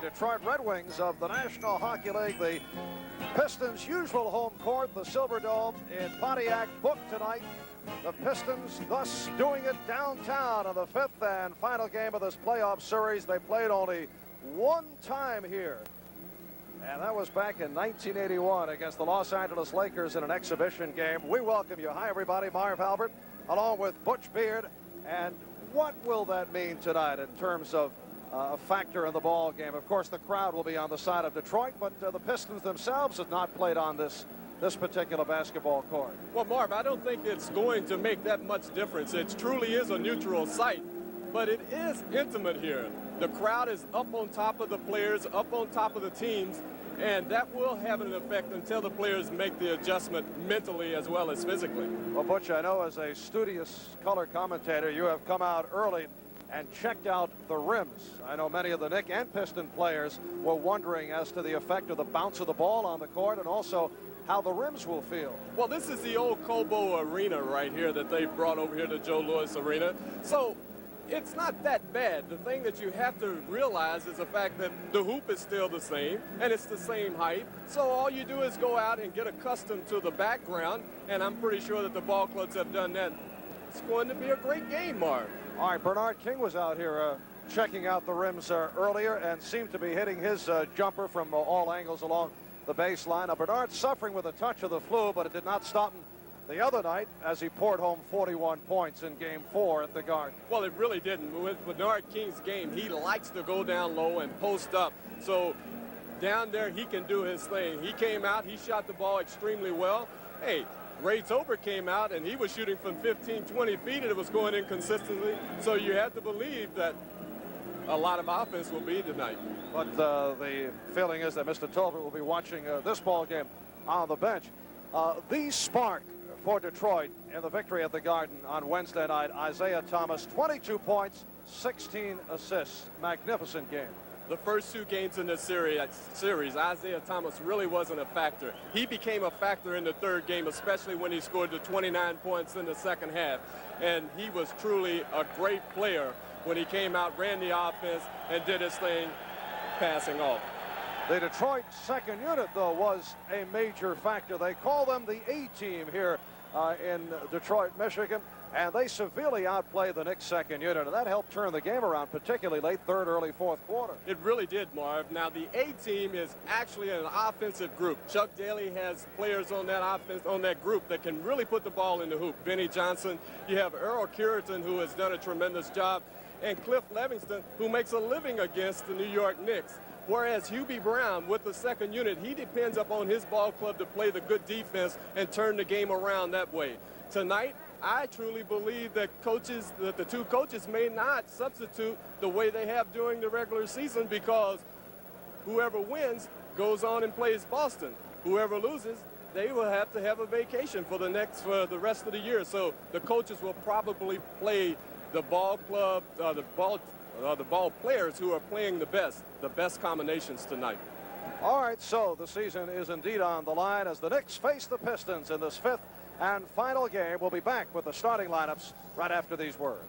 Detroit Red Wings of the National Hockey League. The Pistons' usual home court, the Silverdome in Pontiac, booked tonight. The Pistons thus doing it downtown in the fifth and final game of this playoff series. They played only one time here, and that was back in 1981 against the Los Angeles Lakers in an exhibition game. We welcome you. Hi, everybody. Marv Albert, along with Butch Beard. And what will that mean tonight in terms of a factor in the ball game? Of course, the crowd will be on the side of Detroit, but the Pistons themselves have not played on this particular basketball court. Well, Marv, I don't think it's going to make that much difference. It truly is a neutral site, but it is intimate here. The crowd is up on top of the players, up on top of the teams, and that will have an effect until the players make the adjustment mentally as well as physically. Well, Butch, I know as a studious color commentator, you have come out early and checked out the rims. I know many of the Knicks and Piston players were wondering as to the effect of the bounce of the ball on the court and also how the rims will feel. Well, this is the old Cobo Arena right here that they brought over here to Joe Louis Arena. So it's not that bad. The thing that you have to realize is the fact that the hoop is still the same and it's the same height. So all you do is go out and get accustomed to the background, and I'm pretty sure that the ball clubs have done that. It's going to be a great game, Marv. All right, Bernard King was out here checking out the rims earlier and seemed to be hitting his jumper from all angles along the baseline. Now, Bernard's suffering with a touch of the flu, but it did not stop him the other night as he poured home 41 points in Game 4 at the Garden. Well, it really didn't. With Bernard King's game, he likes to go down low and post up. So down there, he can do his thing. He came out, he shot the ball extremely well. Hey, Ray Tober came out, and he was shooting from 15, 20 feet, and it was going in consistently. So you have to believe that a lot of offense will be tonight. But the feeling is that Mr. Tolbert will be watching this ball game on the bench. The spark for Detroit in the victory at the Garden on Wednesday night, Isiah Thomas, 22 points, 16 assists. Magnificent game. The first two games in this series, Isiah Thomas really wasn't a factor. He became a factor in the third game, especially when he scored the 29 points in the second half. And he was truly a great player when he came out, ran the offense, and did his thing, passing off. The Detroit second unit, though, was a major factor. They call them the A-team here in Detroit, Michigan, and they severely outplayed the Knicks second unit, and that helped turn the game around, particularly late third, early fourth quarter. It really did, Marv. Now, the A-team is actually an offensive group. Chuck Daly has players on that offense, on that group that can really put the ball in the hoop. Benny Johnson, you have Earl Curitan, who has done a tremendous job, and Cliff Levingston, who makes a living against the New York Knicks. Whereas Hubie Brown, with the second unit, he depends upon his ball club to play the good defense and turn the game around that way. Tonight, I truly believe that the two coaches may not substitute the way they have during the regular season, because whoever wins goes on and plays Boston. Whoever loses, they will have to have a vacation for the rest of the year. So the coaches will probably play the ball club, the ball players who are playing the best combinations tonight. All right, so the season is indeed on the line as the Knicks face the Pistons in this fifth and final game. We'll be back with the starting lineups right after these words.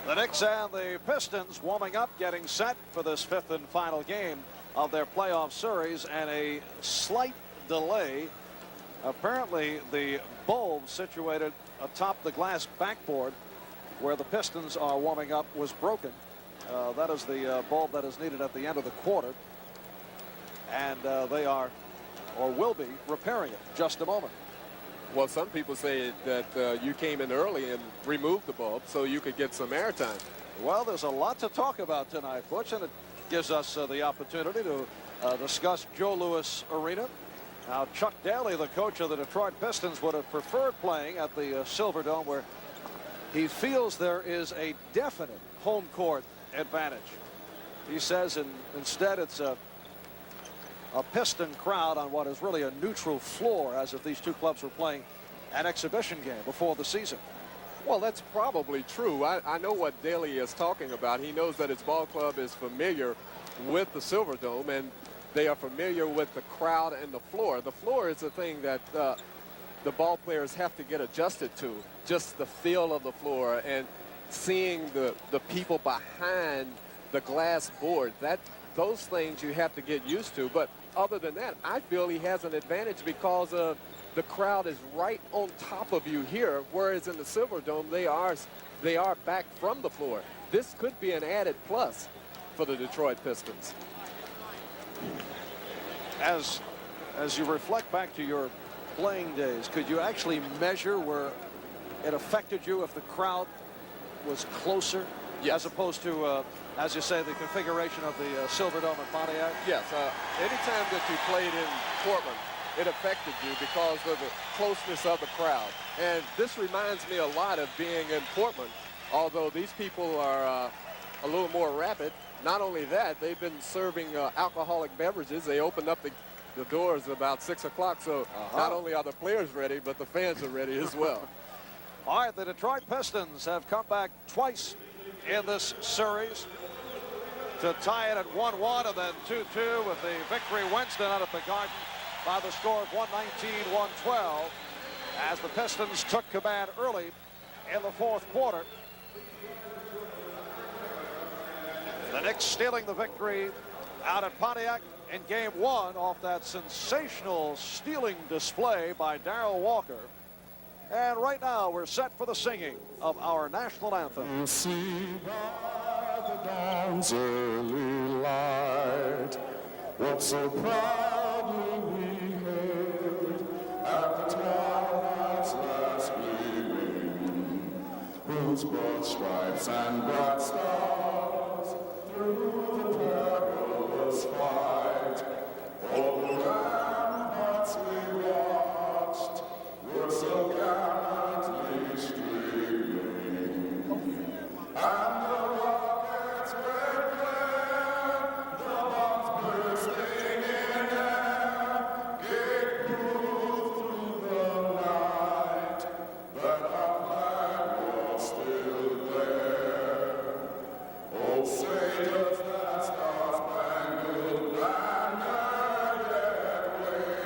The Knicks and the Pistons warming up, getting set for this fifth and final game of their playoff series, and a slight delay. Apparently, the bulb situated atop the glass backboard where the Pistons are warming up was broken. That is the bulb that is needed at the end of the quarter. And they are, or will be, repairing it in just a moment. Well, some people say that you came in early and removed the bulb so you could get some airtime. Well, there's a lot to talk about tonight, Butch, and it gives us the opportunity to discuss Joe Louis Arena. Now, Chuck Daly, the coach of the Detroit Pistons, would have preferred playing at the Silverdome, where he feels there is a definite home court advantage. He says instead it's a Piston crowd on what is really a neutral floor, as if these two clubs were playing an exhibition game before the season. Well, that's probably true. I know what Daly is talking about. He knows that his ball club is familiar with the Silverdome, and they are familiar with the crowd and the floor. The floor is the thing that the ball players have to get adjusted to, just the feel of the floor and seeing the people behind the glass board. Those things you have to get used to. But other than that, I feel he has an advantage because the crowd is right on top of you here, whereas in the Silverdome, they are back from the floor. This could be an added plus for the Detroit Pistons. As you reflect back to your playing days, could you actually measure where it affected you if the crowd was closer? Yes. As opposed to, as you say, the configuration of the Silverdome at Pontiac? Yes. Anytime that you played in Portland, it affected you because of the closeness of the crowd. And this reminds me a lot of being in Portland, although these people are a little more rapid. Not only that, they've been serving alcoholic beverages. They opened up the doors about 6 o'clock, so not only are the players ready, but the fans are ready as well. All right, the Detroit Pistons have come back twice in this series to tie it at 1-1 and then 2-2 with the victory Wednesday night at the Garden by the score of 119-112 as the Pistons took command early in the fourth quarter. The Knicks stealing the victory out at Pontiac in game one off that sensational stealing display by Darrell Walker. And right now we're set for the singing of our national anthem. See by the dawn's early light what so proudly we hailed at the twilight's last gleaming, whose broad stripes and bright stars through the perilous fight over the ramparts we watched were so gallantly streaming, and the rockets red glare, the bombs bursting in air, gave proof through the night that our flag was still there. Oh, say does that star-spangled banner yet wave?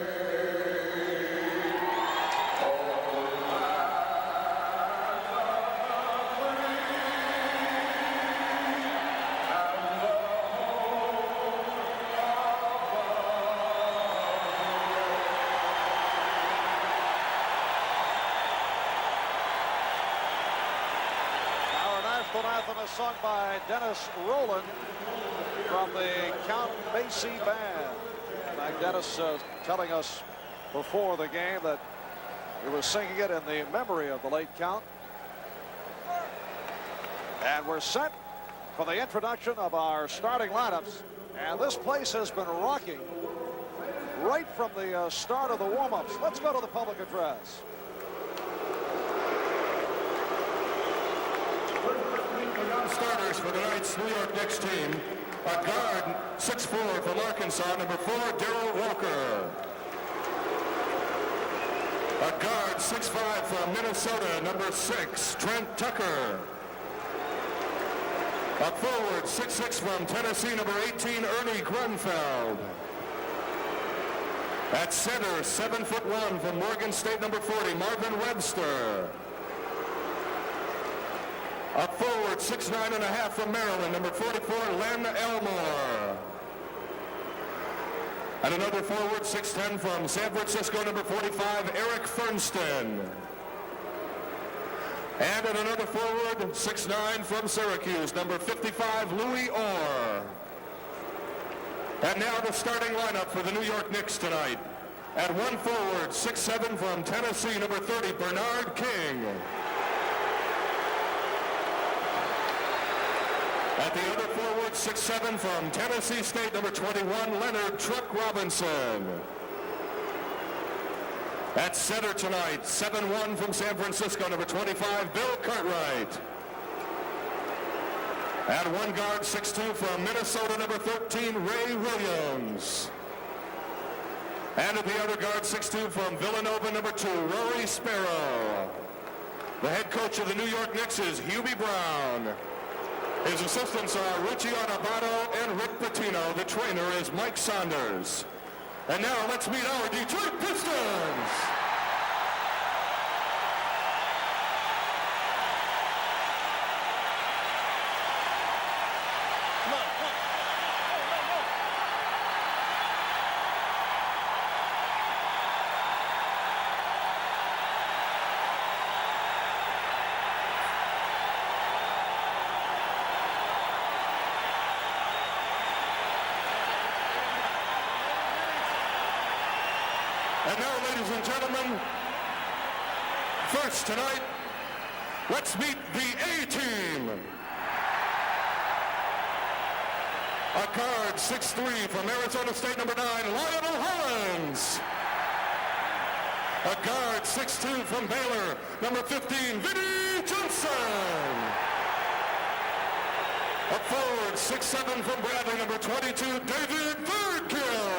Our national anthem is sung by Dennis Rowland from the Count Basie Band. In fact, Dennis telling us before the game that he was singing it in the memory of the late Count. And we're set for the introduction of our starting lineups. And this place has been rocking right from the start of the warm-ups. Let's go to the public address. Starters for tonight's New York Knicks team. A guard, 6'4" from Arkansas, number 4, Darrell Walker. A guard, 6'5" from Minnesota, number 6, Trent Tucker. A forward, 6'6" from Tennessee, number 18, Ernie Grunfeld. At center, 7'1" from Morgan State, number 40, Marvin Webster. A forward, 6'9.5" from Maryland, number 44, Len Elmore. And another forward, 6'10" from San Francisco, number 45, Eric Fernston. And another forward, 6'9" from Syracuse, number 55, Louis Orr. And now the starting lineup for the New York Knicks tonight. At one forward, 6'7" from Tennessee, number 30, Bernard King. At the other forward, 6'7" from Tennessee State, number 21, Leonard Truck Robinson. At center tonight, 7'1" from San Francisco, number 25, Bill Cartwright. And one guard, 6'2" from Minnesota, number 13, Ray Williams. And at the other guard, 6'2" from Villanova, number 2, Rory Sparrow. The head coach of the New York Knicks is Hubie Brown. His assistants are Richie Arnabato and Rick Pitino. The trainer is Mike Saunders. And now let's meet our Detroit Pistons. And now, ladies and gentlemen, first tonight, let's meet the A team. A guard, 6'3", from Arizona State, number 9, Lionel Hollins. A guard, 6'2", from Baylor, number 15, Vinnie Johnson. A forward, 6'7", from Bradley, number 22, David Thurkill.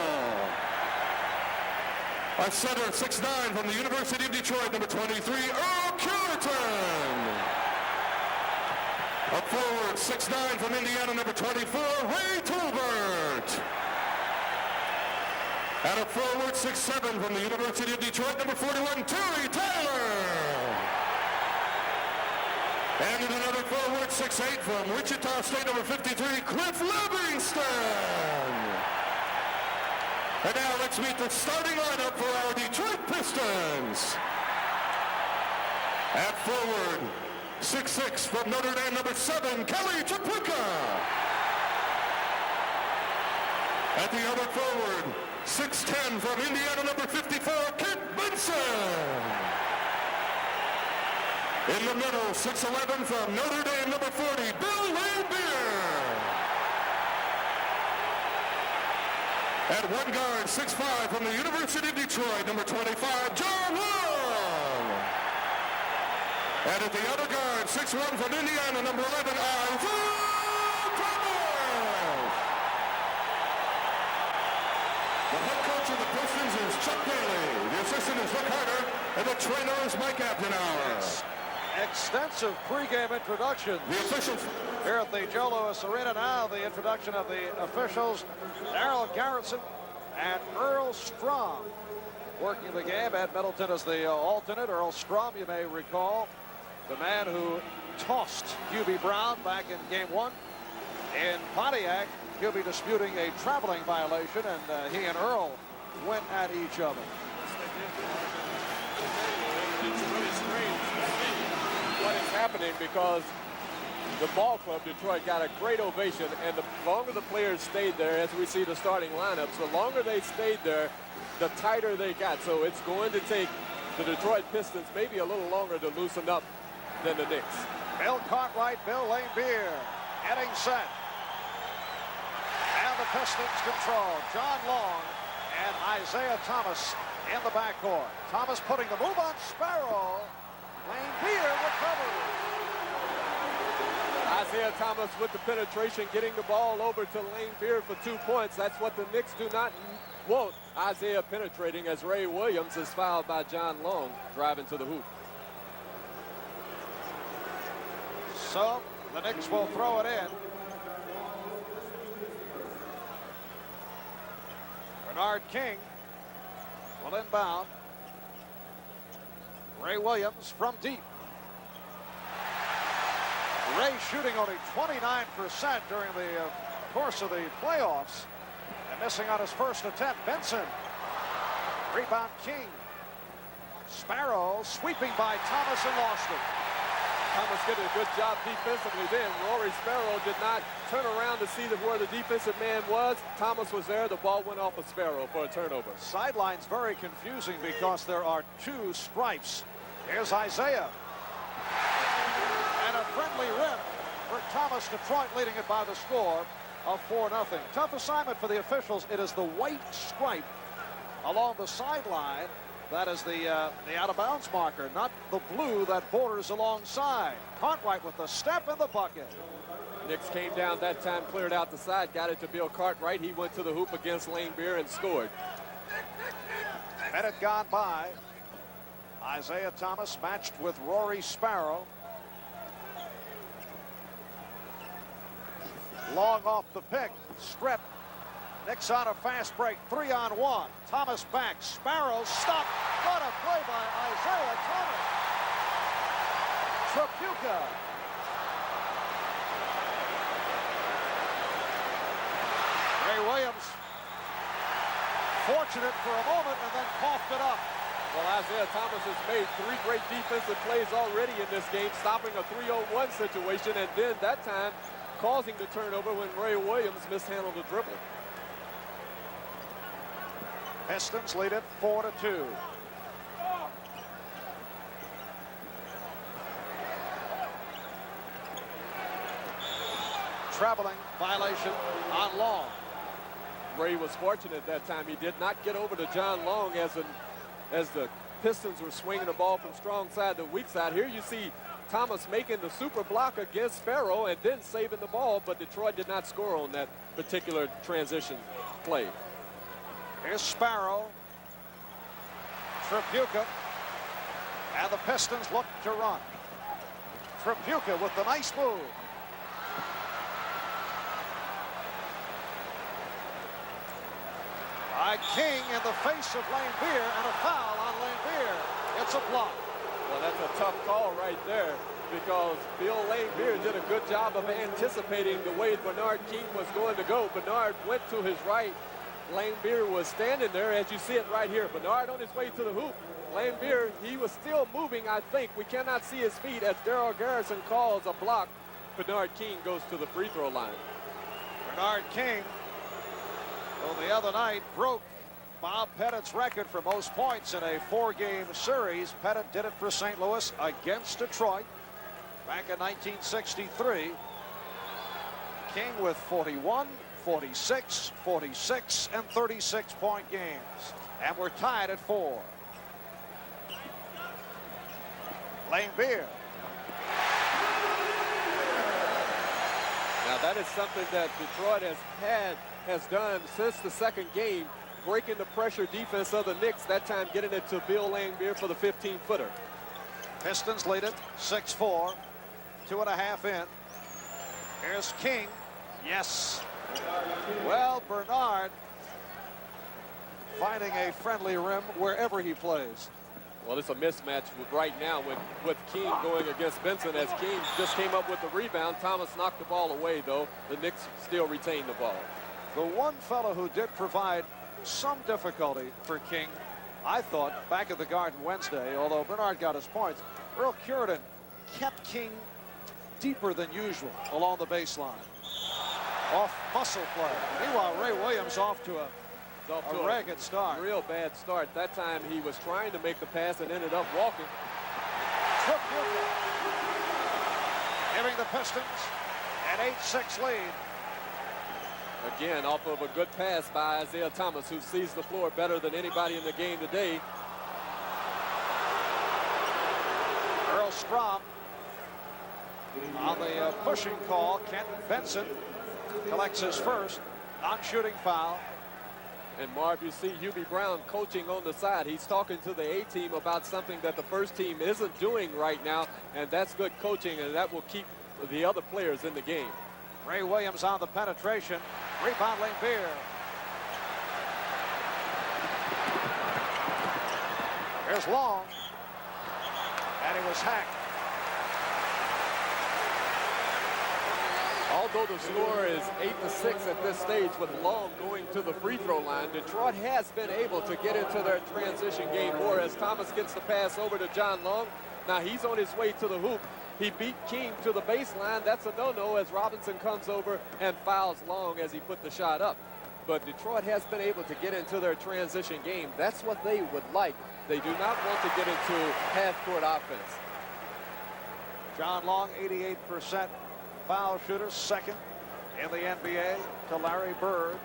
A center, 6'9", from the University of Detroit, number 23, Earl Cureton. A forward, 6'9", from Indiana, number 24, Ray Tolbert. And a forward, 6'7", from the University of Detroit, number 41, Terry Taylor. And another forward, 6'8", from Wichita State, number 53, Cliff Livingston. And now let's meet the starting lineup for our Detroit Pistons. At forward, 6'6", from Notre Dame, number 7, Kelly Chapuka. At the other forward, 6'10", from Indiana, number 54, Kent Benson. In the middle, 6'11", from Notre Dame, number 40, Bill Laimbeer. At one guard, 6'5", from the University of Detroit, number 25, John Long. And at the other guard, 6'1", from Indiana, number 11, Isiah Thomas. The head coach of the Pistons is Chuck Daly. The assistant is Rick Harder, and the trainer is Mike Abdenauer. Extensive pregame introduction. The officials Here at the Joe Louis Arena now, the introduction of the officials, Darrell Garretson and Earl Strom working the game. Ed Middleton is the alternate. Earl Strom, you may recall, the man who tossed QB Brown back in game 1 in Pontiac. QB disputing a traveling violation, and he and Earl went at each other. It's really strange what is happening, because the ball club, Detroit, got a great ovation, and the longer the players stayed there, as we see the starting lineups, the longer they stayed there, the tighter they got. So it's going to take the Detroit Pistons maybe a little longer to loosen up than the Knicks. Bill Cartwright, Bill Laimbeer getting set. And the Pistons control. John Long and Isiah Thomas in the backcourt. Thomas putting the move on Sparrow. Laimbeer recovers. Isiah Thomas with the penetration, getting the ball over to Laimbeer for 2 points. That's what the Knicks do not want. Isiah penetrating as Ray Williams is fouled by John Long, driving to the hoop. So the Knicks will throw it in. Bernard King will inbound. Ray Williams from deep. Ray shooting only 29% during the course of the playoffs and missing on his first attempt. Benson. Rebound King. Sparrow sweeping by Thomas and lost it. Thomas getting a good job defensively then. Rory Sparrow did not turn around to see where the defensive man was. Thomas was there. The ball went off of Sparrow for a turnover. Sideline's very confusing because there are 2 stripes. Here's Isiah. And a friendly rim for Thomas. Detroit leading it by the score of 4-0. Tough assignment for the officials. It is the white stripe along the sideline. That is the out-of-bounds marker, not the blue that borders alongside. Cartwright with the step in the bucket. Knicks came down that time, cleared out the side, got it to Bill Cartwright. He went to the hoop against Laimbeer and scored. Minute gone by. Isiah Thomas matched with Rory Sparrow. Long off the pick. Strip. Knicks on a fast break. 3-on-1. Thomas back. Sparrow stopped. What a play by Isiah Thomas. Trapuka. Ray Williams fortunate for a moment and then coughed it up. Well, Isiah Thomas has made 3 great defensive plays already in this game, stopping a 3-on-1 situation, and then that time causing the turnover when Ray Williams mishandled the dribble. Pistons lead it 4-2. Traveling violation on Long. Ray was fortunate that time. He did not get over to John Long as the Pistons were swinging the ball from strong side to weak side. Here you see Thomas making the super block against Sparrow and then saving the ball, but Detroit did not score on that particular transition play. Here's Sparrow. Tripucka. And the Pistons look to run. Tripucka with the nice move. By King in the face of Lane Beer, and a foul on Lane Beer. It's a block. Well, that's a tough call right there, because Bill Lane Beer did a good job of anticipating the way Bernard King was going to go. Bernard went to his right. Lane Beer was standing there, as you see it right here. Bernard on his way to the hoop. Lane Beer, he was still moving, I think. We cannot see his feet as Darrell Garrison calls a block. Bernard King goes to the free throw line. Bernard King, who the other night broke Bob Pettit's record for most points in a 4-game series. Pettit did it for St. Louis against Detroit back in 1963. King with 41, 46, 46, and 36-point games. And we're tied at 4. Lane Beer. Now that is something that Detroit has done since the second game, breaking the pressure defense of the Knicks, that time getting it to Bill Lane Beer for the 15-footer. Pistons lead it 6-4, 2.5 in. Here's King. Yes. Well, Bernard finding a friendly rim wherever he plays. Well, it's a mismatch right now with King going against Benson, as King just came up with the rebound. Thomas knocked the ball away, though. The Knicks still retain the ball. The one fellow who did provide some difficulty for King, I thought, back at the Garden Wednesday, although Bernard got his points, Earl Curidan kept King deeper than usual along the baseline. Off muscle play. Meanwhile, Ray Williams off to a ragged start. Real bad start. That time he was trying to make the pass and ended up walking. Giving the Pistons an 8-6 lead. Again, off of a good pass by Isiah Thomas, who sees the floor better than anybody in the game today. Earl Strom on the pushing call. Kenton Benson collects his first non-shooting foul. And Marv, you see Hubie Brown coaching on the side. He's talking to the A-team about something that the first team isn't doing right now, and that's good coaching, and that will keep the other players in the game. Ray Williams on the penetration. Rebound Lane Beer. Here's Long. And he was hacked. Although the score is 8-6 at this stage with Long going to the free throw line, Detroit has been able to get into their transition game more as Thomas gets the pass over to John Long. Now he's on his way to the hoop. He beat King to the baseline. That's a no-no as Robinson comes over and fouls Long as he put the shot up. But Detroit has been able to get into their transition game. That's what they would like. They do not want to get into half-court offense. John Long, 88% foul shooter, second in the NBA to Larry Bird.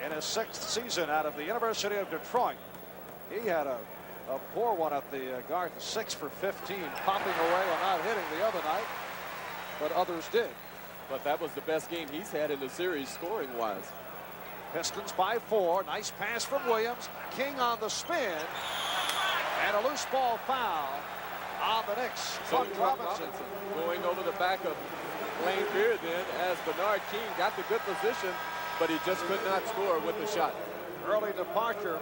In his 6th season out of the University of Detroit, he had a poor one at the Garden, 6 for 15, popping away and not hitting the other night, but others did. But that was the best game he's had in the series scoring-wise. Pistons by 4. Nice pass from Williams. King on the spin, and a loose ball foul on the Knicks. So Robinson going over the back of Lane Beer then as Bernard King got the good position, but he just could not score with the shot. Early departure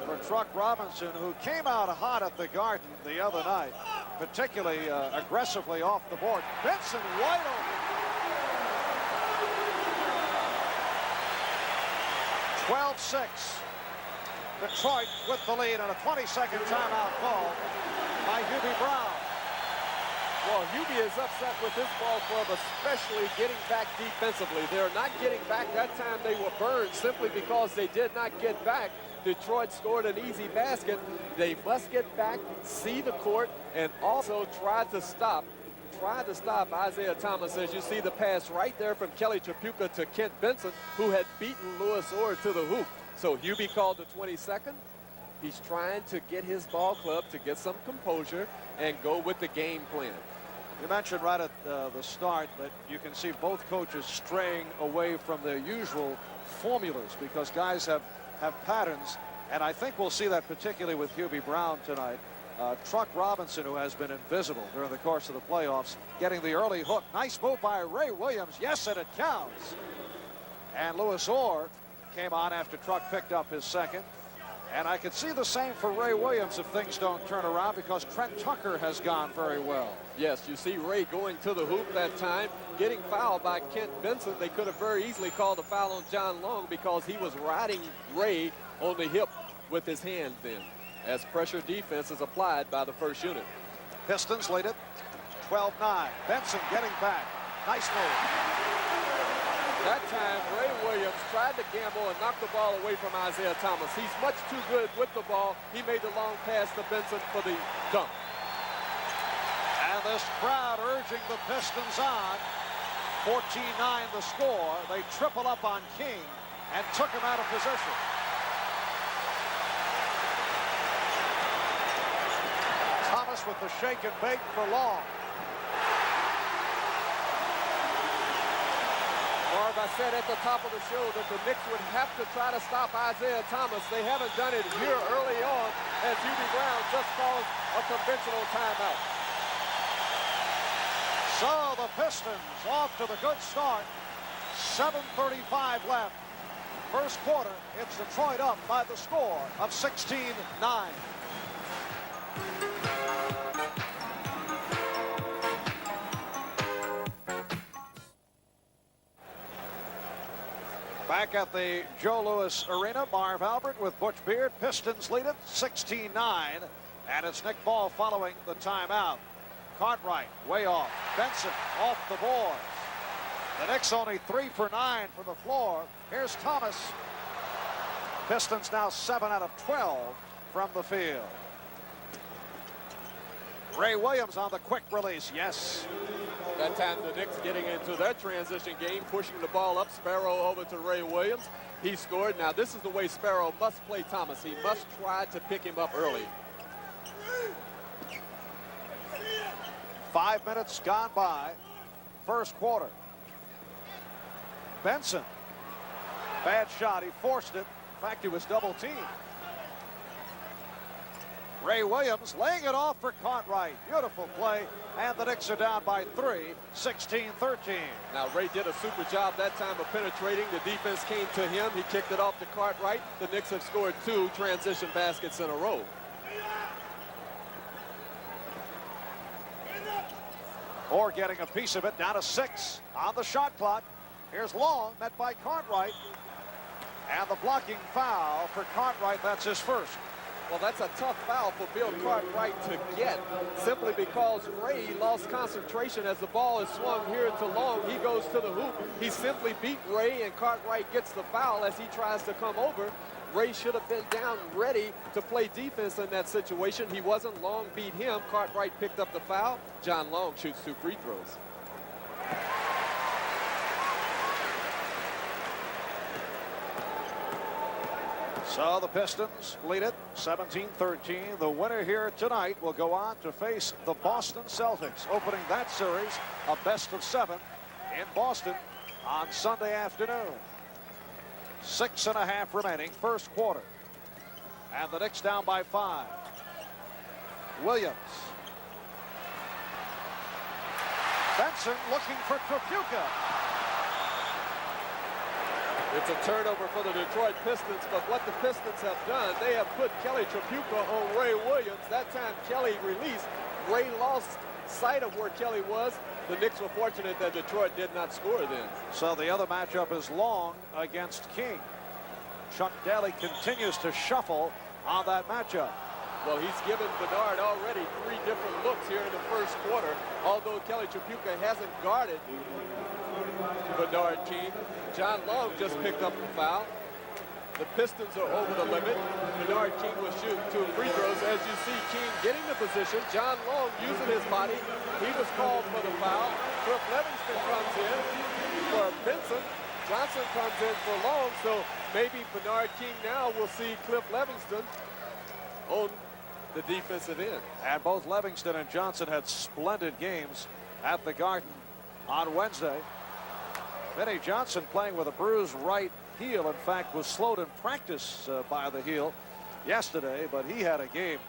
for Truck Robinson, who came out hot at the Garden the other night, particularly aggressively off the board. Benson wide open. 12-6. Detroit with the lead, and a 20-second timeout call by Hubie Brown. Well, Hubie is upset with this ball club, especially getting back defensively. They're not getting back. That time they were burned simply because they did not get back. Detroit scored an easy basket. They must get back, see the court, and also try to stop Isiah Thomas. As you see the pass right there from Kelly Tripucka to Kent Benson, who had beaten Louis Orr to the hoop. So Hubie called the 22nd. He's trying to get his ball club to get some composure and go with the game plan. You mentioned right at the start that you can see both coaches straying away from their usual formulas because guys have patterns, and I think we'll see that particularly with Hubie Brown tonight. Truck Robinson, who has been invisible during the course of the playoffs, getting the early hook. Nice move by Ray Williams. Yes, and it counts. And Louis Orr came on after Truck picked up his second. And I could see the same for Ray Williams if things don't turn around because Trent Tucker has gone very well. Yes, you see Ray going to the hoop that time, getting fouled by Kent Benson. They could have very easily called a foul on John Long because he was riding Ray on the hip with his hand then, as pressure defense is applied by the first unit. Pistons lead it 12-9. Benson getting back. Nice move. That time, Ray Williams tried to gamble and knock the ball away from Isiah Thomas. He's much too good with the ball. He made the long pass to Benson for the dunk. And this crowd urging the Pistons on. 14-9 the score. They triple up on King and took him out of position. Thomas with the shake and bake for Long. Or as I said at the top of the show that the Knicks would have to try to stop Isiah Thomas. They haven't done it here early on as Hubie Brown just calls a conventional timeout. So the Pistons off to the good start. 7:35 left. First quarter, it's Detroit up by the score of 16-9. Back at the Joe Louis Arena, Marv Albert with Butch Beard. Pistons lead it 16-9. And it's Nick Ball following the timeout. Cartwright way off. Benson off the boards. The Knicks only 3 for 9 from the floor. Here's Thomas. Pistons now 7 out of 12 from the field. Ray Williams on the quick release. Yes. That time the Knicks getting into their transition game, pushing the ball up. Sparrow over to Ray Williams. He scored. Now this is the way Sparrow must play Thomas. He must try to pick him up early. 5 minutes gone by. First quarter. Benson. Bad shot. He forced it. In fact, he was double teamed. Ray Williams laying it off for Cartwright. Beautiful play. And the Knicks are down by 3, 16-13. Now Ray did a super job that time of penetrating. The defense came to him. He kicked it off to Cartwright. The Knicks have scored 2 transition baskets in a row. Orr getting a piece of it, down to 6 on the shot clock. Here's Long, met by Cartwright. And the blocking foul for Cartwright, that's his first. Well, that's a tough foul for Bill Cartwright to get, simply because Ray lost concentration as the ball is swung here to Long. He goes to the hoop. He simply beat Ray, and Cartwright gets the foul as he tries to come over. Ray should have been down ready to play defense in that situation. He wasn't. Long beat him. Cartwright picked up the foul. John Long shoots 2 free throws. So the Pistons lead it 17-13. The winner here tonight will go on to face the Boston Celtics, opening that series a best of 7 in Boston on Sunday afternoon. 6.5 remaining, first quarter. And the Knicks down by 5. Williams. Benson looking for Tripucka. It's a turnover for the Detroit Pistons, but what the Pistons have done, they have put Kelly Tripucka on Ray Williams. That time Kelly released. Ray lost sight of where Kelly was. The Knicks were fortunate that Detroit did not score then. So the other matchup is Long against King. Chuck Daly continues to shuffle on that matchup. Well, he's given Bernard already 3 different looks here in the first quarter, although Kelly Tripucka hasn't guarded Bernard King. John Long just picked up the foul. The Pistons are over the limit. Bernard King will shoot 2 free throws. As you see King getting the position, John Long using his body. He was called for the foul. Cliff Livingston comes in for Benson. Johnson comes in for Long, so maybe Bernard King now will see Cliff Livingston on the defensive end. And both Livingston and Johnson had splendid games at the Garden on Wednesday. Vinnie Johnson playing with a bruised right heel. In fact, was slowed in practice by the heel yesterday, but he had a game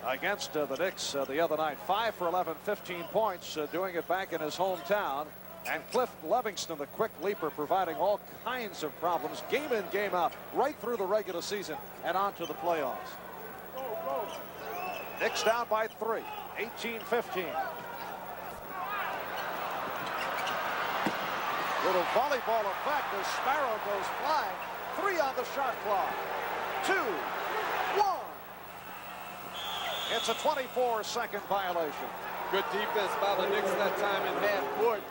against the Knicks the other night. 5 for 11, 15 points, doing it back in his hometown. And Cliff Livingston, the quick leaper, providing all kinds of problems game in, game out, right through the regular season and on to the playoffs. Knicks down by 3, 18-15. Little volleyball effect as Sparrow goes flying. 3 on the shot clock. 2, 1. It's a 24-second violation. Good defense by the Knicks that time in half court.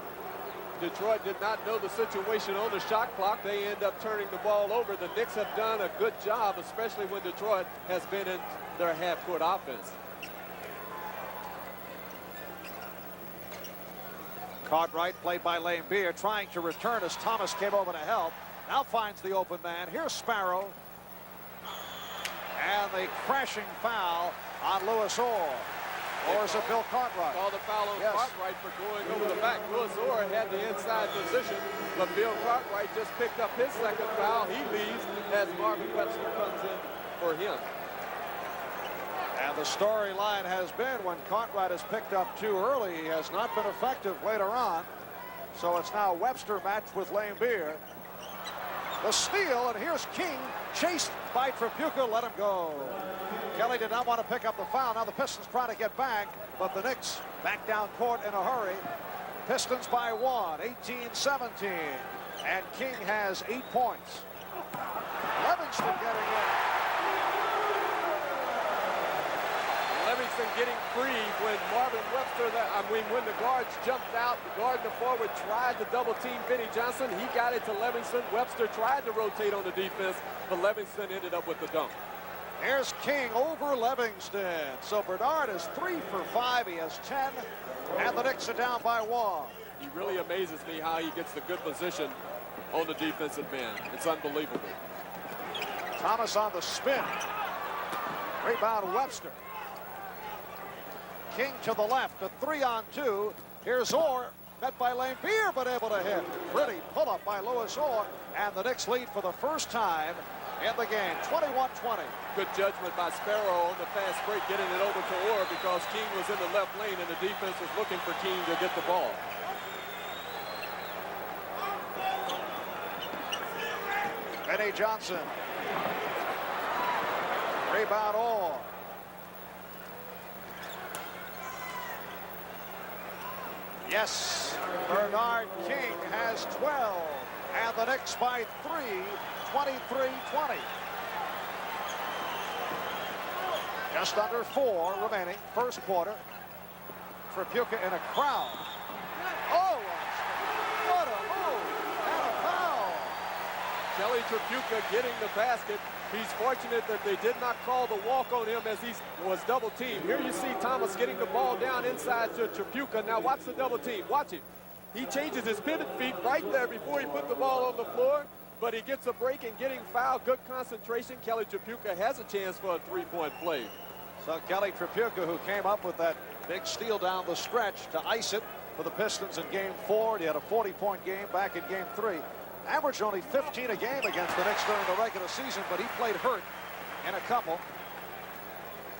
Detroit did not know the situation on the shot clock. They end up turning the ball over. The Knicks have done a good job, especially when Detroit has been in their half-court offense. Cartwright, played by Lane Beer, trying to return as Thomas came over to help. Now finds the open man. Here's Sparrow. And the crashing foul on Lewis Orr. Or is it Bill Cartwright? Called the foul on Cartwright for going over the back. Lewis Orr had the inside position, but Bill Cartwright just picked up his second foul. He leaves as Marvin Webster comes in for him. And the storyline has been when Cartwright is picked up too early, he has not been effective later on. So it's now Webster matched with Lane Beer. The steal, and here's King, chased by Tripucka, let him go. Kelly did not want to pick up the foul. Now the Pistons trying to get back, but the Knicks back down court in a hurry. Pistons by 1, 18-17. And King has 8 points. Livingston getting in. Livingston getting free when Marvin Webster, when the guards jumped out, the guard and the forward tried to double team Vinnie Johnson. He got it to Livingston. Webster tried to rotate on the defense, but Livingston ended up with the dunk. Here's King over Livingston. So Bernard is 3 for 5. He has 10, and the Knicks are down by 1. He really amazes me how he gets the good position on the defensive end. It's unbelievable. Thomas on the spin. Rebound Webster. King to the left, a 3-on-2. Here's Orr, met by Lane Beer, but able to hit. Pretty pull-up by Lewis Orr, and the Knicks lead for the first time in the game, 21-20. Good judgment by Sparrow on the fast break, getting it over to Orr because King was in the left lane and the defense was looking for King to get the ball. Vinnie Johnson. Rebound Orr. Yes, Bernard King has 12, and the Knicks by 3, 23-20. Just under 4 remaining, first quarter. Tripucka in a crowd. Oh, what a move, and a foul. Kelly Tripucka getting the basket. He's fortunate that they did not call the walk on him as he was double teamed. Here you see Thomas getting the ball down inside to Tripucka. Now watch the double team. Watch it. He changes his pivot feet right there before he put the ball on the floor, but he gets a break and getting fouled. Good concentration. Kelly Tripucka has a chance for a three-point play. So Kelly Tripucka, who came up with that big steal down the stretch to ice it for the Pistons in Game 4. He had a 40-point game back in Game 3. Averaged only 15 a game against the Knicks during the regular season, but he played hurt in a couple.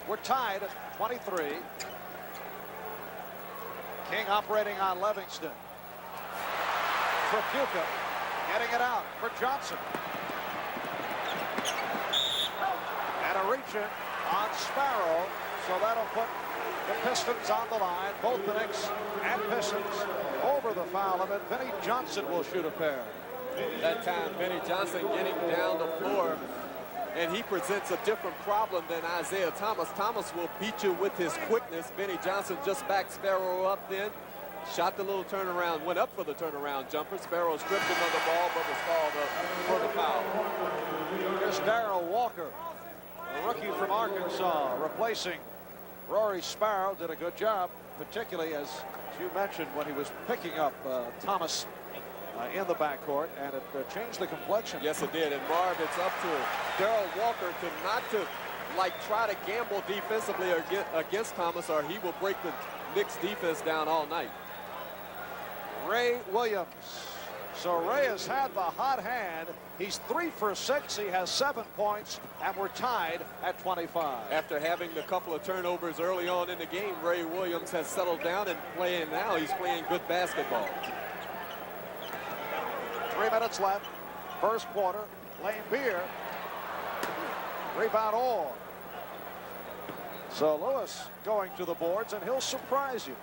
We're tied at 23. King operating on Livingston. Tripucka getting it out for Johnson. And a reach in on Sparrow, so that'll put the Pistons on the line. Both the Knicks and Pistons over the foul limit. Vinnie Johnson will shoot a pair. That time, Vinnie Johnson getting down the floor and he presents a different problem than Isiah Thomas. Thomas will beat you with his quickness. Benny Johnson just backed Sparrow up then. Shot the little turnaround, went up for the turnaround jumper. Sparrow stripped him of the ball, but was called for the foul. Here's Darrell Walker, a rookie from Arkansas, replacing Rory Sparrow. Did a good job, particularly as you mentioned when he was picking up Thomas in the backcourt, and it changed the complexion. Yes, it did. And Marv, it's up to Darrell Walker to not to try to gamble defensively or against Thomas, or he will break the Knicks defense down all night. Ray Williams. So Ray has had the hot hand. He's 3 for 6. He has 7 points, and we're tied at 25. After having a couple of turnovers early on in the game, Ray Williams has settled down and playing now. He's playing good basketball. 3 minutes left. First quarter. Lane Beer. Rebound Orr. So Lewis going to the boards, and he'll surprise you.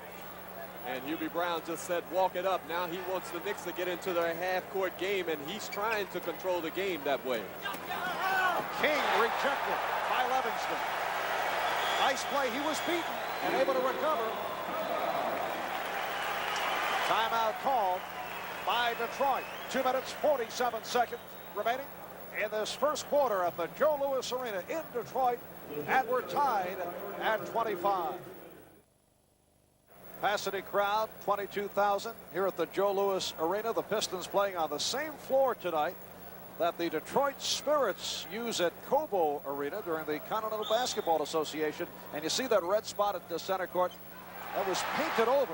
And Hubie Brown just said, walk it up. Now he wants the Knicks to get into their half-court game, and he's trying to control the game that way. King rejected by Livingston. Nice play. He was beaten and able to recover. Timeout called by Detroit. 2 minutes, 47 seconds remaining in this first quarter of the Joe Louis Arena in Detroit, and we're tied at 25. Capacity crowd, 22,000 here at the Joe Louis Arena. The Pistons playing on the same floor tonight that the Detroit Spirits use at Cobo Arena during the Continental Basketball Association. And you see that red spot at the center court that was painted over.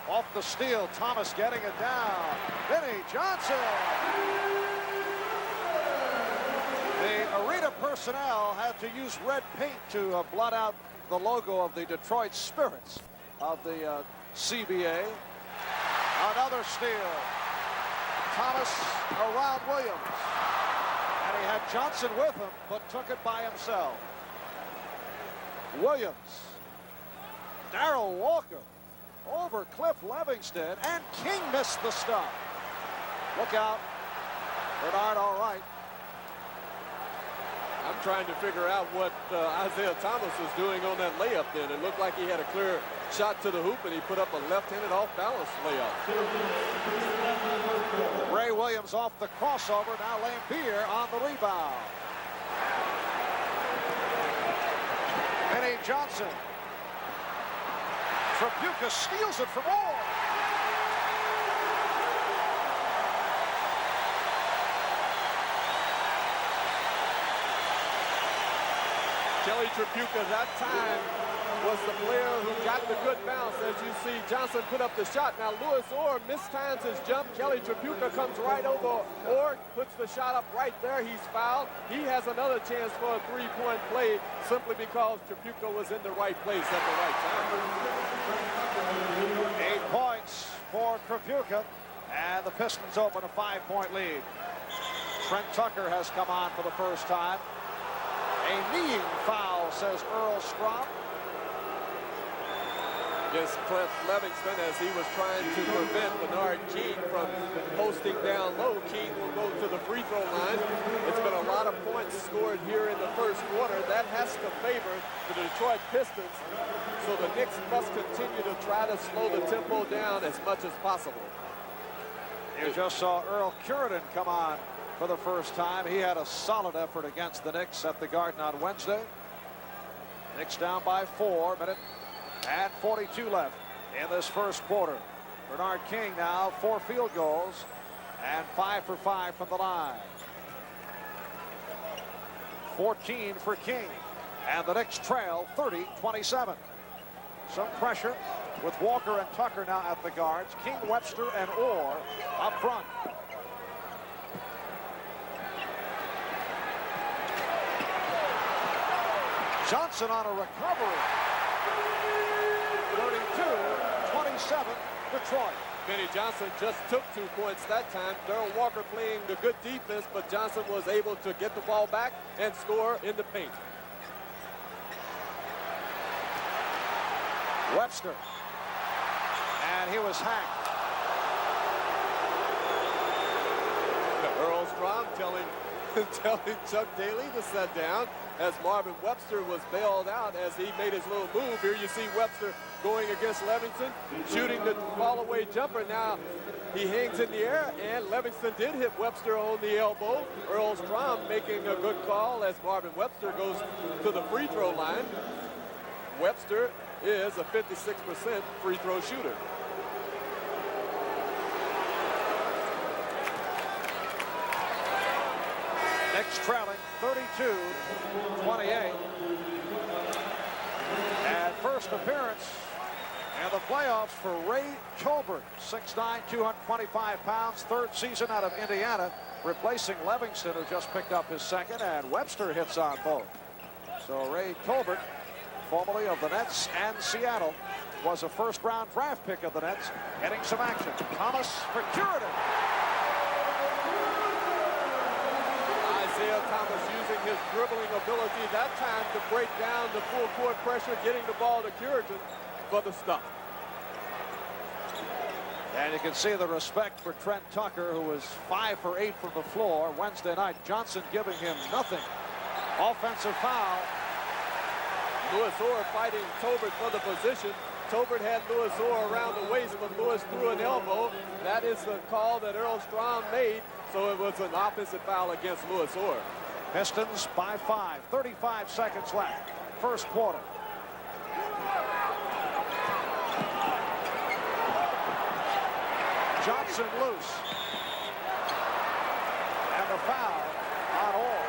Off the steal, Thomas getting it down. Benny Johnson. The arena personnel had to use red paint to blot out the logo of the Detroit Spirits of the CBA. Another steal. Thomas around Williams. And he had Johnson with him, but took it by himself. Williams. Darrell Walker over Cliff Livingston, and King missed the stop. Look out. Bernard all right. I'm trying to figure out what Isiah Thomas was doing on that layup then. It looked like he had a clear shot to the hoop, and he put up a left-handed off-balance layup. Ray Williams off the crossover. Now Lane Beer on the rebound. Benny Johnson. Tripucka steals it from Orr. Kelly Tripucka that time was the player who got the good bounce. As you see, Johnson put up the shot. Now Louis Orr mistimes his jump. Kelly Tripucka comes right over Orr, puts the shot up right there. He's fouled. He has another chance for a three-point play simply because Tripucka was in the right place at the right time. 8 points for Tripucka, and the Pistons open a 5-point lead. Trent Tucker has come on for the first time. A kneeing foul, says Earl Strom. Against Cliff Livingston as he was trying to prevent Bernard King from posting down low. King will go to the free throw line. It's been a lot of points scored here in the first quarter. That has to favor the Detroit Pistons. So the Knicks must continue to try to slow the tempo down as much as possible. You just saw Earl Curidan come on for the first time. He had a solid effort against the Knicks at the Garden on Wednesday. Knicks down by 4, minute and 42 left in this first quarter. Bernard King now 4 field goals and 5 for 5 from the line. 14 for King, and the Knicks trail 30-27. Some pressure with Walker and Tucker now at the guards. King, Webster, and Orr up front. Johnson on a recovery. 32-27 Detroit. Benny Johnson just took 2 points that time. Darrell Walker playing the good defense, but Johnson was able to get the ball back and score in the paint. Webster. And he was hacked. Earl Strom telling telling Chuck Daly to set down as Marvin Webster was bailed out as he made his little move. Here you see Webster going against Livingston, shooting the fall-away jumper. Now he hangs in the air, and Livingston did hit Webster on the elbow. Earl Strom making a good call as Marvin Webster goes to the free throw line. Webster is a 56% free throw shooter. Knicks trailing 32-28. And first appearance in the playoffs for Ray Tolbert, 6'9", 225 pounds, third season out of Indiana, replacing Livingston, who just picked up his second, and Webster hits on both. So Ray Tolbert, formerly of the Nets and Seattle, was a first-round draft pick of the Nets, getting some action. Thomas for Curidan. Isiah Thomas using his dribbling ability that time to break down the full court pressure, getting the ball to Curidan for the stop. And you can see the respect for Trent Tucker, who was 5 for 8 from the floor Wednesday night. Johnson giving him nothing. Offensive foul. Louis Orr fighting Tolbert for the position. Tolbert had Louis Orr around the waist, but Louis threw an elbow. That is the call that Earl Strom made, so it was an offensive foul against Louis Orr. Pistons by 5, 35 seconds left. First quarter. Johnson loose. And the foul on Orr.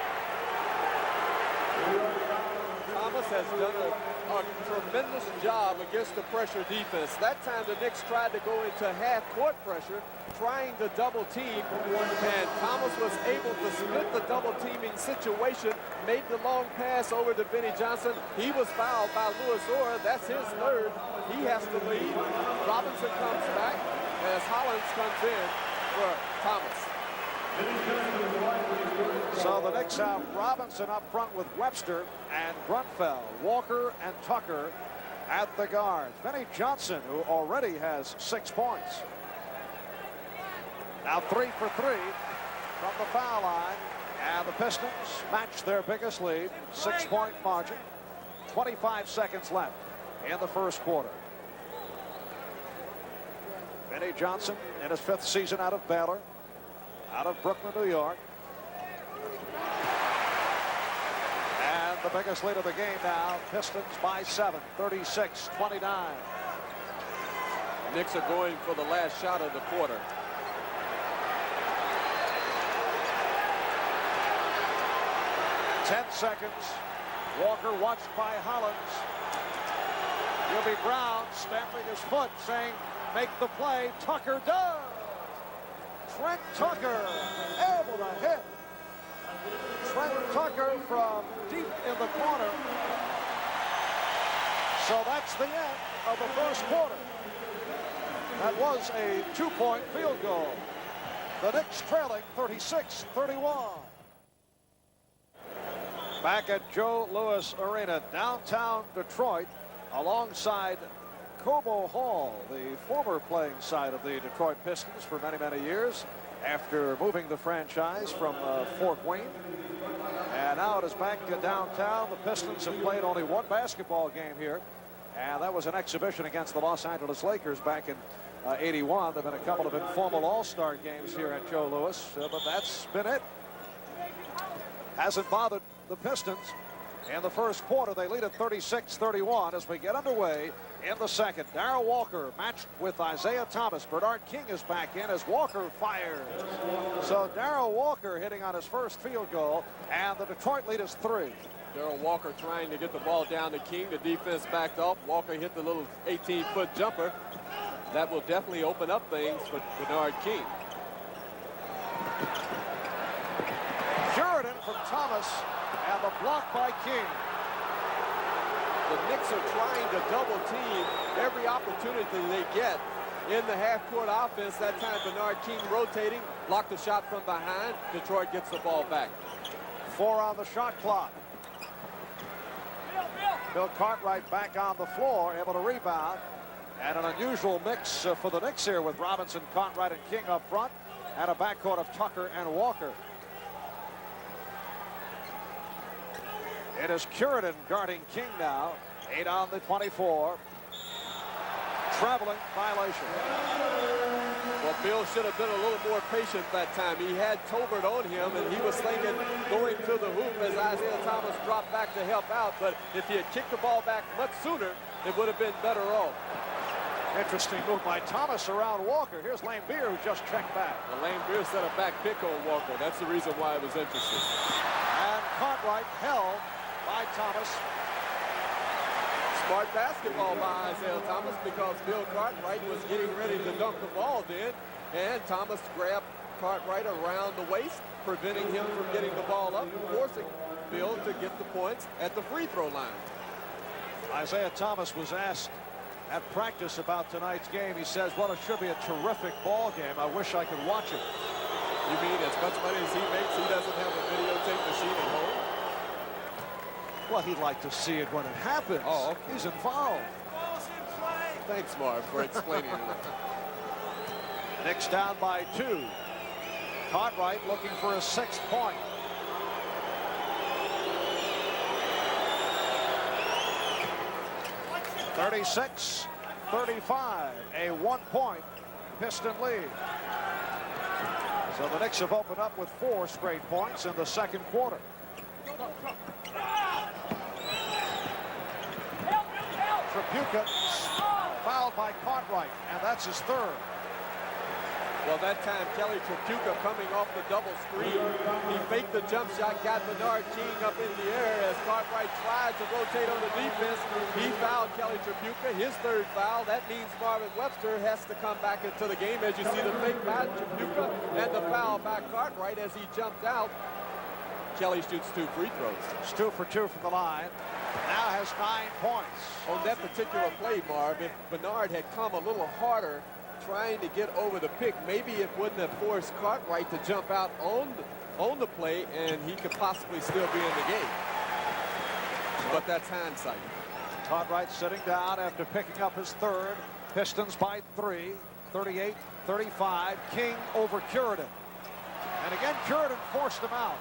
Thomas has done a tremendous job against the pressure defense. That time the Knicks tried to go into half-court pressure, trying to double team, and Thomas was able to split the double teaming situation, made the long pass over to Benny Johnson. He was fouled by Louis Orr. That's his third. He has to leave. Robinson comes back as Hollins comes in for Thomas. So the Knicks have Robinson up front with Webster and Grunfeld, Walker and Tucker at the guards. Benny Johnson, who already has 6 points. Now 3 for 3 from the foul line. And the Pistons match their biggest lead, 6-point margin. 25 seconds left in the first quarter. Benny Johnson in his 5th season out of Baylor, out of Brooklyn, New York. And the biggest lead of the game now, Pistons by 7, 36-29. Knicks are going for the last shot of the quarter. Ten seconds. Walker watched by Hollins. Gilby Brown stamping his foot, saying, make the play. Tucker does. Trent Tucker able to hit. Trent Tucker from deep in the corner. So that's the end of the first quarter. That was a 2-point field goal. The Knicks trailing 36-31. Back at Joe Louis Arena, downtown Detroit, alongside Cobo Hall, the former playing side of the Detroit Pistons for many, many years, after moving the franchise from Fort Wayne. And now it is back downtown. The Pistons have played only one basketball game here, and that was an exhibition against the Los Angeles Lakers back in '81. There have been a couple of informal all-star games here at Joe Louis, but that's been it. Hasn't bothered the Pistons. In the first quarter, they lead at 36-31 as we get underway in the second. Darrell Walker matched with Isiah Thomas. Bernard King is back in as Walker fires. So Darrell Walker hitting on his first field goal, and the Detroit lead is 3. Darrell Walker trying to get the ball down to King. The defense backed off. Walker hit the little 18-foot jumper. That will definitely open up things for Bernard King. Curidan from Thomas, and the block by King. The Knicks are trying to double team every opportunity they get in the half-court offense. That time Bernard King rotating, blocked the shot from behind. Detroit gets the ball back. 4 on the shot clock. Bill Cartwright back on the floor, able to rebound. And an unusual mix for the Knicks here with Robinson, Cartwright, and King up front, and a backcourt of Tucker and Walker. It is Curidan guarding King now. 8 on the 24. Traveling violation. Well, Bill should have been a little more patient that time. He had Tolbert on him, and he was thinking going to the hoop as Isiah Thomas dropped back to help out. But if he had kicked the ball back much sooner, it would have been better off. Interesting move by Thomas around Walker. Here's Lane Beer, who just checked back. Well, Lane Beer set a back pick on Walker. That's the reason why it was interesting. And Cartwright held by Thomas. Smart basketball by Isiah Thomas because Bill Cartwright was getting ready to dunk the ball then, and Thomas grabbed Cartwright around the waist, preventing him from getting the ball up, forcing Bill to get the points at the free throw line. Isiah Thomas was asked at practice about tonight's game. He says, well, it should be a terrific ball game. I wish I could watch it. You mean as much money as he makes, he doesn't have a videotape machine at home? Well, he'd like to see it when it happens. Oh, okay. He's involved. Thanks, Marv, for explaining it. Knicks down by 2. Cartwright looking for a 6th point. (36-35), a 1-point Piston lead. So the Knicks have opened up with 4 straight points in the second quarter. Tripucka fouled by Cartwright, and that's his 3rd. Well, that time, Kelly Tripucka coming off the double screen. He faked the jump shot, got Bernard King up in the air as Cartwright tried to rotate on the defense. He fouled Kelly Tripucka, his 3rd foul. That means Marvin Webster has to come back into the game as you see the fake by Tripucka and the foul by Cartwright as he jumped out. Kelly shoots 2 free throws. It's 2 for 2 from the line. Now has 9 points. On that particular play, Marv, if Bernard had come a little harder trying to get over the pick, maybe it wouldn't have forced Cartwright to jump out on the play, and he could possibly still be in the game. But that's hindsight. Cartwright sitting down after picking up his 3rd. Pistons by 3, 38-35. King over Curidan. And again, Curidan forced him out.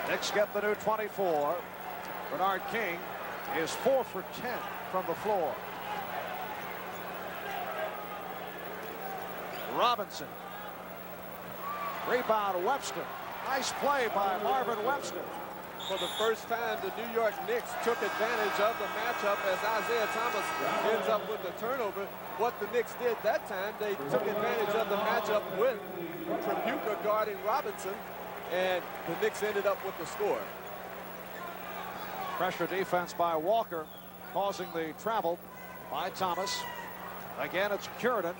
Knicks get the new 24. Bernard King is 4 for 10 from the floor. Robinson. Rebound Webster. Nice play by Marvin Webster. For the first time, the New York Knicks took advantage of the matchup as Isiah Thomas ends up with the turnover. What the Knicks did that time, they took advantage of the matchup with Tripucka guarding Robinson, and the Knicks ended up with the score. Pressure defense by Walker, causing the travel by Thomas. Again, it's Curidan.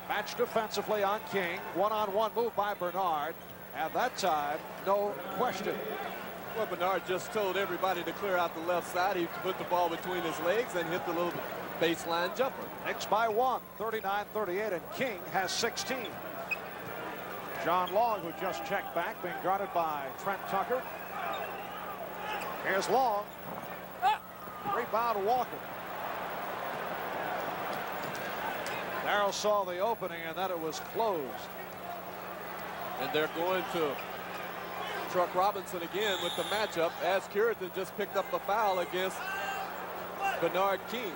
Matched defensively on King. One-on-one move by Bernard. And that time, no question. Well, Bernard just told everybody to clear out the left side. He put the ball between his legs and hit the little baseline jumper. Knicks by 1, 39-38, and King has 16. John Long, who just checked back, being guarded by Trent Tucker. Here's Long. Rebound Walker. Darrell saw the opening, and then it was closed. And they're going to truck Robinson again with the matchup as Curidan just picked up the foul against Bernard King.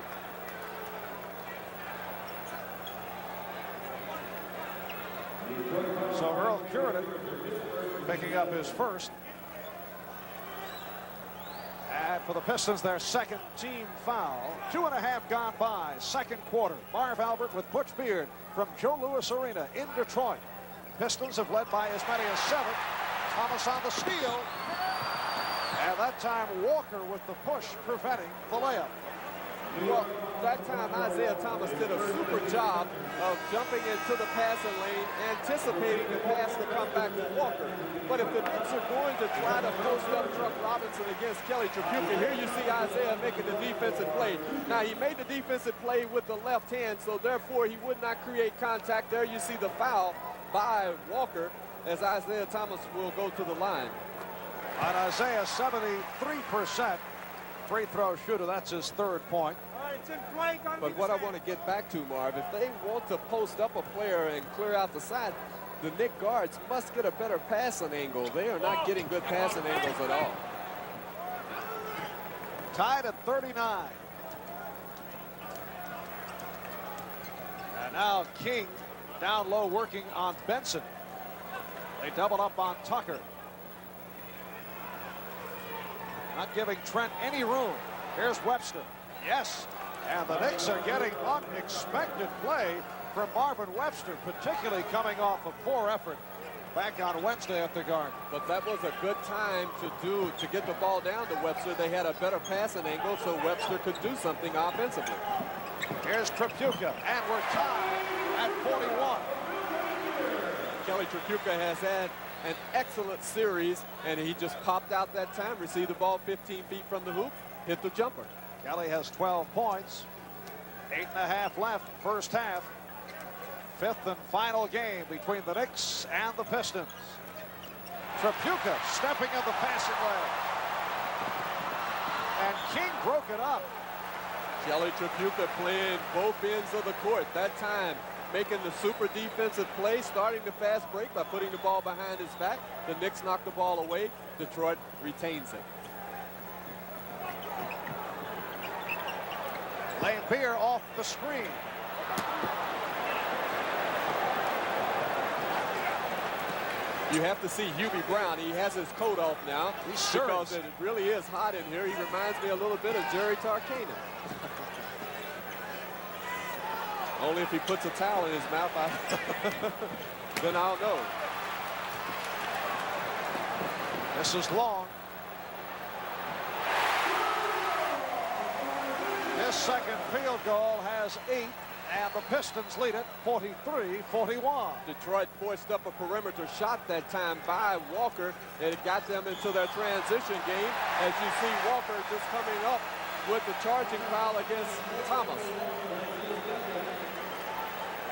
So Earl Curidan picking up his 1st. And for the Pistons, their 2nd team foul. 2.5 gone by, second quarter. Marv Albert with Butch Beard from Joe Louis Arena in Detroit. Pistons have led by as many as 7. Thomas on the steal. And that time Walker with the push preventing the layup. Well, that time Isiah Thomas did a super job of jumping into the passing lane, anticipating the pass to come back to Walker. But if the Knicks are going to try to post up truck Robinson against Kelly Tripucka, here you see Isiah making the defensive play. Now, he made the defensive play with the left hand, so therefore he would not create contact. There you see the foul by Walker as Isiah Thomas will go to the line. On Isiah, 73% free throw shooter. That's his 3rd point. But what I want to get back to, Marv, if they want to post up a player and clear out the side, the Knicks guards must get a better passing angle. They are not getting good passing angles at all. Tied at 39. And now King down low working on Benson. They double up on Tucker. Not giving Trent any room. Here's Webster. Yes. And the Knicks are getting unexpected play from Marvin Webster, particularly coming off a poor effort back on Wednesday at the Garden. But that was a good time to get the ball down to Webster. They had a better passing angle so Webster could do something offensively. Here's Tripucka, and we're tied at 41. Kelly Tripucka has had an excellent series, and he just popped out that time, received the ball 15 feet from the hoop, hit the jumper. Kelly has 12 points. 8.5 left, first half. Fifth and final game between the Knicks and the Pistons. Tripucka stepping in the passing lane. And King broke it up. Kelly Tripucka playing both ends of the court that time, making the super defensive play, starting the fast break by putting the ball behind his back. The Knicks knock the ball away. Detroit retains it. Lane Beer off the screen. You have to see Hubie Brown. He has his coat off now because it really is hot in here. He reminds me a little bit of Jerry Tarkanian. Only if he puts a towel in his mouth, then I'll know. This is long. His second field goal has 8, and the Pistons lead it 43-41. Detroit forced up a perimeter shot that time by Walker, and it got them into their transition game. As you see Walker just coming up with the charging foul against Thomas.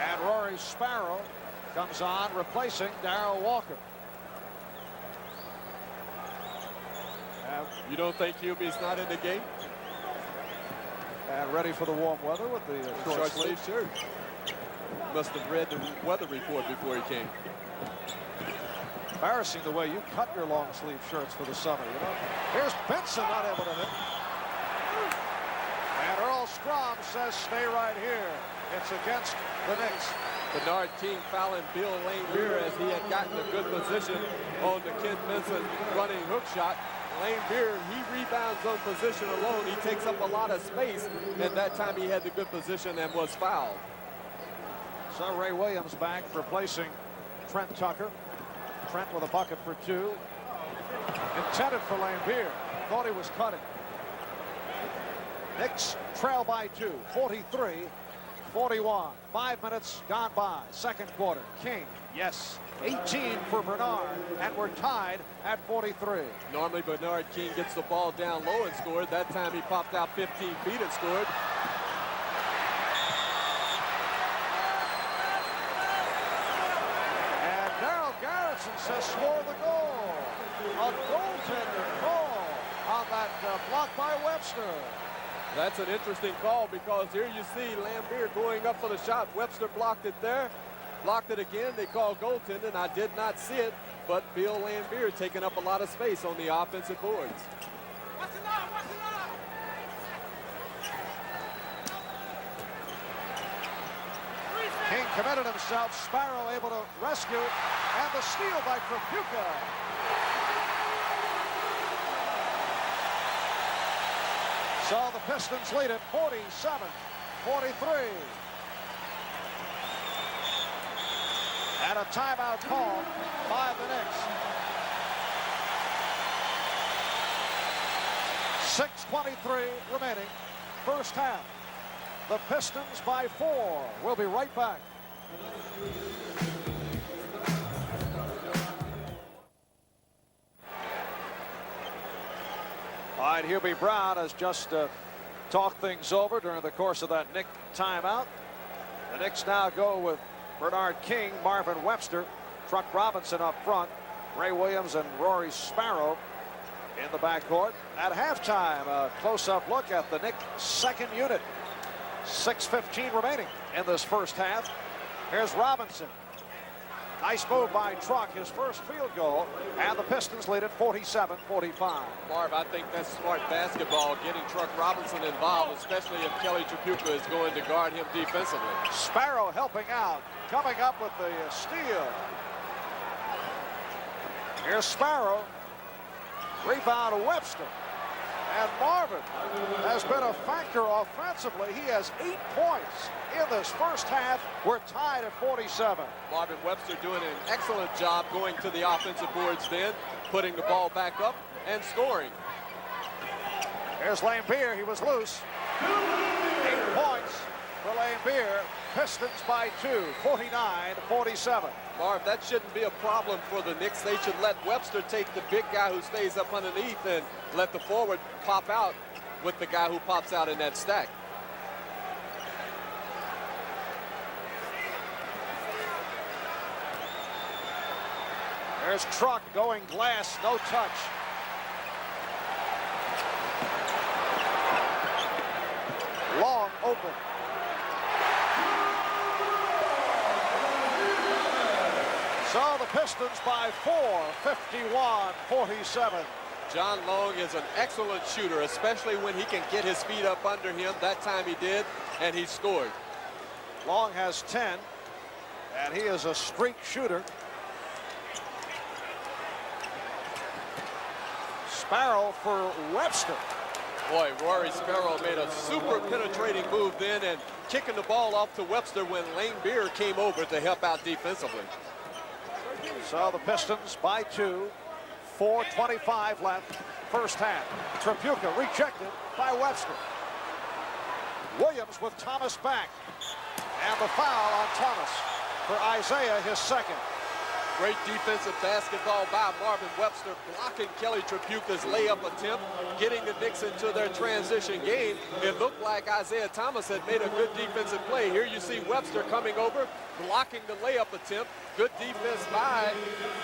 And Rory Sparrow comes on, replacing Darrell Walker. You don't think Hubie's not in the game? And ready for the warm weather with the short sleeve shirt. Must have read the weather report before he came. Embarrassing the way you cut your long sleeve shirts for the summer, you know. Here's Benson, not able to hit. And Earl Strom says stay right here. It's against the Knicks. Bernard King fouling Bill Laimbeer as he had gotten a good position on the Kent Benson running hook shot. Laimbeer, he rebounds on position alone. He takes up a lot of space, and that time he had the good position and was fouled. So Ray Williams back, replacing Trent Tucker. Trent with a bucket for 2. Intended for Laimbeer. Thought he was cutting. Knicks trail by 2, 43-41. 5 minutes gone by. Second quarter. King, yes. 18 for Bernard, and we're tied at 43. Normally Bernard King gets the ball down low and scored. That time he popped out 15 feet and scored. And Darrell Garrison says score the goal. A goaltender call on that block by Webster. That's an interesting call because here you see Laimbeer going up for the shot. Webster blocked it there. Blocked it again. They call goaltending. I did not see it, but Bill Laimbeer taking up a lot of space on the offensive boards. King committed himself. Sparrow able to rescue, and the steal by Tripucka. So the Pistons lead it 47-43. And a timeout call by the Knicks. 6:23 remaining. First half. The Pistons by 4. We'll be right back. All right, Hubie Brown has just talked things over during the course of that Knick timeout. The Knicks now go with Bernard King, Marvin Webster, Truck Robinson up front, Ray Williams and Rory Sparrow in the backcourt. At halftime, a close-up look at the Knicks' second unit. 6:15 remaining in this first half. Here's Robinson. Nice move by Truck, his first field goal, and the Pistons lead at 47-45. Marv, I think that's smart basketball, getting Truck Robinson involved, especially if Kelly Tripucka is going to guard him defensively. Sparrow helping out, coming up with the steal. Here's Sparrow. Rebound to Webster. And Marvin has been a factor offensively. He has 8 points in this first half. We're tied at 47. Marvin Webster doing an excellent job going to the offensive boards then, putting the ball back up and scoring. Here's Lambeer. He was loose. 8 points for Lambeer. Pistons by 2, 49-47. Marv, that shouldn't be a problem for the Knicks. They should let Webster take the big guy who stays up underneath and let the forward pop out with the guy who pops out in that stack. There's Truck going glass, no touch. Long open. So the Pistons by 4, 51-47. John Long is an excellent shooter, especially when he can get his feet up under him. That time he did, and he scored. Long has 10, and he is a streak shooter. Sparrow for Webster. Boy, Rory Sparrow made a super penetrating move then and kicking the ball off to Webster when Lambeer came over to help out defensively. So the Pistons by 2, 4:25 left, first half. Tripucka rejected by Webster. Williams with Thomas back. And the foul on Thomas for Isiah, his second. Great defensive basketball by Marvin Webster, blocking Kelly Tripucka's layup attempt, getting the Knicks into their transition game. It looked like Isiah Thomas had made a good defensive play. Here you see Webster coming over, blocking the layup attempt. Good defense by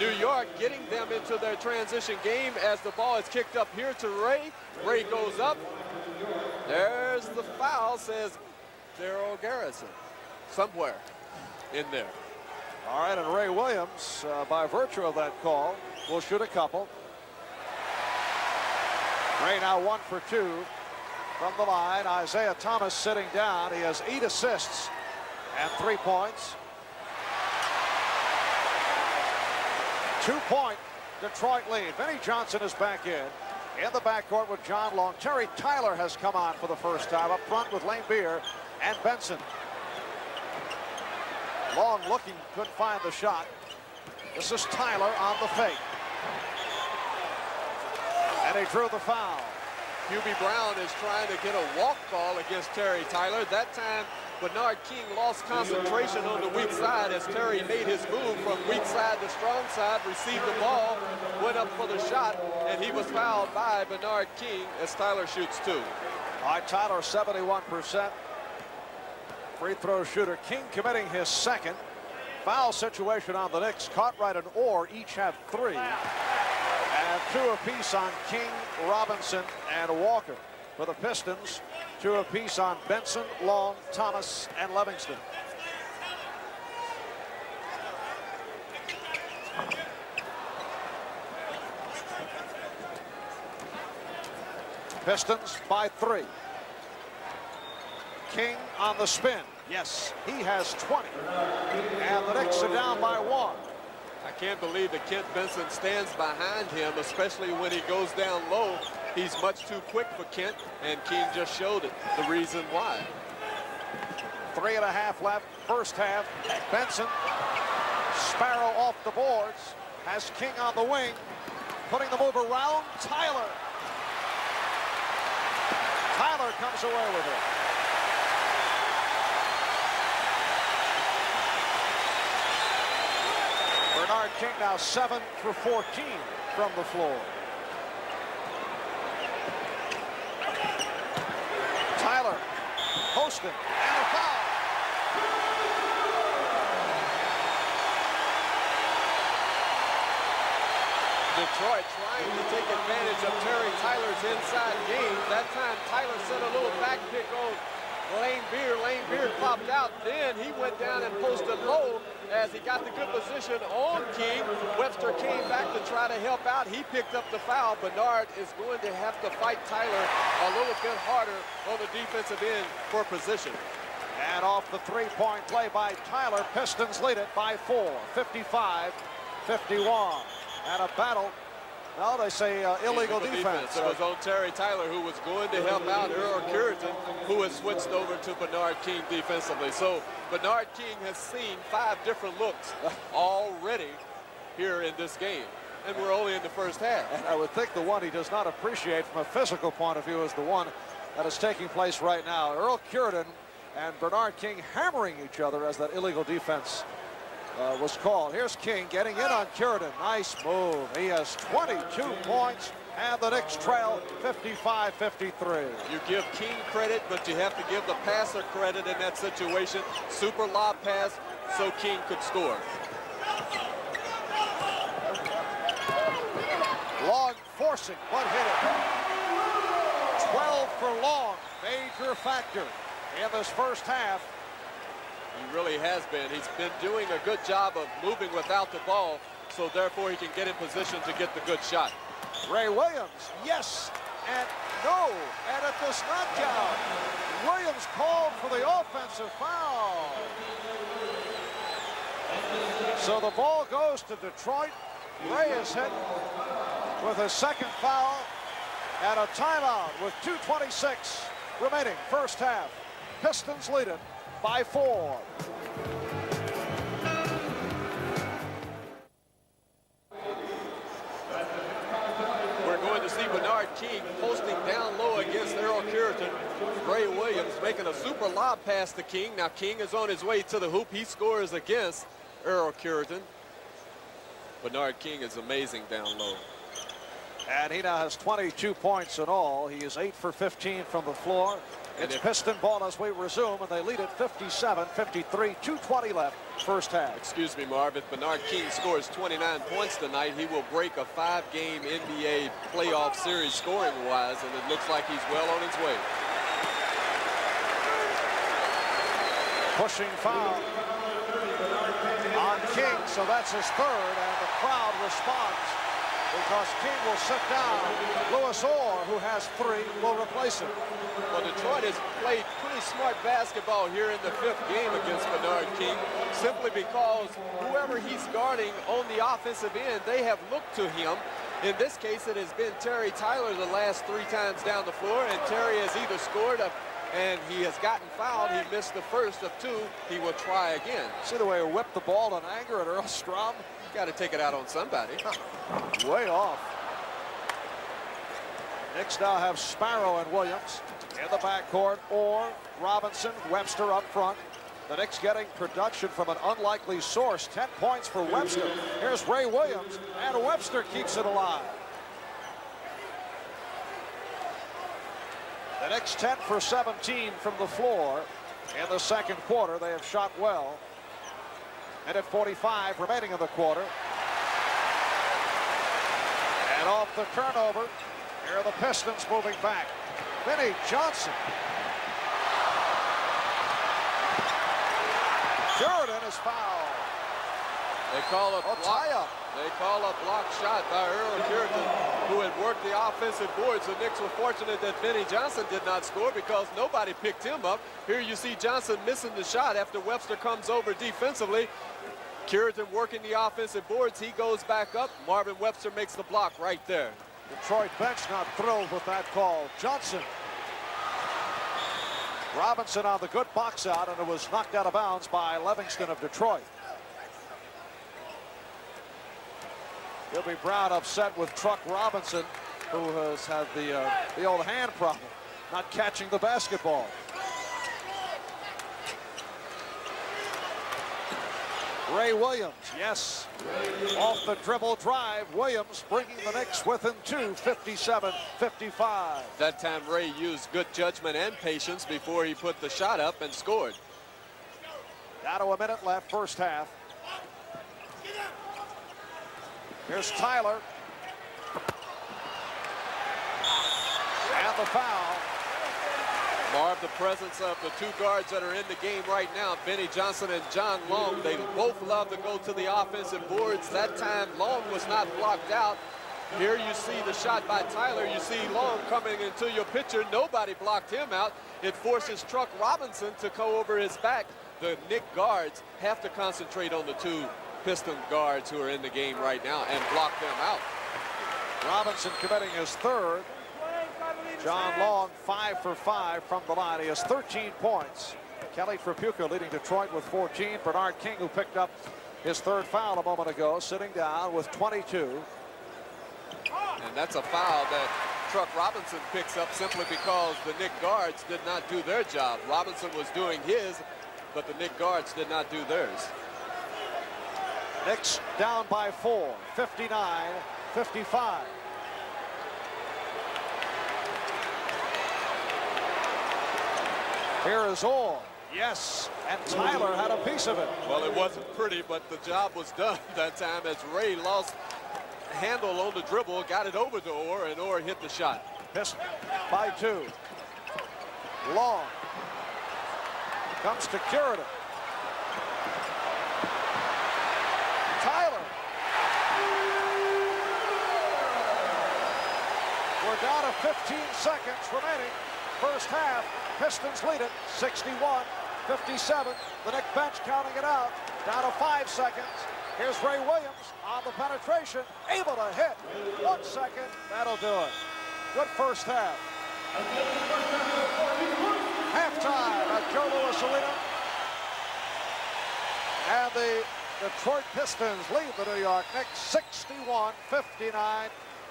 New York, getting them into their transition game as the ball is kicked up here to Ray. Ray goes up. There's the foul, says Daryl Garrison. Somewhere in there. All right, and Ray Williams, by virtue of that call, will shoot a couple. Ray now 1 for 2 from the line. Isiah Thomas sitting down. He has 8 assists and 3 points. 2-point Detroit lead. Vinnie Johnson is back in the backcourt with John Long. Terry Tyler has come on for the first time up front with Lambeer and Benson. Long looking, couldn't find the shot. This is Tyler on the fake. And he drew the foul. Hubie Brown is trying to get a walk ball against Terry Tyler. That time, Bernard King lost concentration on the weak side as Terry made his move from weak side to strong side, received the ball, went up for the shot, and he was fouled by Bernard King as Tyler shoots 2. All right, Tyler, 71%. Free throw shooter. King committing his second. Foul situation on the Knicks. Cartwright and Orr each have 3. And 2 apiece on King, Robinson, and Walker. For the Pistons, 2 apiece on Benson, Long, Thomas, and Livingston. Pistons by 3. King on the spin. Yes, he has 20. And the Knicks are down by 1. I can't believe that Kent Benson stands behind him, especially when he goes down low. He's much too quick for Kent, and King just showed it, the reason why. 3.5 left, first half. Benson, Sparrow off the boards, has King on the wing, putting the move around Tyler. Tyler comes away with it. Bernard King now 7 for 14 from the floor. Tyler posting and a foul. Detroit trying to take advantage of Terry Tyler's inside game. That time Tyler sent a little back pick on Lambeer. Lambeer popped out. Then he went down and posted low as he got the good position on King. Webster came back to try to help out. He picked up the foul. Bernard is going to have to fight Tyler a little bit harder on the defensive end for position. And off the three-point play by Tyler, Pistons lead it by 4, 55-51. And a battle. Well, they say illegal defense. It was on Terry Tyler, who was going to help out Earl Curitan, who has switched over to Bernard King defensively. So Bernard King has seen 5 different looks already here in this game. And we're only in the first half. And I would think the one he does not appreciate from a physical point of view is the one that is taking place right now. Earl Curitan and Bernard King hammering each other as that illegal defense was called. Here's King getting in on Curitan. Nice move. He has 22 points, and the Knicks trail 55-53. You give King credit, but you have to give the passer credit in that situation. Super lob pass so King could score. Long forcing, but hit it. 12 for Long, major factor in this first half. He really has been. He's been doing a good job of moving without the ball, so therefore he can get in position to get the good shot. Ray Williams, yes and no, and it does not count. Williams called for the offensive foul. So the ball goes to Detroit. Ray is hit with his second foul and a timeout with 2:26 remaining first half. Pistons lead it by 4. We're going to see Bernard King posting down low against Earl Curitan. Ray Williams making a super lob pass to King. Now King is on his way to the hoop. He scores against Earl Curitan. Bernard King is amazing down low. And he now has 22 points in all. He is 8 for 15 from the floor. It's Piston ball as we resume, and they lead at 57-53, 2:20 left, first half. Excuse me, Marv. If Bernard King scores 29 points tonight, he will break a 5-game NBA playoff series scoring-wise, and it looks like he's well on his way. Pushing foul on King, so that's his third, and the crowd responds because King will sit down. Lewis Orr, who has 3, will replace him. Well, Detroit has played pretty smart basketball here in the 5th game against Bernard King, simply because whoever he's guarding on the offensive end, they have looked to him. In this case, it has been Terry Tyler the last 3 times down the floor, and Terry has either scored and he has gotten fouled. He missed the first of 2. He will try again. See the way he whipped the ball in anger at Earl Strom? Got to take it out on somebody. Way off. Knicks now have Sparrow and Williams in the backcourt, or Robinson, Webster up front. The Knicks getting production from an unlikely source. 10 points for Webster. Here's Ray Williams, and Webster keeps it alive. The Knicks 10 for 17 from the floor in the second quarter. They have shot well. And at 45 remaining in the quarter. And off the turnover, here are the Pistons moving back. Vinnie Johnson. Curitan is fouled. They call a tie-up. They call a block shot by Earl Curitan, who had worked the offensive boards. The Knicks were fortunate that Vinnie Johnson did not score because nobody picked him up. Here you see Johnson missing the shot after Webster comes over defensively. Curitan working the offensive boards. He goes back up. Marvin Webster makes the block right there. Detroit bench not thrilled with that call. Johnson. Robinson on the good box out, and it was knocked out of bounds by Livingston of Detroit. He'll be Brown upset with Truck Robinson, who has had the old hand problem, not catching the basketball. Ray Williams, yes, off the dribble drive. Williams bringing the Knicks within 2, 57-55. That time Ray used good judgment and patience before he put the shot up and scored. Down to a minute left, first half. Here's Tyler. And the foul. Marv, the presence of the two guards that are in the game right now, Benny Johnson and John Long, they both love to go to the offensive boards. That time, Long was not blocked out. Here you see the shot by Tyler. You see Long coming into your picture. Nobody blocked him out. It forces Truck Robinson to go over his back. The Knicks guards have to concentrate on the two Piston guards who are in the game right now and block them out. Robinson committing his third. John Long 5 for 5 from the line. He has 13 points. Kelly Tripucka leading Detroit with 14. Bernard King, who picked up his third foul a moment ago, sitting down with 22. And that's a foul that Truck Robinson picks up simply because the Knicks guards did not do their job. Robinson was doing his, but the Knicks guards did not do theirs. Knicks down by 4, 59-55. Here is Orr. Yes, and Tyler had a piece of it. Well, it wasn't pretty, but the job was done that time as Ray lost handle on the dribble, got it over to Orr, and Orr hit the shot. Pistons by 2. Long comes to Curidan. Tyler. We're down to 15 seconds remaining. First half, Pistons lead it 61-57. The Knicks bench counting it out. Down to 5 seconds. Here's Ray Williams on the penetration, able to hit. 1 second, that'll do it. Good first half. Halftime at Joe Louis Arena. And the Detroit Pistons lead the New York Knicks 61-59.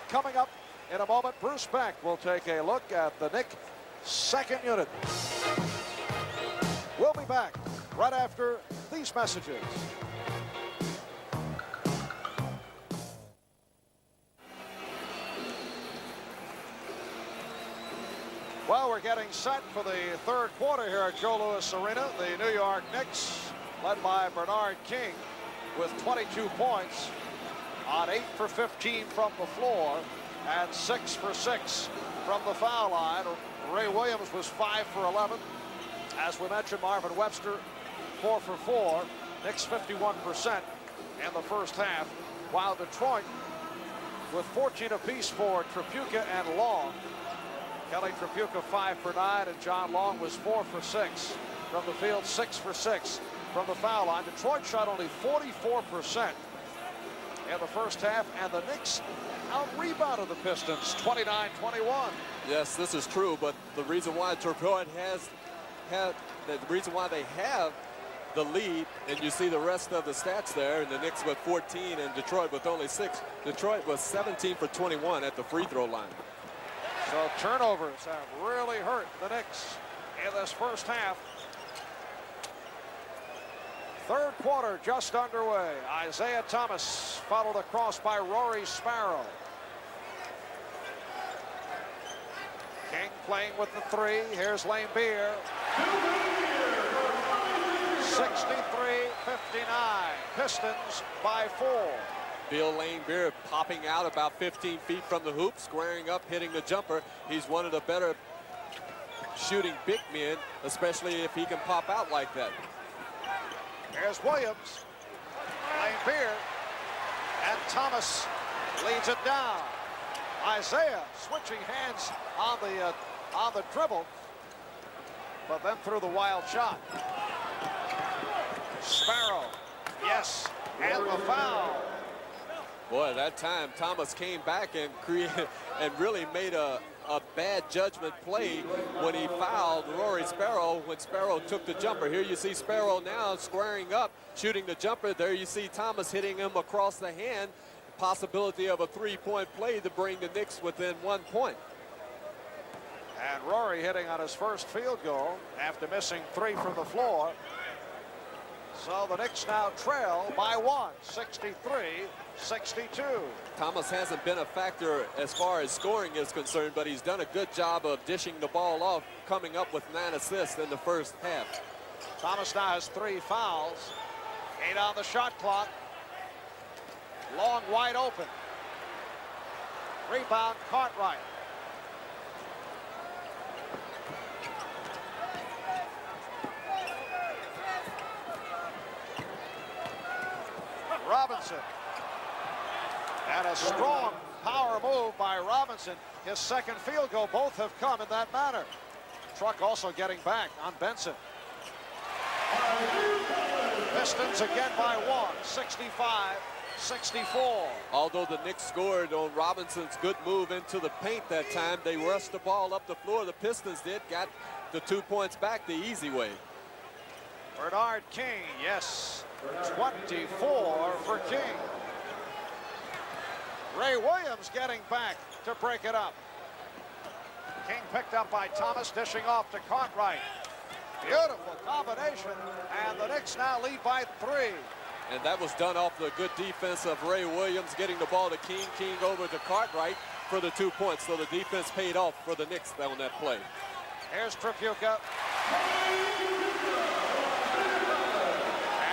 Coming up in a moment, Bruce Beck will take a look at the Knicks second unit. We'll be back right after these messages. Well, we're getting set for the third quarter here at Joe Louis Arena. The New York Knicks, led by Bernard King, with 22 points on 8 for 15 from the floor and 6 for 6 from the foul line. Ray Williams was 5 for 11. As we mentioned, Marvin Webster 4 for 4. Knicks 51% in the first half, while Detroit with 14 apiece for Tripucka and Long. Kelly Tripucka 5 for 9, and John Long was 4 for 6 from the field, 6 for 6 from the foul line. Detroit shot only 44% in the first half, and the Knicks out-rebounded the Pistons 29-21. Yes, this is true, but the reason why Detroit the reason why they have the lead, and you see the rest of the stats there, and the Knicks with 14 and Detroit with only 6. Detroit was 17 for 21 at the free throw line. So turnovers have really hurt the Knicks in this first half. Third quarter just underway. Isiah Thomas followed across by Rory Sparrow. King playing with the 3. Here's Lane Beer. 63-59. Pistons by 4. Bill Lane Beer popping out about 15 feet from the hoop, squaring up, hitting the jumper. He's one of the better shooting big men, especially if he can pop out like that. Here's Williams. Lane Beer. And Thomas leads it down. Isiah switching hands on the dribble, but then threw the wild shot. Sparrow. Yes, and the foul. Boy, that time Thomas came back and really made a bad judgment play when he fouled Rory Sparrow when Sparrow took the jumper. Here you see Sparrow now squaring up, shooting the jumper. There you see Thomas hitting him across the hand. Possibility of a three-point play to bring the Knicks within 1 point. And Rory hitting on his first field goal after missing 3 from the floor. So the Knicks now trail by 1, 63-62. Thomas hasn't been a factor as far as scoring is concerned, but he's done a good job of dishing the ball off, coming up with 9 assists in the first half. Thomas now has 3 fouls, 8 on the shot clock. Long wide open. Rebound Cartwright. Robinson. And a strong power move by Robinson. His second field goal, both have come in that manner. Truck also getting back on Benson. Pistons again by one, 65-64. Although the Knicks scored on Robinson's good move into the paint that time, they rushed the ball up the floor. The Pistons got the 2 points back the easy way. Bernard King, yes, 24 for King. Ray Williams getting back to break it up. King picked up by Thomas, dishing off to Cartwright. Beautiful combination, and the Knicks now lead by 3. And that was done off the good defense of Ray Williams, getting the ball to King. King over to Cartwright for the 2 points. So the defense paid off for the Knicks on that play. Here's Tripucka.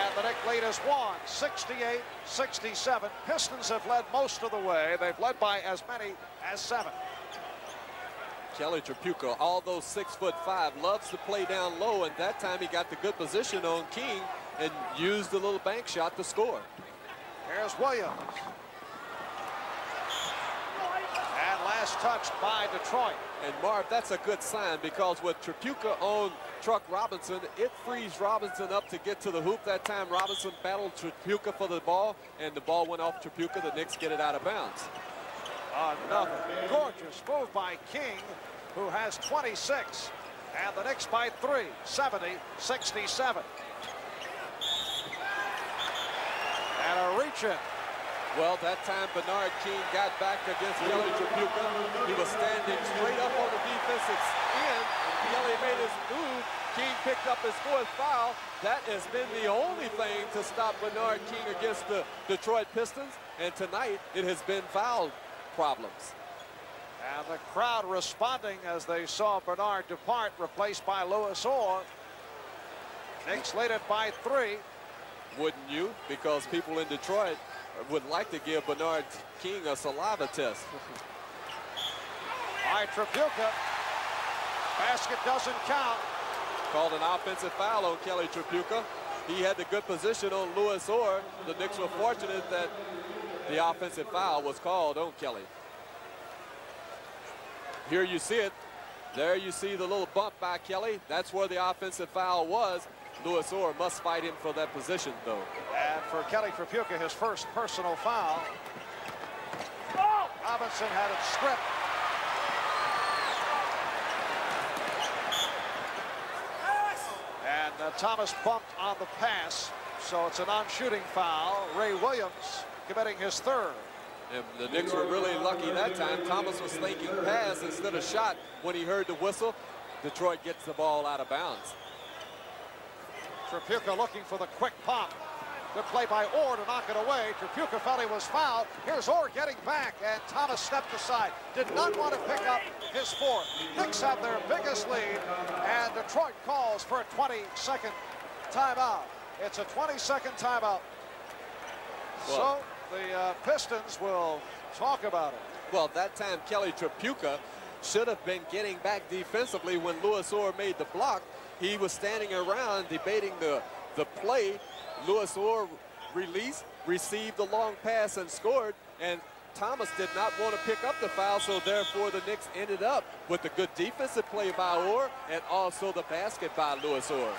And the Knicks lead is 68-67. Pistons have led most of the way. They've led by as many as 7. Kelly Tripucka, although 6'5", loves to play down low, and that time he got the good position on King and used the little bank shot to score. Here's Williams. And last touched by Detroit. And Marv, that's a good sign, because with Tripucka on Truck Robinson, it frees Robinson up to get to the hoop. That time Robinson battled Tripucka for the ball, and the ball went off Tripucka. The Knicks get it out of bounds. Another gorgeous move by King, who has 26. And the Knicks by 3, 70-67. And a reach-in. Well, that time Bernard King got back against Kelly Tripucka. He was standing straight up on the defensive end. Kelly made his move. King picked up his 4th foul. That has been the only thing to stop Bernard King against the Detroit Pistons. And tonight it has been foul problems. And the crowd responding as they saw Bernard depart, replaced by Louis Orr. Knicks lead it by 3. Wouldn't you? Because people in Detroit would like to give Bernard King a saliva test. By Tripucka. Basket doesn't count. Called an offensive foul on Kelly Tripucka. He had the good position on Louis Orr. The Knicks were fortunate that the offensive foul was called on Kelly. Here you see it. There you see the little bump by Kelly. That's where the offensive foul was. Louis Orr must fight him for that position, though. And for Kelly Tripucka, his first personal foul. Robinson had it stripped. And Thomas bumped on the pass, so it's a non-shooting foul. Ray Williams committing his 3rd. And the Knicks were really lucky that time. Thomas was thinking pass instead of shot. When he heard the whistle, Detroit gets the ball out of bounds. Tripucka looking for the quick pop. Good play by Orr to knock it away. Tripucka felt he was fouled. Here's Orr getting back, and Thomas stepped aside. Did not want to pick up his 4th. Knicks have their biggest lead, and Detroit calls for a 20-second timeout. It's a 20-second timeout. So the Pistons will talk about it. Well, that time Kelly Tripucka should have been getting back defensively when Louis Orr made the block. He was standing around debating the play. Louis Orr released, received the long pass, and scored. And Thomas did not want to pick up the foul, so therefore the Knicks ended up with the good defensive play by Orr and also the basket by Louis Orr.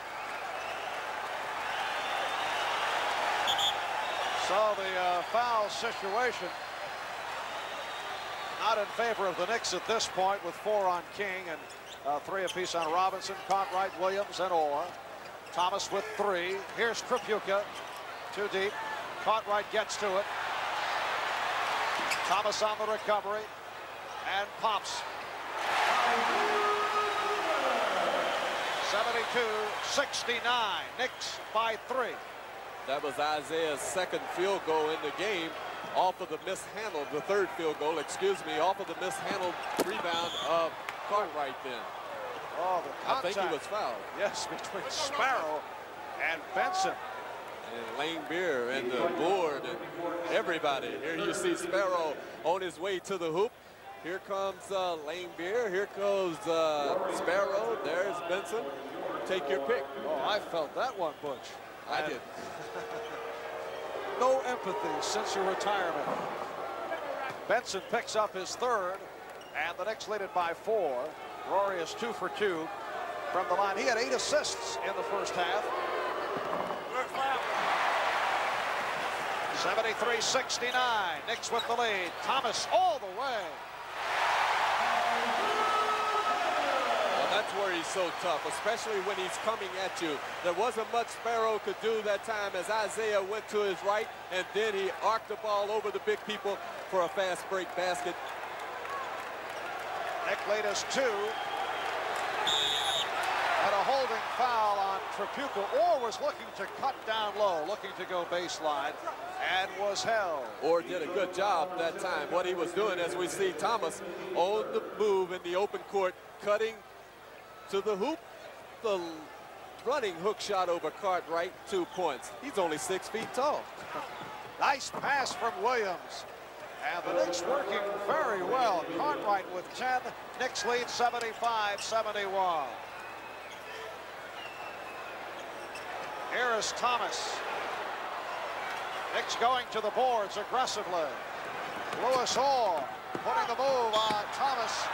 So the foul situation not in favor of the Knicks at this point, with 4 on King and 3 apiece on Robinson, Cartwright, Williams, and Orr. Thomas with 3. Here's Tripucka. Too deep. Cartwright gets to it. Thomas on the recovery. And pops. 72-69. Knicks by 3. That was Isaiah's 2nd field goal in the game off of the mishandled, the 3rd field goal, excuse me, off of the mishandled rebound of Cartwright then. Oh, the contact. I think he was fouled. Yes, between Sparrow and Benson. And Lane Beer and the board and everybody. Here you see Sparrow on his way to the hoop. Here comes Lane Beer. Here goes Sparrow. There's Benson. Take your pick. Oh, I felt that one, Butch. I did. no empathy since your retirement. Benson picks up his third, and the Knicks lead it by 4. Rory is 2 for 2 from the line. He had 8 assists in the first half. 73-69. Knicks with the lead. Thomas all the way. Well, that's where he's so tough, especially when he's coming at you. There wasn't much Sparrow could do that time as Isiah went to his right, and then he arced the ball over the big people for a fast break basket. Nick lead is 2. And a holding foul on Tripucka. Orr was looking to cut down low, looking to go baseline, and was held. Orr did a good job that time. What he was doing, as we see Thomas on the move in the open court, cutting to the hoop. The running hook shot over Cartwright, 2 points. He's only 6 feet tall. Nice pass from Williams. And the Knicks working very well. Cartwright with 10. Knicks lead 75-71. Here is Thomas. Knicks going to the boards aggressively. Lewis Orr putting the move on Thomas.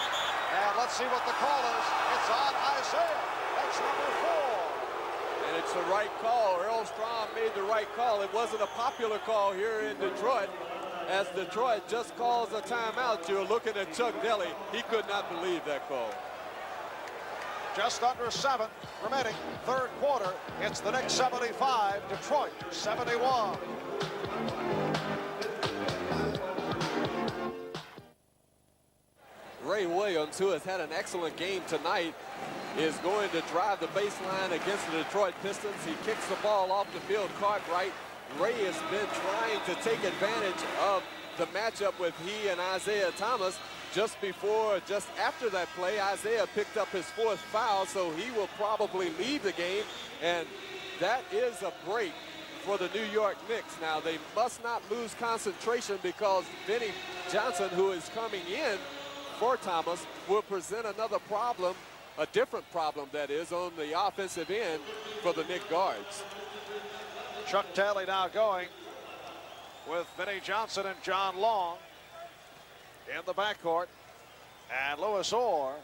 And let's see what the call is. It's on Isiah. That's number 4. And it's the right call. Earl Strom made the right call. It wasn't a popular call here in Detroit. As Detroit just calls a timeout, you're looking at Chuck Daly. He could not believe that call. Just under 7 remaining, third quarter. It's the Knicks 75, Detroit 71. Ray Williams, who has had an excellent game tonight, is going to drive the baseline against the Detroit Pistons. He kicks the ball off the field. Cartwright. Ray has been trying to take advantage of the matchup with he and Isiah Thomas. Just after that play, Isiah picked up his 4th foul, so he will probably leave the game, and that is a break for the New York Knicks. Now, they must not lose concentration because Benny Johnson, who is coming in for Thomas, will present another problem, a different problem, that is, on the offensive end for the Knicks guards. Chuck Daly now going with Benny Johnson and John Long in the backcourt. And Lewis Orr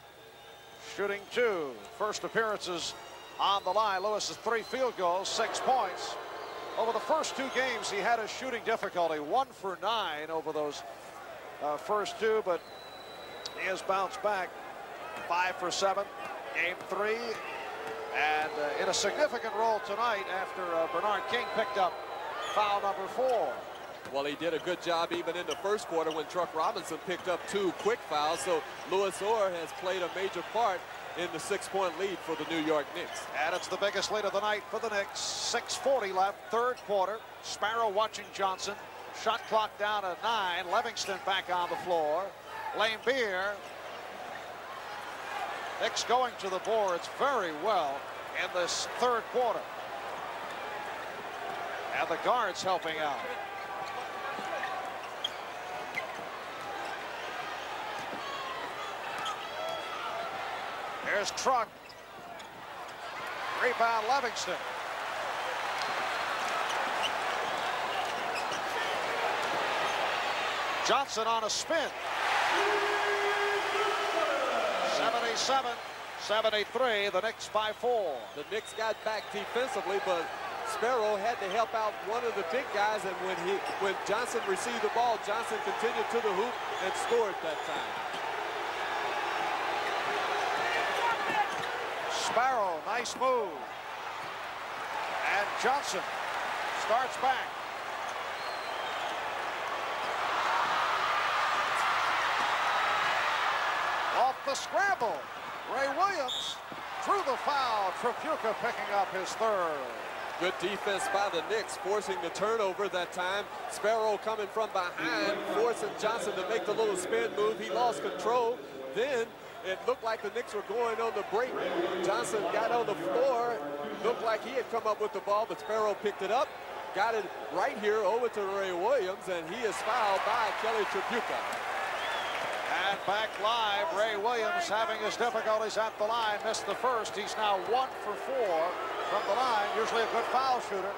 shooting 2. First appearances on the line. Lewis has 3 field goals, 6 points. Over the first 2 games, he had a shooting difficulty. 1 for 9 over those first 2, but he has bounced back. 5 for 7, game 3. And in a significant role tonight after Bernard King picked up foul number 4. Well, he did a good job even in the first quarter when Truck Robinson picked up 2 quick fouls. So Lewis Orr has played a major part in the 6-point lead for the New York Knicks. And it's the biggest lead of the night for the Knicks. 6:40 left, third quarter. Sparrow watching Johnson. Shot clock down to 9. Livingston back on the floor. Lane Beer. Knicks going to the boards very well in this third quarter. And the guards helping out. Here's Truck. Rebound Livingston. Johnson on a spin. 77-73, the Knicks by 4. The Knicks got back defensively, but Sparrow had to help out one of the big guys, and when Johnson received the ball, Johnson continued to the hoop and scored that time. Sparrow, nice move. And Johnson starts back. Off the scramble. Ray Williams through the foul. Tripucka picking up his 3rd. Good defense by the Knicks, forcing the turnover that time. Sparrow coming from behind, forcing Johnson to make the little spin move. He lost control. Then it looked like the Knicks were going on the break. Johnson got on the floor. Looked like he had come up with the ball, but Sparrow picked it up. Got it right here over to Ray Williams, and he is fouled by Kelly Tripucka. And back live, Ray Williams having his difficulties at the line. Missed the first. He's now 1 for 4 from the line. Usually a good foul shooter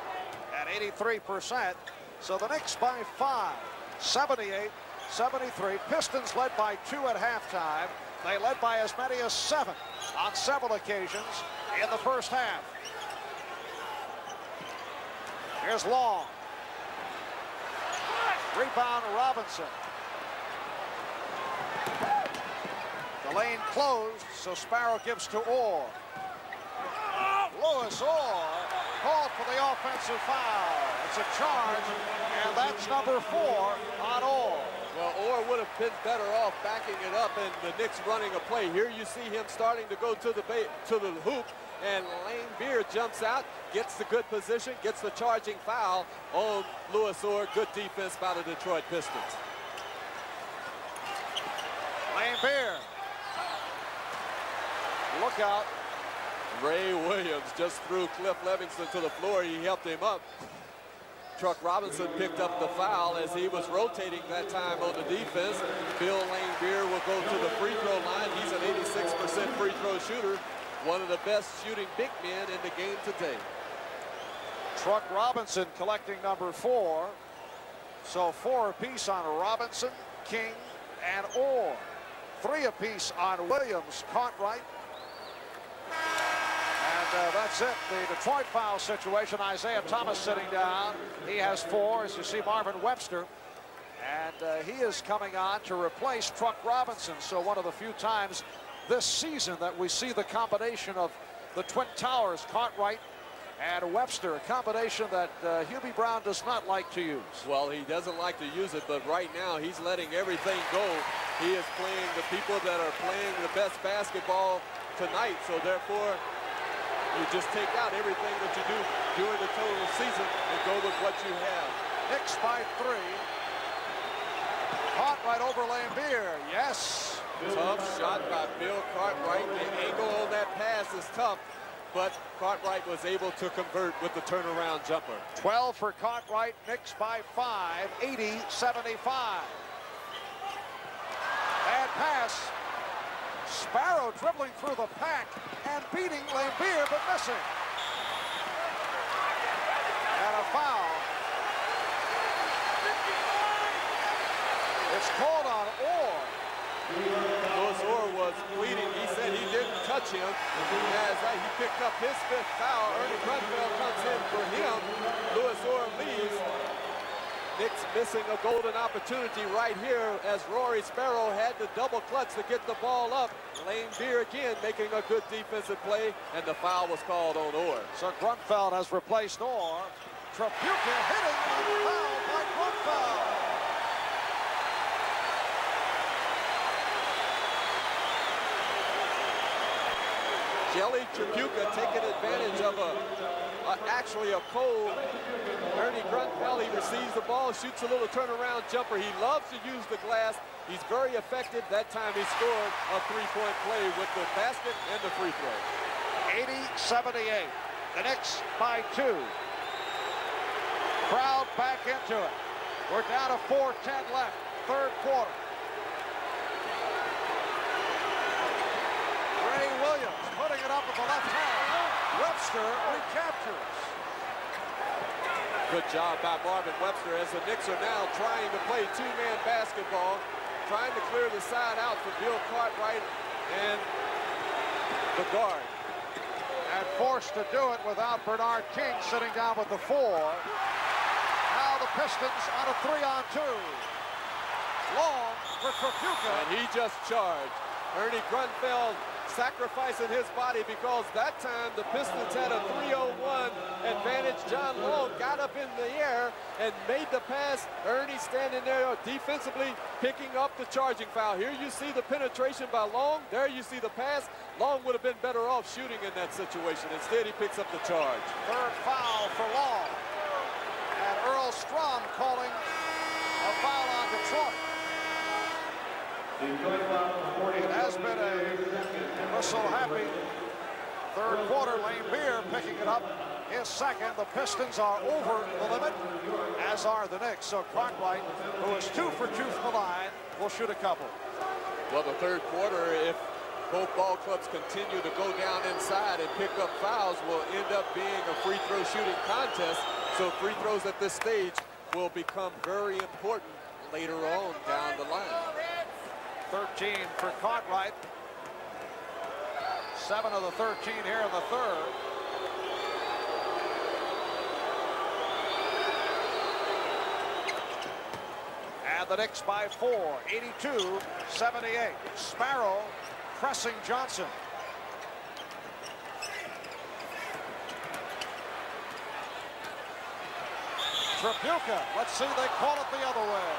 at 83%. So the Knicks by 5, 78-73. Pistons led by 2 at halftime. They led by as many as 7 on several occasions in the first half. Here's Long. Rebound Robinson. The lane closed, so Sparrow gives to Orr. Louis Orr called for the offensive foul. It's a charge, and that's number 4 on Orr. Well, Orr would have been better off backing it up and the Knicks running a play. Here you see him starting to go to the hoop, and Lane Beer jumps out, gets the good position, gets the charging foul on Louis Orr. Good defense by the Detroit Pistons. Lane Beer. Look out. Ray Williams just threw Cliff Levingston to the floor. He helped him up. Truck Robinson picked up the foul as he was rotating that time on the defense. Bill Lane Beer will go to the free throw line. He's an 86% free throw shooter. One of the best shooting big men in the game today. Truck Robinson collecting number 4. So 4 apiece on Robinson, King, and Orr. 3 apiece on Williams, Cartwright. And that's it. The Detroit foul situation. Isiah Thomas sitting down. He has 4, as you see Marvin Webster. And he is coming on to replace Truck Robinson. So one of the few times this season that we see the combination of the Twin Towers, Cartwright and Webster, a combination that Hubie Brown does not like to use. Well, he doesn't like to use it, but right now he's letting everything go. He is playing the people that are playing the best basketball tonight, so therefore you just take out everything that you do during the total season and go with what you have. Knicks by 3. Cartwright over Lambeer. Yes. Tough shot by Bill Cartwright. The angle on that pass is tough, but Cartwright was able to convert with the turnaround jumper. 12 for Cartwright. Knicks by 5, 80-75. Bad pass. Sparrow dribbling through the pack and beating Lambeer, but missing. And a foul. It's called on Orr. Louis Orr was pleading. He said he didn't touch him. As he picked up his 5th foul, Ernie Grunfeld comes in for him. Louis Orr leaves. Knicks missing a golden opportunity right here as Rory Sparrow had to double clutch to get the ball up. Lane Beer again making a good defensive play, and the foul was called on Orr. So Grunfeld has replaced Orr. Tripucka hitting on the foul by Grunfeld. Jelly Tripucka taking advantage of actually a cold Ernie Grunfeld. He receives the ball, shoots a little turnaround jumper. He loves to use the glass. He's very effective. That time he scored a 3-point play with the basket and the free throw. 80-78. The Knicks by 2. Crowd back into it. We're down to 4:10 left. 3rd quarter. Ray Williams putting it up with the left hand. Webster recaptures. Good job by Marvin Webster as the Knicks are now trying to play 2-man basketball, trying to clear the side out for Bill Cartwright and the guard. And forced to do it without Bernard King sitting down with the 4. Now the Pistons on a 3-on-2. Long for Tripucka. And he just charged. Ernie Grunfeld sacrificing his body because that time the Pistons had a 3-on-1 advantage. John Long got up in the air and made the pass. Ernie standing there defensively picking up the charging foul. Here you see the penetration by Long. There you see the pass. Long would have been better off shooting in that situation. Instead, he picks up the charge. 3rd foul for Long. And Earl Strom calling a foul on Detroit. It has been a whistle-happy 3rd quarter. Lane Beer picking it up. His 2nd. The Pistons are over the limit, as are the Knicks. So Cartwright, who is 2 for 2 from the line, will shoot a couple. Well, the 3rd quarter, if both ball clubs continue to go down inside and pick up fouls, will end up being a free throw shooting contest. So free throws at this stage will become very important later on down the line. 13 for Cartwright. 7 of the 13 here in the third. And the Knicks by 4, 82-78. Sparrow pressing Johnson. Tripucka, let's see, they call it the other way.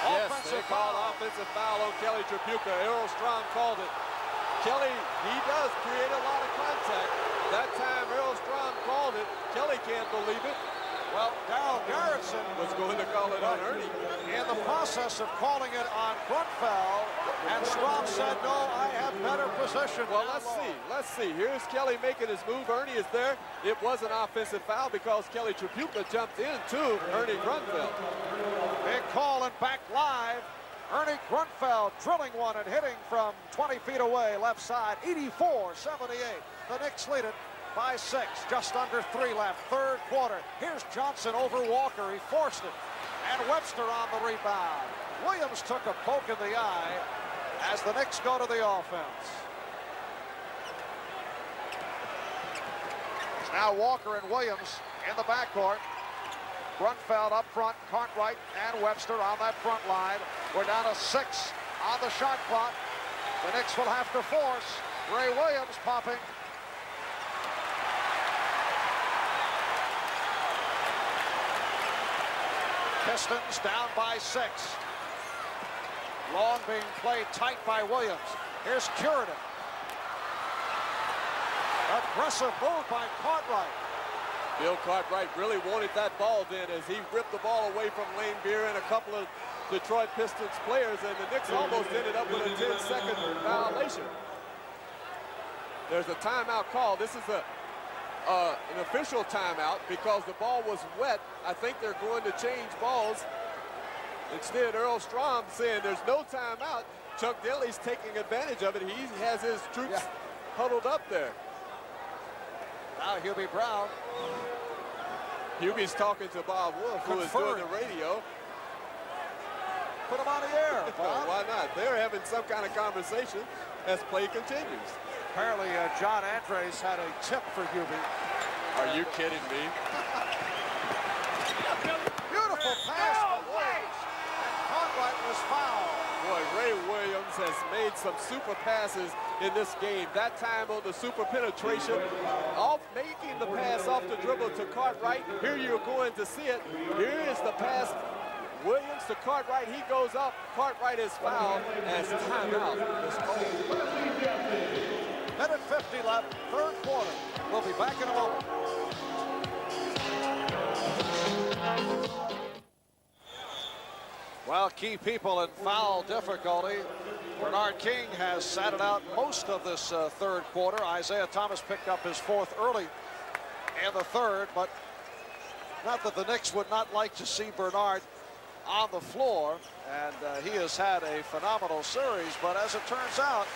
Yes, Offensive they call foul. offensive foul on Kelly Tripucka. Errol Strom called it. Kelly, he does create a lot of contact. That time Errol Strom called it. Kelly can't believe it. Well, Darryl Garrettson Was going to call it on Ernie. in the process of calling it on Grunfeld, and Strom said, no, I have better position. Well, down let's low. see. Let's see. Here's Kelly making his move. Ernie is there. It was an offensive foul because Kelly Tripucka jumped into Ernie Grunfeld. Big call and back live. Ernie Grunfeld drilling one and hitting from 20 feet away, left side, 84-78. The Knicks lead it by 6, just under 3 left, third quarter. Here's Johnson over Walker. He forced it. And Webster on the rebound. Williams took a poke in the eye as the Knicks go to the offense. It's now Walker and Williams in the backcourt. Grunfeld up front, Cartwright and Webster on that front line. We're down to 6 on the shot clock. The Knicks will have to force. Ray Williams popping. Pistons down by 6. Long being played tight by Williams. Here's Curidan. Aggressive move by Cartwright. Bill Cartwright really wanted that ball then as he ripped the ball away from Lane Beer and a couple of Detroit Pistons players, and the Knicks almost ended up with a 10-second violation. There's a timeout call. This is an official timeout because the ball was wet. I think they're going to change balls. Instead, Earl Strom saying there's no timeout. Chuck Daly's taking advantage of it. He has his troops huddled up there. Now Hubie Brown. Hubie's talking to Bob Wolf, who is doing the radio. Put him on the air, Bob. Why not? They're having some kind of conversation as play continues. Apparently, John Andres had a tip for Hubie. Are you kidding me? Beautiful pass to Williams. And Cartwright was fouled. Boy, Ray Williams has made some super passes in this game. That time on the super penetration, off making the pass off the dribble to Cartwright. Here you're going to see it. Here is the pass. Williams to Cartwright. He goes up. Cartwright is fouled as timeout is called. Minute 50 left, third quarter. We'll be back in a moment. Well, key people in foul difficulty. Bernard King has sat it out most of this third quarter. Isiah Thomas picked up his 4th early in the third, but not that the Knicks would not like to see Bernard on the floor, and he has had a phenomenal series, but as it turns out,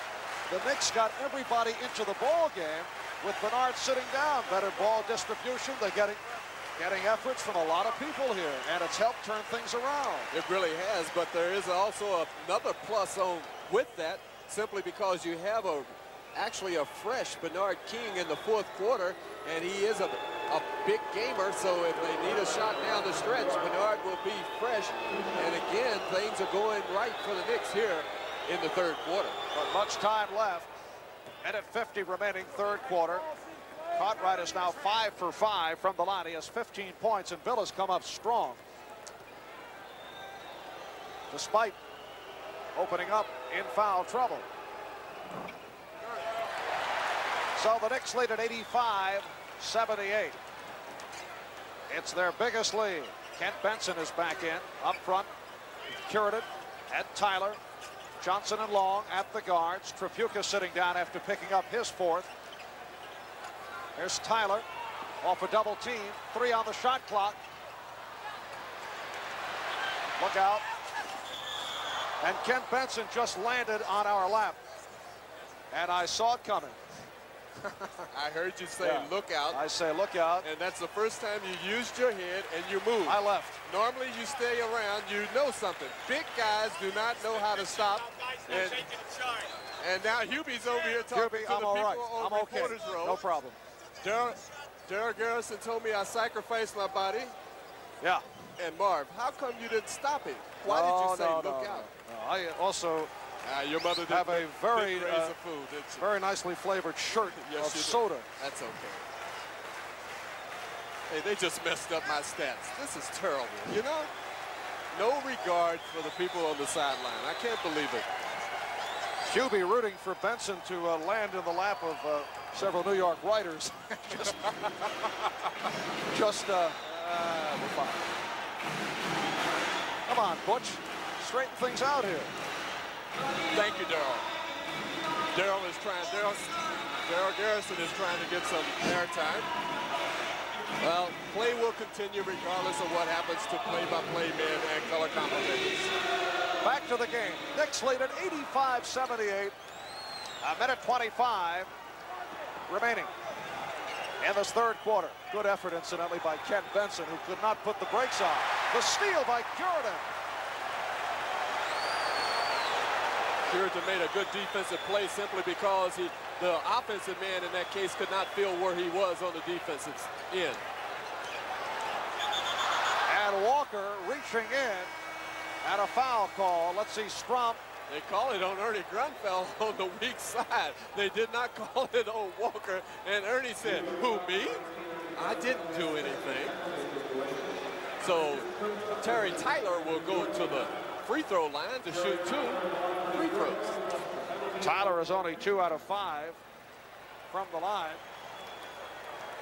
the Knicks got everybody into the ball game with Bernard sitting down. Better ball distribution. They're getting efforts from a lot of people here, and it's helped turn things around. It really has, but there is also another plus on with that, simply because you have actually a fresh Bernard King in the 4th quarter, and he is a big gamer, so if they need a shot down the stretch, Bernard will be fresh. And again, things are going right for the Knicks here in the 3rd quarter. But much time left. Minute 50 remaining, third quarter. Cartwright is now 5 for 5 from the line. He has 15 points, and Bill has come up strong. Despite opening up in foul trouble. So the Knicks lead at 85-78. It's their biggest lead. Kent Benson is back in. Up front, Curidan and Tyler. Johnson and Long at the guards. Tripucka sitting down after picking up his 4th. Here's Tyler off a double team. 3 on the shot clock. Look out. And Kent Benson just landed on our lap. And I saw it coming. I heard you say look out. I say look out. And that's the first time you used your head and you moved. I left. Normally you stay around, you know something. Big guys do not know how to stop. And now Hubie's over here talking to the people on reporters row. No problem. Daryl Garrison told me I sacrificed my body. Yeah. And Marv, how come you didn't stop him? Why did you say look out? No. I also your mother did have a very, food, very nicely flavored shirt of soda. That's okay. Hey, they just messed up my stats. This is terrible, you know? No regard for the people on the sideline. I can't believe it. Hubie rooting for Benson to land in the lap of several New York writers. We're fine. Come on, Butch. Straighten things out here. Thank you, Daryl. Daryl Garrison is trying to get some airtime. Well, play will continue regardless of what happens to play-by-play men and color commentators. Back to the game. Knicks lead at 85-78. A minute 25 remaining in this third quarter. Good effort, incidentally, by Kent Benson, who could not put the brakes on. The steal by Curitan. Curitan made a good defensive play simply because the offensive man in that case could not feel where he was on the defensive end. And Walker reaching in, and a foul call. Let's see, Strom. They call it on Ernie Grunfeld on the weak side. They did not call it on Walker. And Ernie said, who, me? I didn't do anything. So Terry Tyler will go to the free throw line to shoot 2 free throws. Tyler is only 2 out of 5 from the line.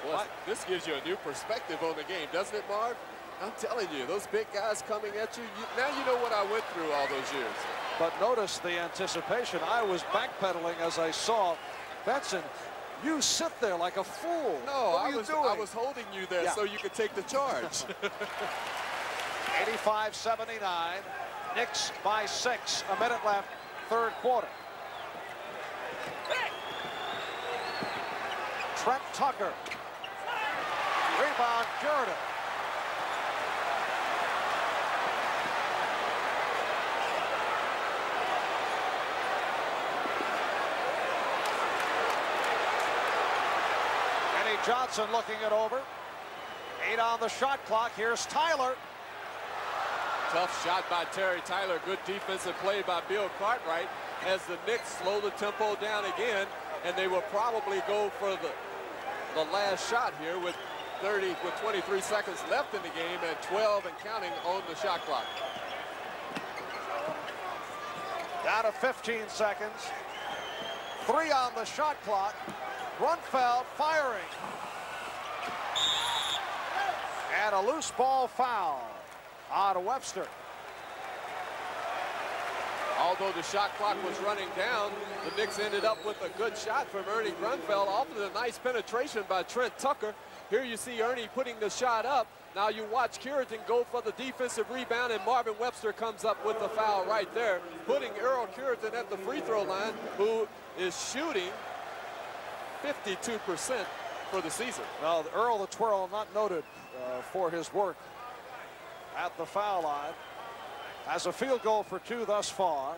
Well, this gives you a new perspective on the game, doesn't it, Marv? I'm telling you, those big guys coming at you, now you know what I went through all those years. But notice the anticipation. I was backpedaling as I saw Benson. You sit there like a fool. No, I was holding you there so you could take the charge. 85-79. Knicks by 6. A minute left, third quarter. Trent Tucker. Rebound, Jordan. Johnson looking it over. 8 on the shot clock. Here's Tyler. Tough shot by Terry Tyler. Good defensive play by Bill Cartwright as the Knicks slow the tempo down again, and they will probably go for the last shot here with 23 seconds left in the game and 12 and counting on the shot clock. Down to 15 seconds. 3 on the shot clock. Grunfeld firing. And a loose ball foul on Webster. Although the shot clock was running down, the Knicks ended up with a good shot from Ernie Grunfeld off of a nice penetration by Trent Tucker. Here you see Ernie putting the shot up. Now you watch Curitan go for the defensive rebound, and Marvin Webster comes up with the foul right there, putting Earl Curitan at the free throw line, who is shooting 52% for the season. Well, Earl the Twirl not noted for his work at the foul line. Has a field goal for 2 thus far.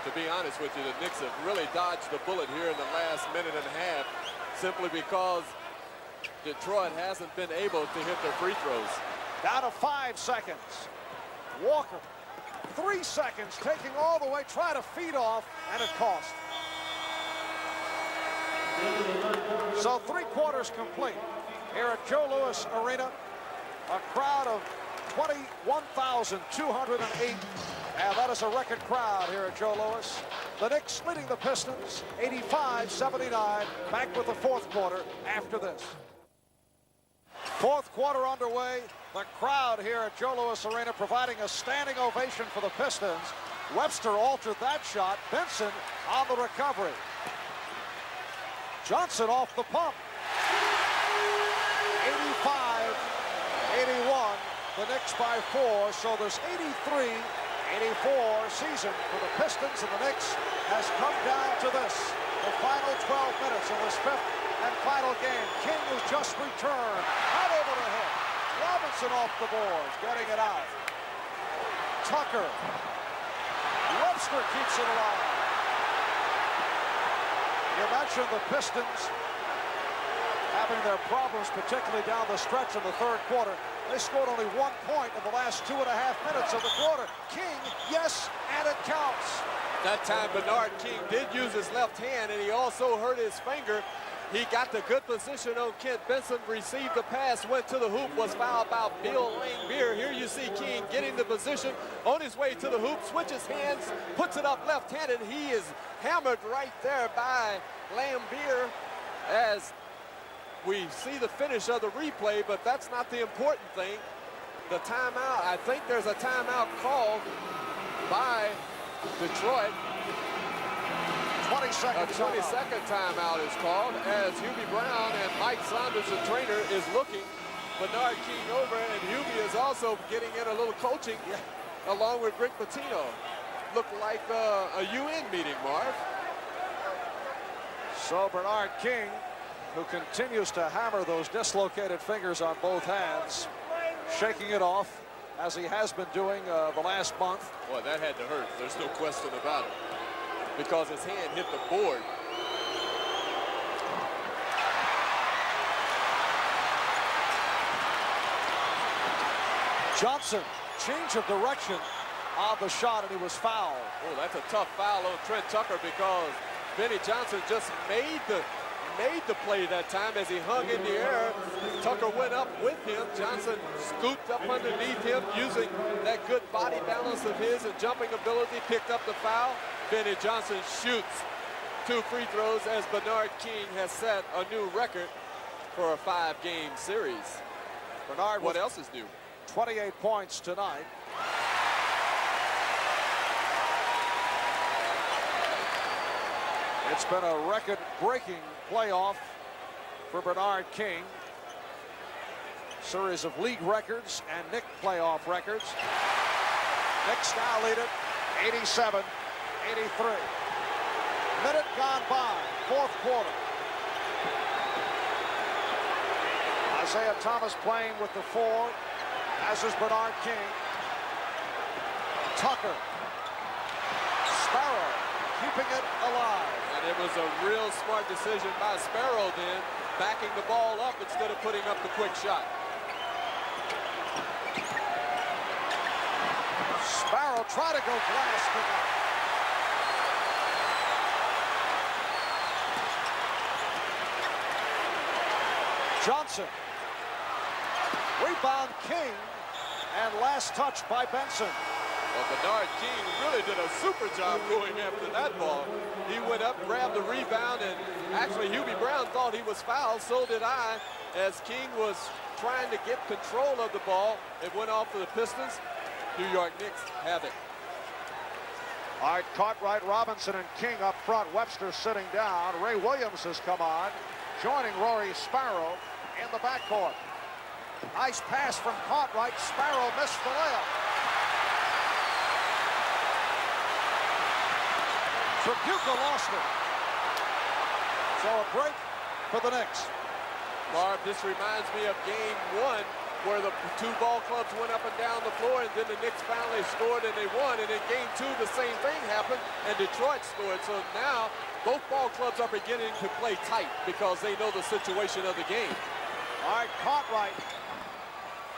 To be honest with you, the Knicks have really dodged the bullet here in the last minute and a half, simply because Detroit hasn't been able to hit their free throws. Down to 5 seconds. Walker, 3 seconds, taking all the way, try to feed off, and it cost. So 3 quarters complete here at Joe Louis Arena. A crowd of 21,208. And that is a record crowd here at Joe Louis. The Knicks leading the Pistons 85-79. Back with the fourth quarter after this. Fourth quarter underway. The crowd here at Joe Louis Arena providing a standing ovation for the Pistons. Webster altered that shot. Benson on the recovery. Johnson off the pump. 85-81. The Knicks by 4. So there's 83-84 season for the Pistons and the Knicks has come down to this. The final 12 minutes of this fifth and final game. King has just returned. Out over the head. Robinson off the boards, getting it out. Tucker. Webster keeps it alive. You mentioned the Pistons having their problems, particularly down the stretch in the third quarter. They scored only 1 point in the last 2.5 minutes of the quarter. King, yes, and it counts. That time Bernard King did use his left hand, and he also hurt his finger. He got the good position on Kent Benson, received the pass, went to the hoop, was fouled by Bill Langbeer. Here you see King getting the position on his way to the hoop, switches hands, puts it up left-handed. He is hammered right there by Langbeer as we see the finish of the replay, but that's not the important thing. The timeout, I think there's a timeout called by Detroit. 22nd 22nd timeout is called as Hubie Brown and Mike Saunders, the trainer, is looking Bernard King over, and Hubie is also getting in a little coaching along with Rick Pitino. Looked like a UN meeting, Marv. So Bernard King, who continues to hammer those dislocated fingers on both hands, shaking it off as he has been doing the last month. Boy, that had to hurt. There's no question about it, because his hand hit the board. Johnson, change of direction on the shot, and he was fouled. Oh, that's a tough foul on Trent Tucker, because Benny Johnson just made the play that time as he hung in the air. Tucker went up with him. Johnson scooped up underneath him using that good body balance of his and jumping ability, picked up the foul. Benny Johnson shoots 2 free throws as Bernard King has set a new record for a 5-game series. Bernard, what else is new? 28 points tonight. It's been a record-breaking playoff for Bernard King. Series of league records and Knicks playoff records. Knicks now lead it 87-83. Minute gone by, fourth quarter. Isiah Thomas playing with the 4, as is Bernard King. Tucker. Sparrow keeping it alive. And it was a real smart decision by Sparrow then, backing the ball up instead of putting up the quick shot. Sparrow try to go glass, but not. Johnson. Rebound King, and last touch by Benson. Well, Bernard King really did a super job going after that ball. He went up, grabbed the rebound, and actually Hubie Brown thought he was fouled. So did I, as King was trying to get control of the ball. It went off for the Pistons. New York Knicks have it. All right, Cartwright, Robinson, and King up front. Webster sitting down. Ray Williams has come on, joining Rory Sparrow in the backcourt. Nice pass from Cartwright. Sparrow missed the layup. Tripucka lost it. So a break for the Knicks. Barb, this reminds me of game 1, where the 2 ball clubs went up and down the floor, and then the Knicks finally scored and they won. And in game 2, the same thing happened, and Detroit scored. So now both ball clubs are beginning to play tight because they know the situation of the game. All right, Cartwright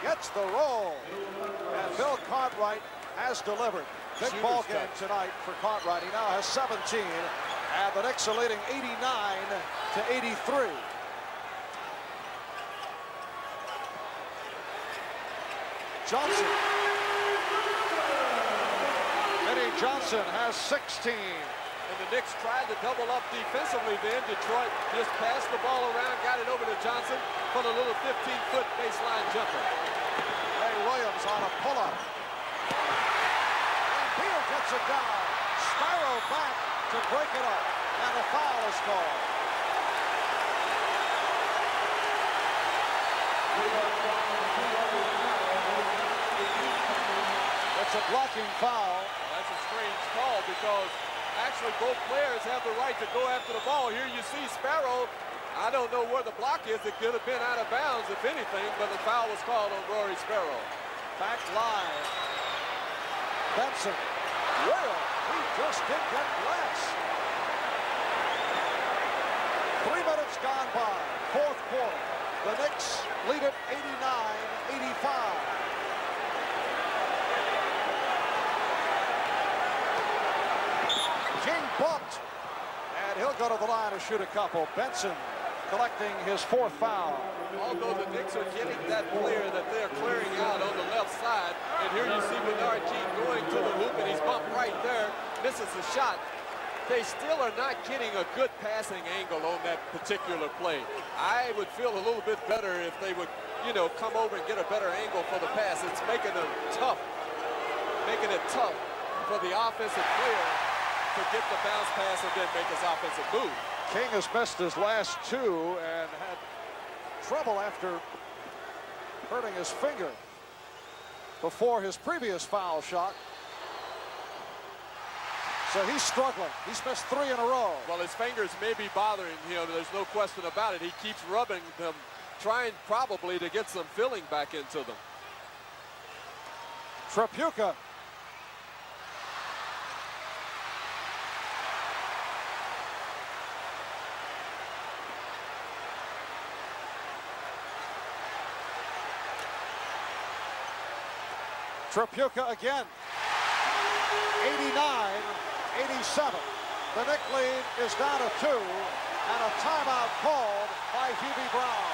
gets the roll, and Bill Cartwright has delivered. Big ball game tonight for Cartwright. He now has 17, and the Knicks are leading 89-83. Johnson. Benny Johnson has 16. And the Knicks tried to double up defensively then. Detroit just passed the ball around, got it over to Johnson for the little 15-foot baseline jumper. Ray Williams on a pull-up. And Beal gets it down. Sparrow back to break it up. And a foul is called. It's a blocking foul. That's a strange call because Actually, both players have the right to go after the ball. Here you see Sparrow. I don't know where the block is. It could have been out of bounds, if anything, but the foul was called on Rory Sparrow. Back line. Benson. Well, he just did get glass. 3 minutes gone by. Fourth quarter. The Knicks lead it 89-85. King bumped. And he'll go to the line to shoot a couple. Benson collecting his fourth foul. Although the Knicks are getting that player that they're clearing out on the left side, and here you see Bernard King going to the hoop, and he's bumped right there, misses the shot. They still are not getting a good passing angle on that particular play. I would feel a little bit better if they would, you know, come over and get a better angle for the pass. It's making it tough for the offensive player to get the bounce pass and then make his offensive move. King has missed his last two and had trouble after hurting his finger before his previous foul shot. So he's struggling. He's missed 3 in a row. Well, his fingers may be bothering him. There's no question about it. He keeps rubbing them, trying probably to get some filling back into them. Tripucka. Tripucka again. 89-87. The Knick lead is down to 2, and a timeout called by Hubie Brown.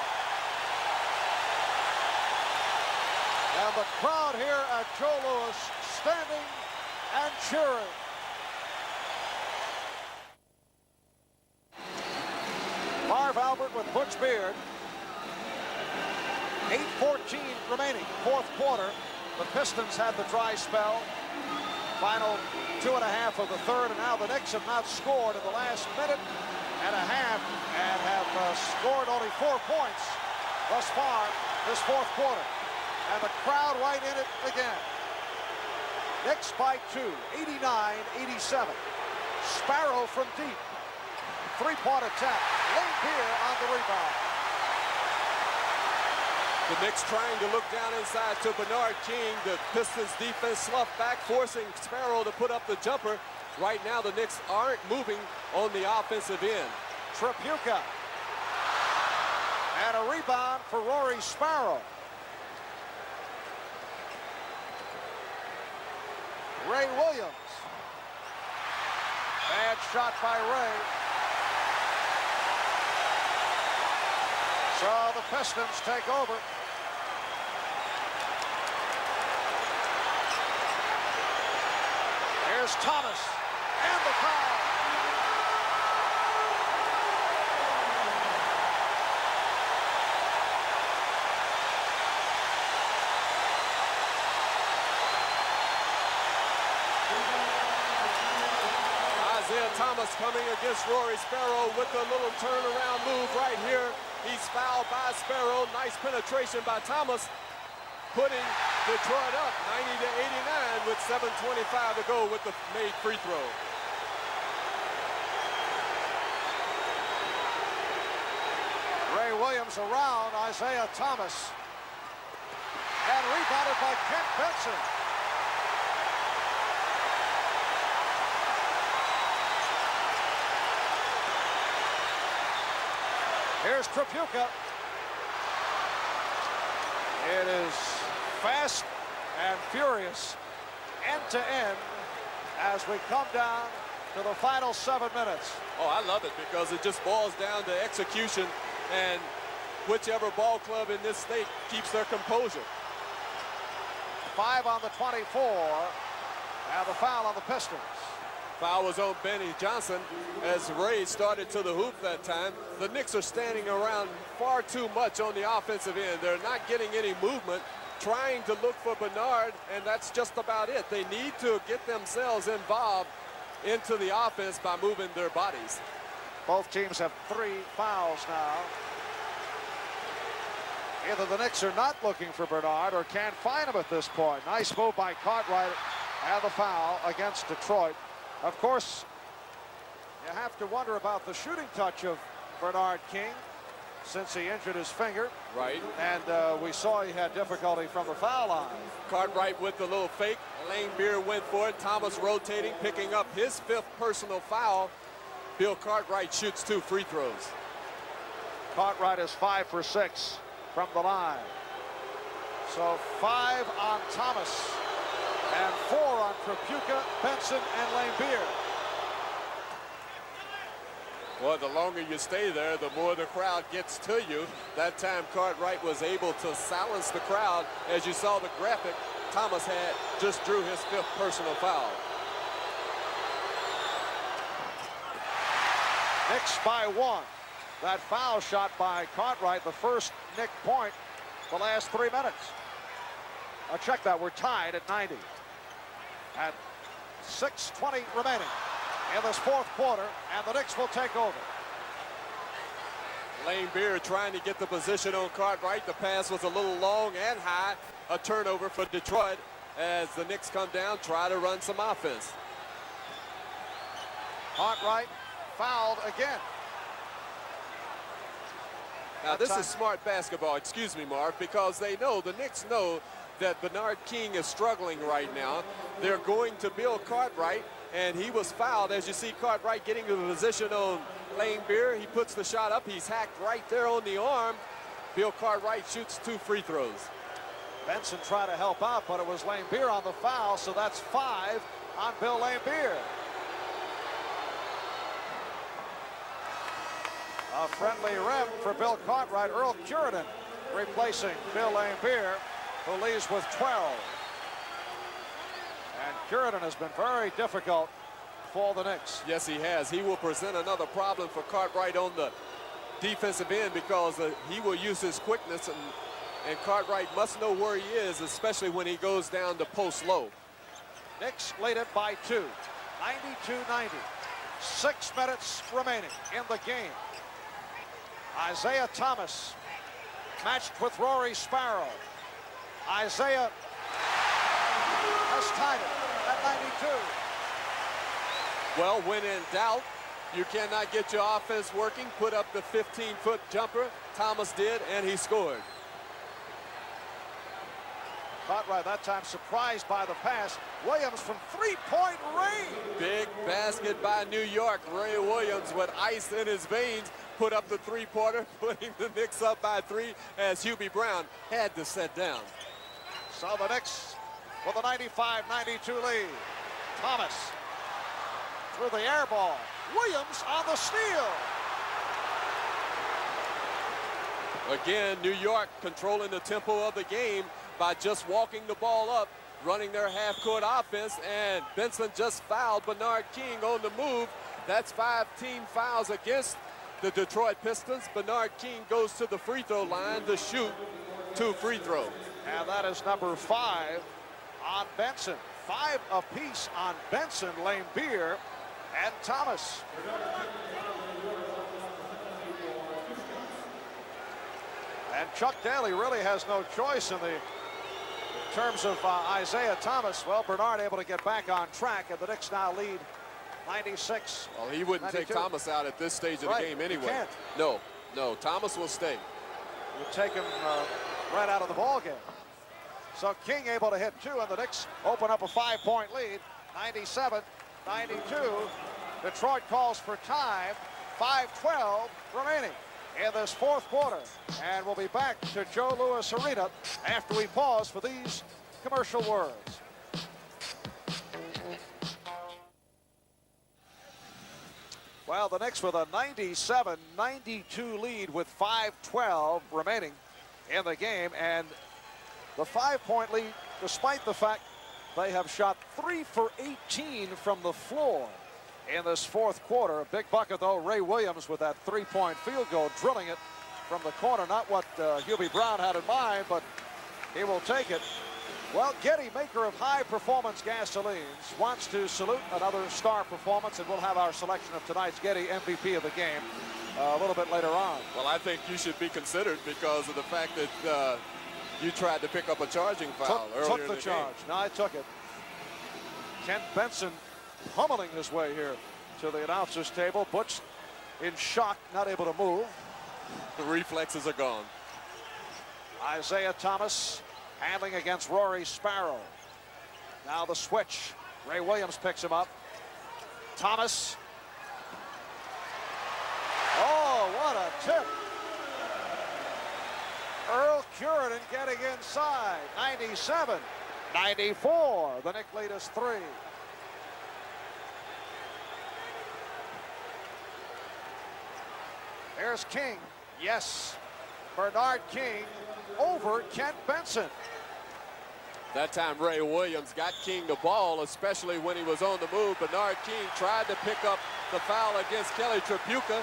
And the crowd here at Joe Louis standing and cheering. Marv Albert with Butch Beard. 8:14 remaining, fourth quarter. The Pistons had the dry spell. Final 2.5 of the third, and now the Knicks have not scored in the last minute and a half and have scored only 4 points thus far this fourth quarter. And the crowd right in it again. Knicks by 2, 89-87. Sparrow from deep. 3-point attack. Lane Beer on the rebound. The Knicks trying to look down inside to Bernard King. The Pistons defense sloughed back, forcing Sparrow to put up the jumper. Right now, the Knicks aren't moving on the offensive end. Tripucka. And a rebound for Rory Sparrow. Ray Williams. Bad shot by Ray. So the Pistons take over. Here's Thomas and the foul. Isiah Thomas coming against Rory Sparrow with a little turnaround move right here. He's fouled by Sparrow. Nice penetration by Thomas, putting Detroit up 90-89 with 7:25 to go with the made free throw. Ray Williams around Isiah Thomas. And rebounded by Kent Benson. Here's Tripucka. It is fast and furious, end to end, as we come down to the final 7 minutes. Oh, I love it because it just boils down to execution, and whichever ball club in this state keeps their composure. 5 on the 24, and the foul on the Pistons. Foul was on Benny Johnson as Ray started to the hoop that time. The Knicks are standing around far too much on the offensive end. They're not getting any movement, trying to look for Bernard, and that's just about it. They need to get themselves involved into the offense by moving their bodies. Both teams have 3 fouls now. Either the Knicks are not looking for Bernard or can't find him at this point. Nice move by Cartwright, and the foul against Detroit. Of course, You have to wonder about the shooting touch of Bernard King since he injured his finger. Right. And we saw he had difficulty from the foul line. Cartwright with the little fake. Lane Beer went for it. Thomas rotating, picking up his 5th personal foul. Bill Cartwright shoots 2 free throws. Cartwright is 5 for 6 from the line. So 5 on Thomas and 4 on Trapuka, Benson, and Lane Beer. Well, the longer you stay there, the more the crowd gets to you. That time Cartwright was able to silence the crowd. As you saw the graphic, Thomas just drew his 5th personal foul. Knicks by 1. That foul shot by Cartwright, the first Knick point the last 3 minutes. Check that, we're tied at 90. At 6:20 remaining in this 4th quarter, and the Knicks will take over. Lane Beer trying to get the position on Cartwright. The pass was a little long and high. A turnover for Detroit as the Knicks come down, try to run some offense. Cartwright fouled again. Now this is smart basketball, excuse me, Marv, because the Knicks know that Bernard King is struggling right now. They're going to Bill Cartwright, and he was fouled. As you see Cartwright getting to the position on Lane Beer, he puts the shot up. He's hacked right there on the arm. Bill Cartwright shoots 2 free throws. Benson tried to help out, but it was Lane Beer on the foul, so that's 5 on Bill Lane Beer. A friendly rep for Bill Cartwright. Earl Curidan replacing Bill Lane Beer, who leaves with 12. And Curidan has been very difficult for the Knicks. Yes, he has. He will present another problem for Cartwright on the defensive end because he will use his quickness, and Cartwright must know where he is, especially when he goes down to post low. Knicks lead it by 2, 92-90. 6 minutes remaining in the game. Isiah Thomas matched with Rory Sparrow. Isiah has tied it at 92. Well, when in doubt, you cannot get your offense working. Put up the 15-foot jumper. Thomas did, and he scored. Cartwright that time surprised by the pass. Williams from 3-point range. Big basket by New York. Ray Williams with ice in his veins put up the 3-pointer, putting the Knicks up by 3 as Hubie Brown had to set down. So the Knicks with a 95-92 lead. Thomas through the air ball. Williams on the steal. Again, New York controlling the tempo of the game by just walking the ball up, running their half-court offense, and Benson just fouled Bernard King on the move. That's 5 team fouls against the Detroit Pistons. Bernard King goes to the free throw line to shoot 2 free throws. And that is number 5 on Benson. 5 apiece on Benson, Lane Beer, and Thomas. And Chuck Daly really has no choice in terms of Isiah Thomas. Well, Bernard able to get back on track, and the Knicks now lead 96. Well, he wouldn't 92. take Thomas out at this stage of the game anyway. He can't. No, Thomas will stay. You take him right out of the ball game. So King able to hit 2, and the Knicks open up a 5-point lead, 97-92. Detroit calls for time, 5:12 remaining in this 4th quarter. And we'll be back to Joe Louis Arena after we pause for these commercial words. Well, the Knicks with a 97-92 lead with 5:12 remaining in the game, and the 5-point lead, despite the fact they have shot 3 for 18 from the floor in this 4th quarter. A big bucket, though, Ray Williams with that 3-point field goal, drilling it from the corner. Not what Hubie Brown had in mind, but he will take it. Well, Getty, maker of high-performance gasolines, wants to salute another star performance, and we'll have our selection of tonight's Getty MVP of the game a little bit later on. Well, I think you should be considered because of the fact that you tried to pick up a charging foul earlier Took the in the charge. game. No, I took it. Kent Benson pummeling his way here to the announcer's table. Butch in shock, not able to move. The reflexes are gone. Isiah Thomas handling against Rory Sparrow. Now the switch. Ray Williams picks him up. Thomas. Oh, what a tip. Earl Curitan getting inside. 97, 94. The Knicks lead is 3. There's King. Yes. Bernard King over Kent Benson. That time Ray Williams got King the ball, especially when he was on the move. Bernard King tried to pick up the foul against Kelly Tripucka.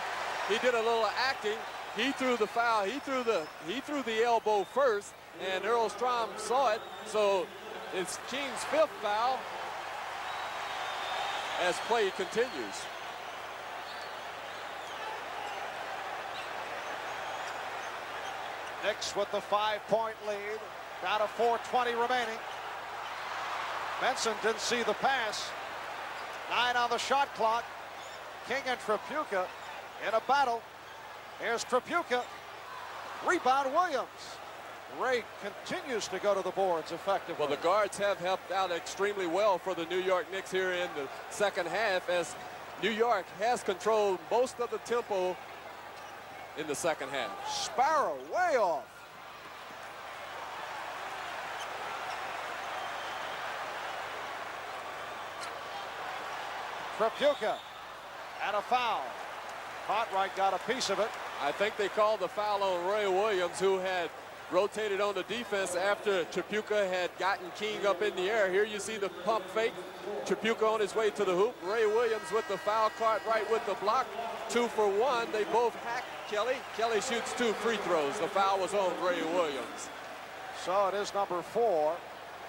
He did a little acting. He threw the foul. He threw the elbow first, and Earl Strom saw it. So it's King's 5th foul as play continues. Knicks with the 5-point lead. Down to 4:20 remaining. Benson didn't see the pass. 9 on the shot clock. King and Tripucka in a battle. Here's Tripucka. Rebound Williams. Ray continues to go to the boards effectively. Well, the guards have helped out extremely well for the New York Knicks here in the second half, as New York has controlled most of the tempo in the second half. Sparrow way off. Tripucka and a foul. Cartwright got a piece of it. I think they called the foul on Ray Williams, who had rotated on the defense after Tripucka had gotten King up in the air. Here you see the pump fake. Tripucka on his way to the hoop. Ray Williams with the foul. Cartwright with the block. 2 for 1. They both hack Kelly. Kelly shoots 2 free throws. The foul was on Ray Williams. So it is number 4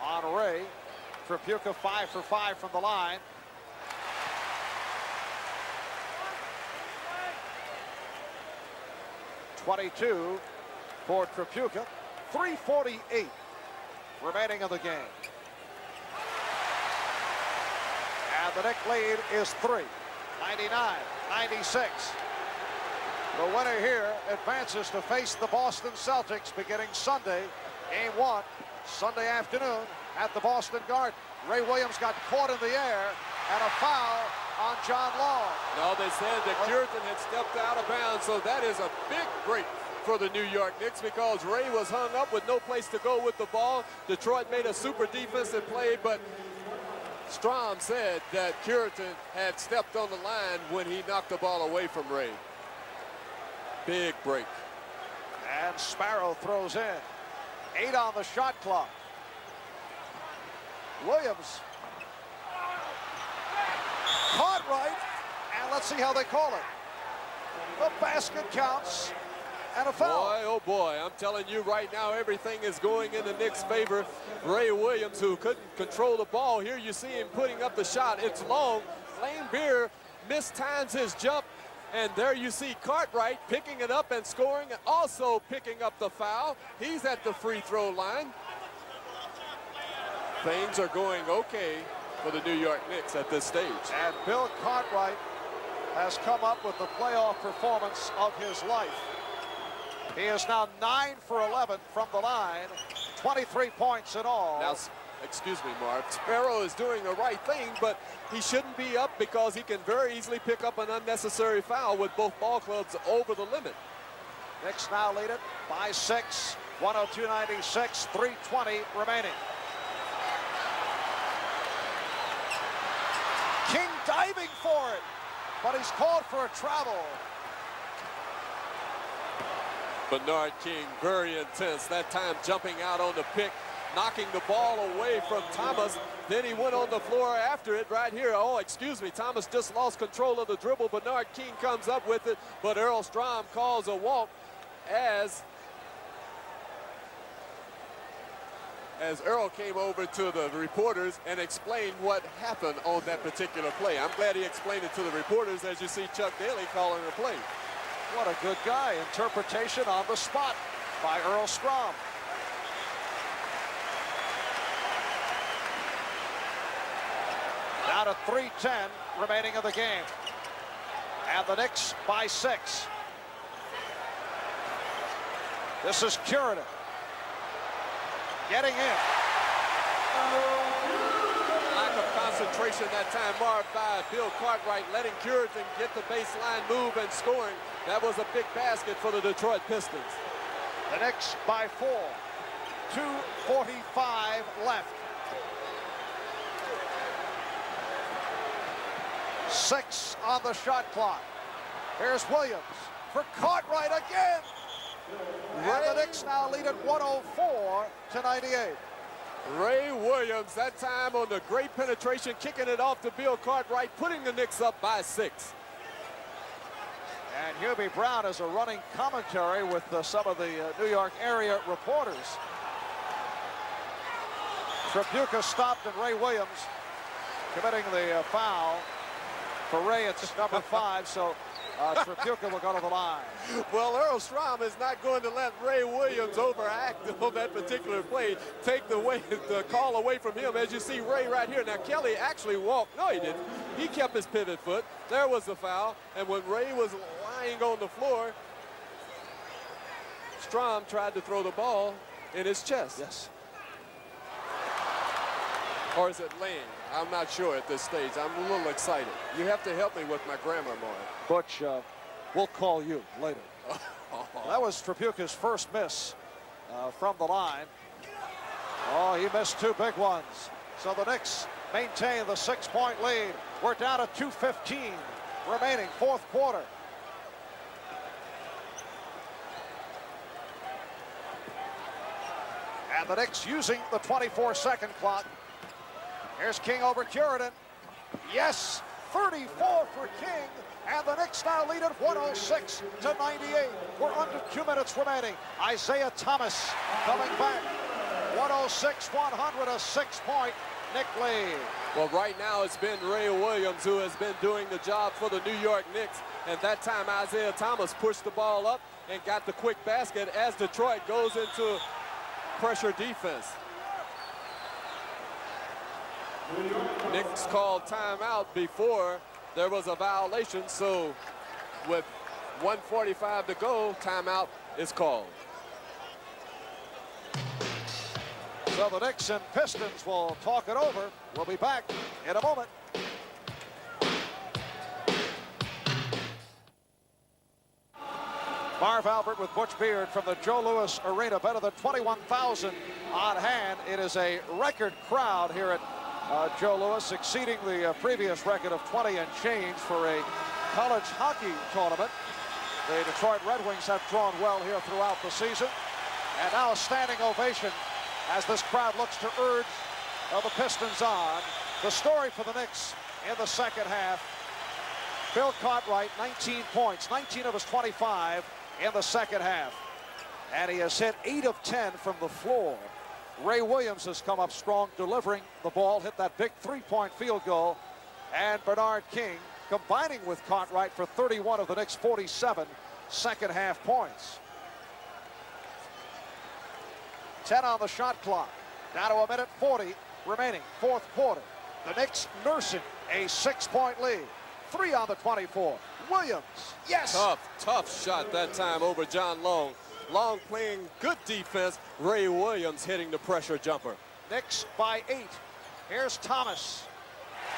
on Ray. Tripucka 5 for 5 from the line. .22 for Tripucka. 3:48 remaining in the game. And the Knicks lead is 3. 99-96. The winner here advances to face the Boston Celtics beginning Sunday. Game 1, Sunday afternoon at the Boston Garden. Ray Williams got caught in the air, and a foul on John Long. No, they said that Curitan had stepped out of bounds, so that is a big break for the New York Knicks, because Ray was hung up with no place to go with the ball. Detroit made a super defensive play, but Strom said that Curitan had stepped on the line when he knocked the ball away from Ray. Big break. And Sparrow throws in. 8 on the shot clock. Williams. Cartwright. And let's see how they call it. The basket counts. And a foul. Boy, oh boy, I'm telling you right now, everything is going in the Knicks' favor. Ray Williams, who couldn't control the ball. Here you see him putting up the shot. It's long. Lane Beer mistimes his jump. And there you see Cartwright picking it up and scoring, and also picking up the foul. He's at the free throw line. Things are going okay for the New York Knicks at this stage. And Bill Cartwright has come up with the playoff performance of his life. He is now 9 for 11 from the line, 23 points in all. Now, excuse me, Mark. Sparrow is doing the right thing, but he shouldn't be up, because he can very easily pick up an unnecessary foul with both ball clubs over the limit. Knicks now lead it by 6, 102-96, 3:20 remaining. King diving for it, but he's called for a travel. Bernard King, very intense. That time jumping out on the pick, knocking the ball away from Thomas. Then he went on the floor after it right here. Oh, excuse me. Thomas just lost control of the dribble. Bernard King comes up with it, but Earl Strom calls a walk as Earl came over to the reporters and explained what happened on that particular play. I'm glad he explained it to the reporters, as you see Chuck Daly calling the play. What a good guy. Interpretation on the spot by Earl Strom. Down to 3:10 remaining of the game. And the Knicks by 6. This is Curidan getting in. Lack of concentration that time marred by Bill Cartwright, letting Curidan get the baseline move and scoring. That was a big basket for the Detroit Pistons. The Knicks by 4. 2:45 left. 6 on the shot clock. Here's Williams for Cartwright again. And the Knicks now lead at 104-98. Ray Williams, that time on the great penetration, kicking it off to Bill Cartwright, putting the Knicks up by 6. And Hubie Brown is a running commentary with some of the New York area reporters. Tripucka stopped, and Ray Williams committing the foul. For Ray, it's number 5, so Tripucka will go to the line. Well, Earl Strom is not going to let Ray Williams overact on that particular play, take the call away from him. As you see Ray right here. Now, Kelly actually walked. No, he didn't. He kept his pivot foot. There was the foul. And when Ray was lying on the floor, Strom tried to throw the ball in his chest. Yes. Or is it laying? I'm not sure at this stage. I'm a little excited. You have to help me with my grammar, Mark. Butch, we'll call you later. That was Tripucka's first miss from the line. Oh, he missed 2 big ones. So the Knicks maintain the 6-point lead. We're down to 2:15 remaining, 4th quarter. And the Knicks using the 24-second clock. Here's King over Curidan. Yes, 34 for King. And the Knicks now lead at 106-98. We're under 2 minutes remaining. Isiah Thomas coming back. 106-100, a 6-point Knick lead. Well, right now it's been Ray Williams who has been doing the job for the New York Knicks. And that time Isiah Thomas pushed the ball up and got the quick basket as Detroit goes into pressure defense. Knicks called timeout before there was a violation, so with 1:45 to go, timeout is called. So the Knicks and Pistons will talk it over. We'll be back in a moment. Marv Albert with Butch Beard from the Joe Louis Arena. Better than 21,000 on hand. It is a record crowd here at Joe Louis, exceeding the previous record of 20 and change for a college hockey tournament. The Detroit Red Wings have drawn well here throughout the season. And now a standing ovation as this crowd looks to urge the Pistons on. The story for the Knicks in the second half. Bill Cartwright, 19 points, 19 of his 25 in the second half. And he has hit 8 of 10 from the floor. Ray Williams has come up strong, delivering the ball, hit that big 3-point field goal. And Bernard King combining with Cartwright for 31 of the Knicks' 47 second half points. 10 on the shot clock. Down to 1:40 remaining, 4th quarter. The Knicks nursing a 6-point lead. 3 on the 24. Williams, yes! Tough shot that time over John Long. Long playing good defense. Ray Williams hitting the pressure jumper. Knicks by 8. Here's Thomas.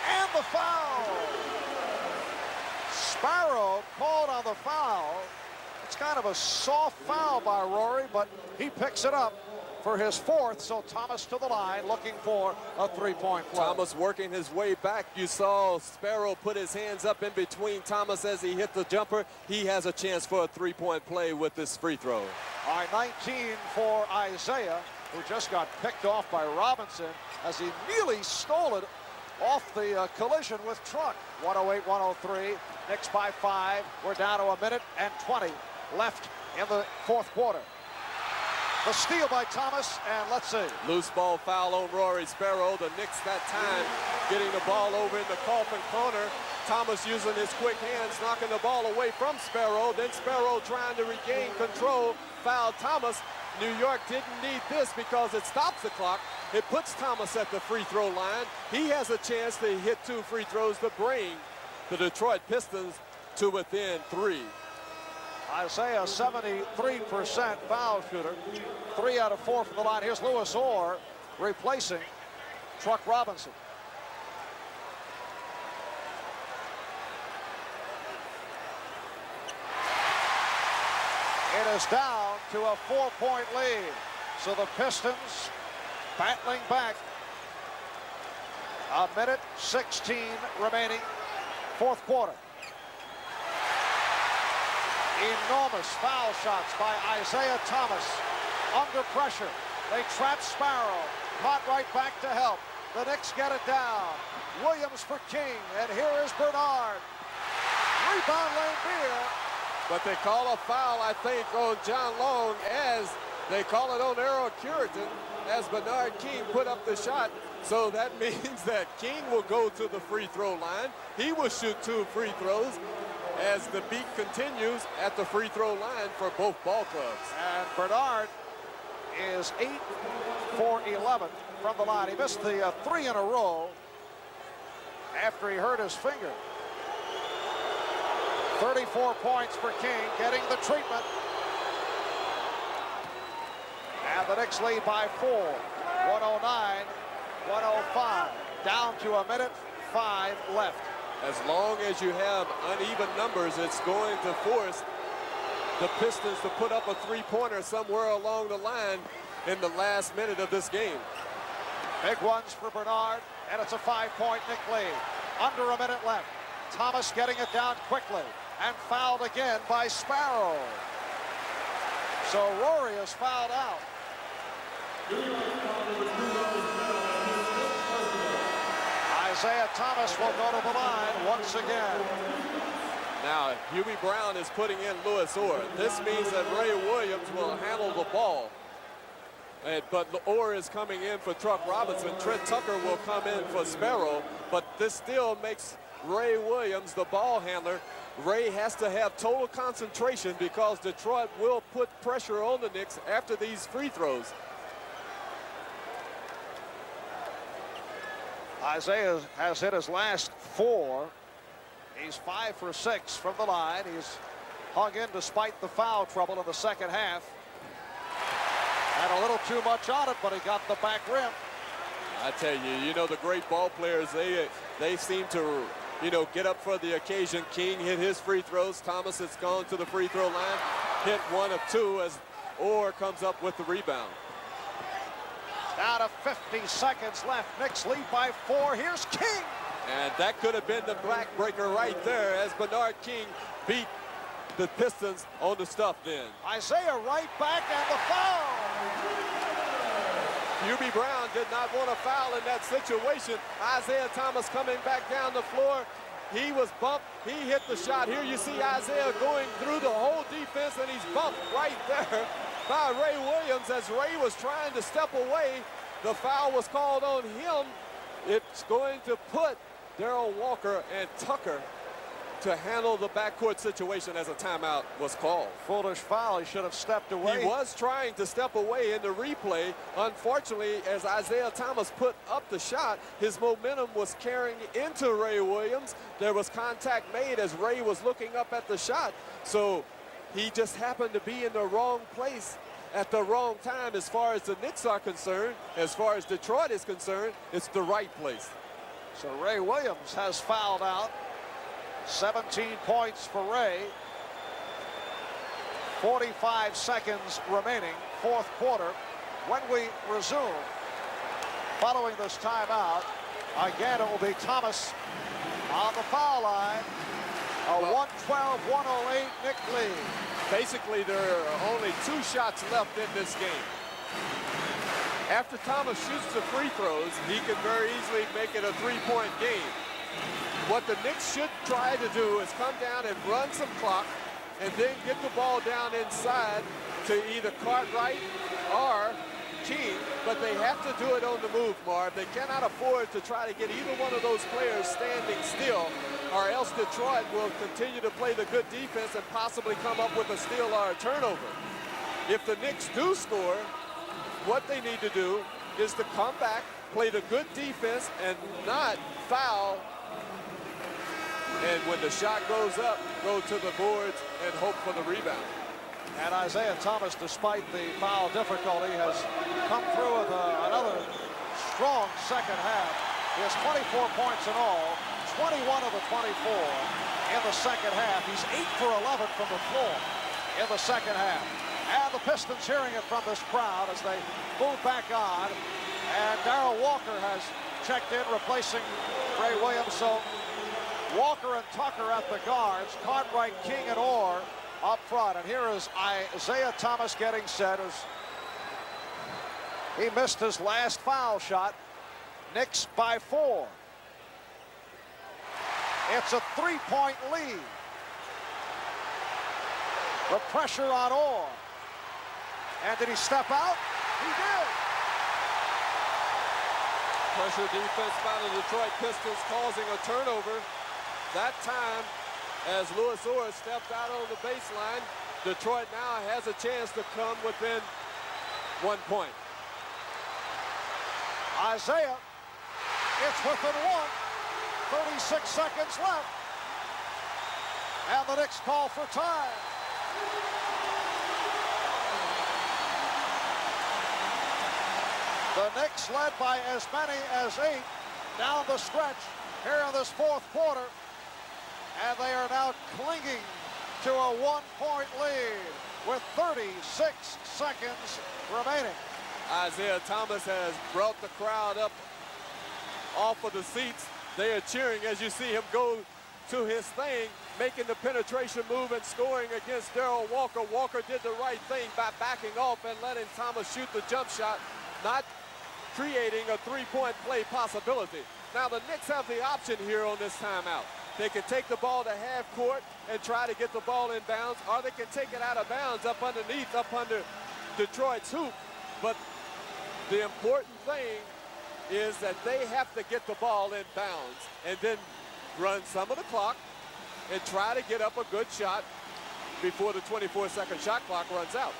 And the foul! Sparrow called on the foul. It's kind of a soft foul by Rory, but he picks it up for his 4th, so Thomas to the line looking for a 3-point play. Thomas working his way back. You saw Sparrow put his hands up in between Thomas as he hit the jumper. He has a chance for a 3-point play with this free throw. All right, 19 for Isiah, who just got picked off by Robinson as he nearly stole it off the collision with Truck. 108-103. Knicks by 5. We're down to 1:20 left in the 4th quarter. The steal by Thomas, and let's see. Loose ball foul on Rory Sparrow. The Knicks that time getting the ball over in the coffin corner. Thomas using his quick hands, knocking the ball away from Sparrow. Then Sparrow trying to regain control. Fouled Thomas. New York didn't need this because it stops the clock. It puts Thomas at the free throw line. He has a chance to hit 2 free throws to bring the Detroit Pistons to within 3. Isiah, 73% foul shooter. 3 out of 4 from the line. Here's Louis Orr replacing Truck Robinson. It is down to a 4-point lead. So the Pistons battling back. A minute 16 remaining, fourth quarter. Enormous foul shots by Isiah Thomas. Under pressure. They trap Sparrow. Caught right back to help. The Knicks get it down. Williams for King. And here is Bernard. Rebound Lane Beer. But they call a foul, I think, on John Long, as they call it on Errol Curitan, as Bernard King put up the shot. So that means that King will go to the free throw line. He will shoot 2 free throws as the beat continues at the free throw line for both ball clubs. And Bernard is 8 for 11 from the line. He missed the 3 in a row after he hurt his finger. 34 points for King, getting the treatment. And the Knicks lead by 4. 109-105. Down to a minute 5 left. As long as you have uneven numbers, it's going to force the Pistons to put up a three-pointer somewhere along the line in the last minute of this game. Big ones for Bernard, and it's a 5-point Knick lead. Under a minute left. Thomas getting it down quickly, and fouled again by Sparrow. So Rory is fouled out. Isiah Thomas will go to the line once again. Now, Hubie Brown is putting in Louis Orr. This means that Ray Williams will handle the ball. But Orr is coming in for Truck Robinson. Trent Tucker will come in for Sparrow. But this still makes Ray Williams the ball handler. Ray has to have total concentration because Detroit will put pressure on the Knicks after these free throws. Isiah has hit his last 4. He's 5 for 6 from the line. He's hung in despite the foul trouble in the second half. Had a little too much on it, but he got the back rim. I tell you, you know, the great ball players, they seem to, you know, get up for the occasion. King hit his free throws. Thomas has gone to the free throw line, hit 1 of 2 as Orr comes up with the rebound. Down to 50 seconds left. Knicks lead by 4. Here's King. And that could have been the backbreaker right there as Bernard King beat the Pistons on the stuff then. Isiah right back and the foul. Hubie Brown did not want a foul in that situation. Isiah Thomas coming back down the floor. He was bumped. He hit the shot. Here you see Isiah going through the whole defense, and he's bumped right there by Ray Williams as Ray was trying to step away. The foul was called on him. It's going to put Darrell Walker and Tucker to handle the backcourt situation as a timeout was called. Foolish foul. He should have stepped away. He was trying to step away in the replay. Unfortunately, as Isiah Thomas put up the shot, his momentum was carrying into Ray Williams. There was contact made as Ray was looking up at the shot. So he just happened to be in the wrong place at the wrong time as far as the Knicks are concerned. As far as Detroit is concerned, it's the right place. So Ray Williams has fouled out. 17 points for Ray. 45 seconds remaining, fourth quarter. When we resume, following this timeout, again it will be Thomas on the foul line. A 112-108 Knick lead. Basically, there are only 2 shots left in this game. After Thomas shoots the free throws, he can very easily make it a 3-point game. What the Knicks should try to do is come down and run some clock and then get the ball down inside to either Cartwright or King, but they have to do it on the move, Marv. They cannot afford to try to get either one of those players standing still, or else Detroit will continue to play the good defense and possibly come up with a steal or a turnover. If the Knicks do score, what they need to do is to come back, play the good defense, and not foul And when the shot goes up, go to the boards and hope for the rebound. And Isiah Thomas, despite the foul difficulty, has come through with another strong second half. He has 24 points in all, 21 of the 24 in the second half. He's 8 for 11 from the floor in the second half. And the Pistons hearing it from this crowd as they move back on. And Darrell Walker has checked in, replacing Ray Williams. So Walker and Tucker at the guards, Cartwright, King, and Orr up front. And here is Isiah Thomas getting set as he missed his last foul shot. Knicks by 4. It's a 3-point lead. The pressure on Orr. And did he step out? He did. Pressure defense by the Detroit Pistons causing a turnover. That time, as Louis Orr stepped out on the baseline, Detroit now has a chance to come within 1 point. Isiah, it's within 1. 36 seconds left. And the Knicks call for time. The Knicks led by as many as 8 down the stretch here in this fourth quarter. And they are now clinging to a 1-point lead with 36 seconds remaining. Isiah Thomas has brought the crowd up off of the seats. They are cheering as you see him go to his thing, making the penetration move and scoring against Darrell Walker. Walker did the right thing by backing off and letting Thomas shoot the jump shot, not creating a 3-point play possibility. Now the Knicks have the option here on this timeout. They can take the ball to half court and try to get the ball in bounds, or they can take it out of bounds up underneath, up under Detroit's hoop. But the important thing is that they have to get the ball in bounds and then run some of the clock and try to get up a good shot before the 24-second shot clock runs out.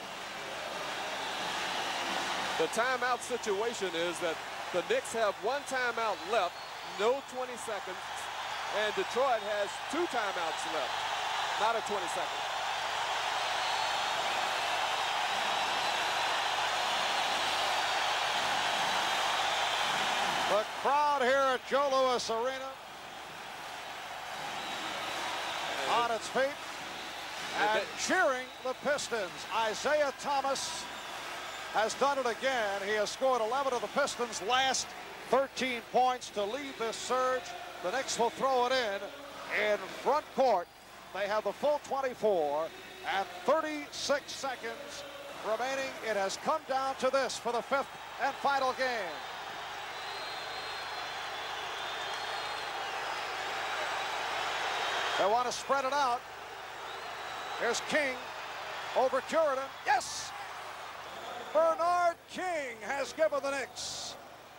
The timeout situation is that the Knicks have 1 timeout left, no 20 seconds, and Detroit has 2 timeouts left, not a 20-second. The crowd here at Joe Louis Arena on its feet and cheering the Pistons. Isiah Thomas has done it again. He has scored 11 of the Pistons' last 13 points to lead this surge. The Knicks will throw it in front court. They have the full 24 and 36 seconds remaining. It has come down to this for the 5th and final game. They want to spread it out. Here's King over Curitan. Yes! Bernard King has given the Knicks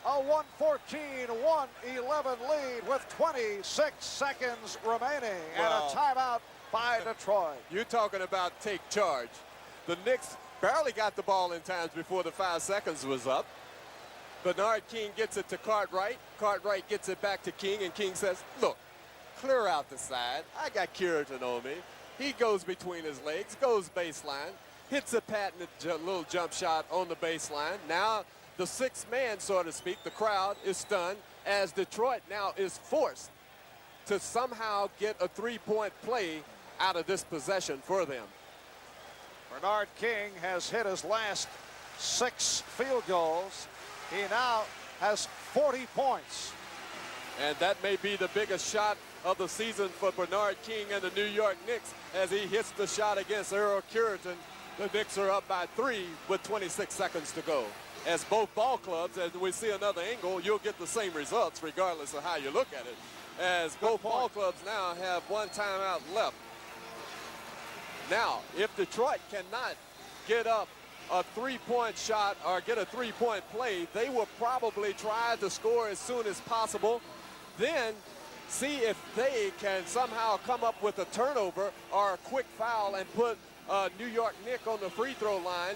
a 114-111 lead with 26 seconds remaining and a timeout by Detroit. You're talking about take charge. The Knicks barely got the ball in times before the 5 seconds was up. Bernard King gets it to Cartwright. Cartwright gets it back to King, and King says, look, clear out the side. I got Curitan on me. He goes between his legs, goes baseline, hits a patented little jump shot on the baseline. Now the 6th man, so to speak, the crowd is stunned as Detroit now is forced to somehow get a 3-point play out of this possession for them. Bernard King has hit his last 6 field goals. He now has 40 points. And that may be the biggest shot of the season for Bernard King and the New York Knicks as he hits the shot against Errol Curitan. The Knicks are up by 3 with 26 seconds to go. As both ball clubs, as we see another angle, you'll get the same results regardless of how you look at it. As both ball clubs now have 1 timeout left. Now, if Detroit cannot get up a 3-point shot or get a 3-point play, they will probably try to score as soon as possible. Then see if they can somehow come up with a turnover or a quick foul and put New York Knicks on the free throw line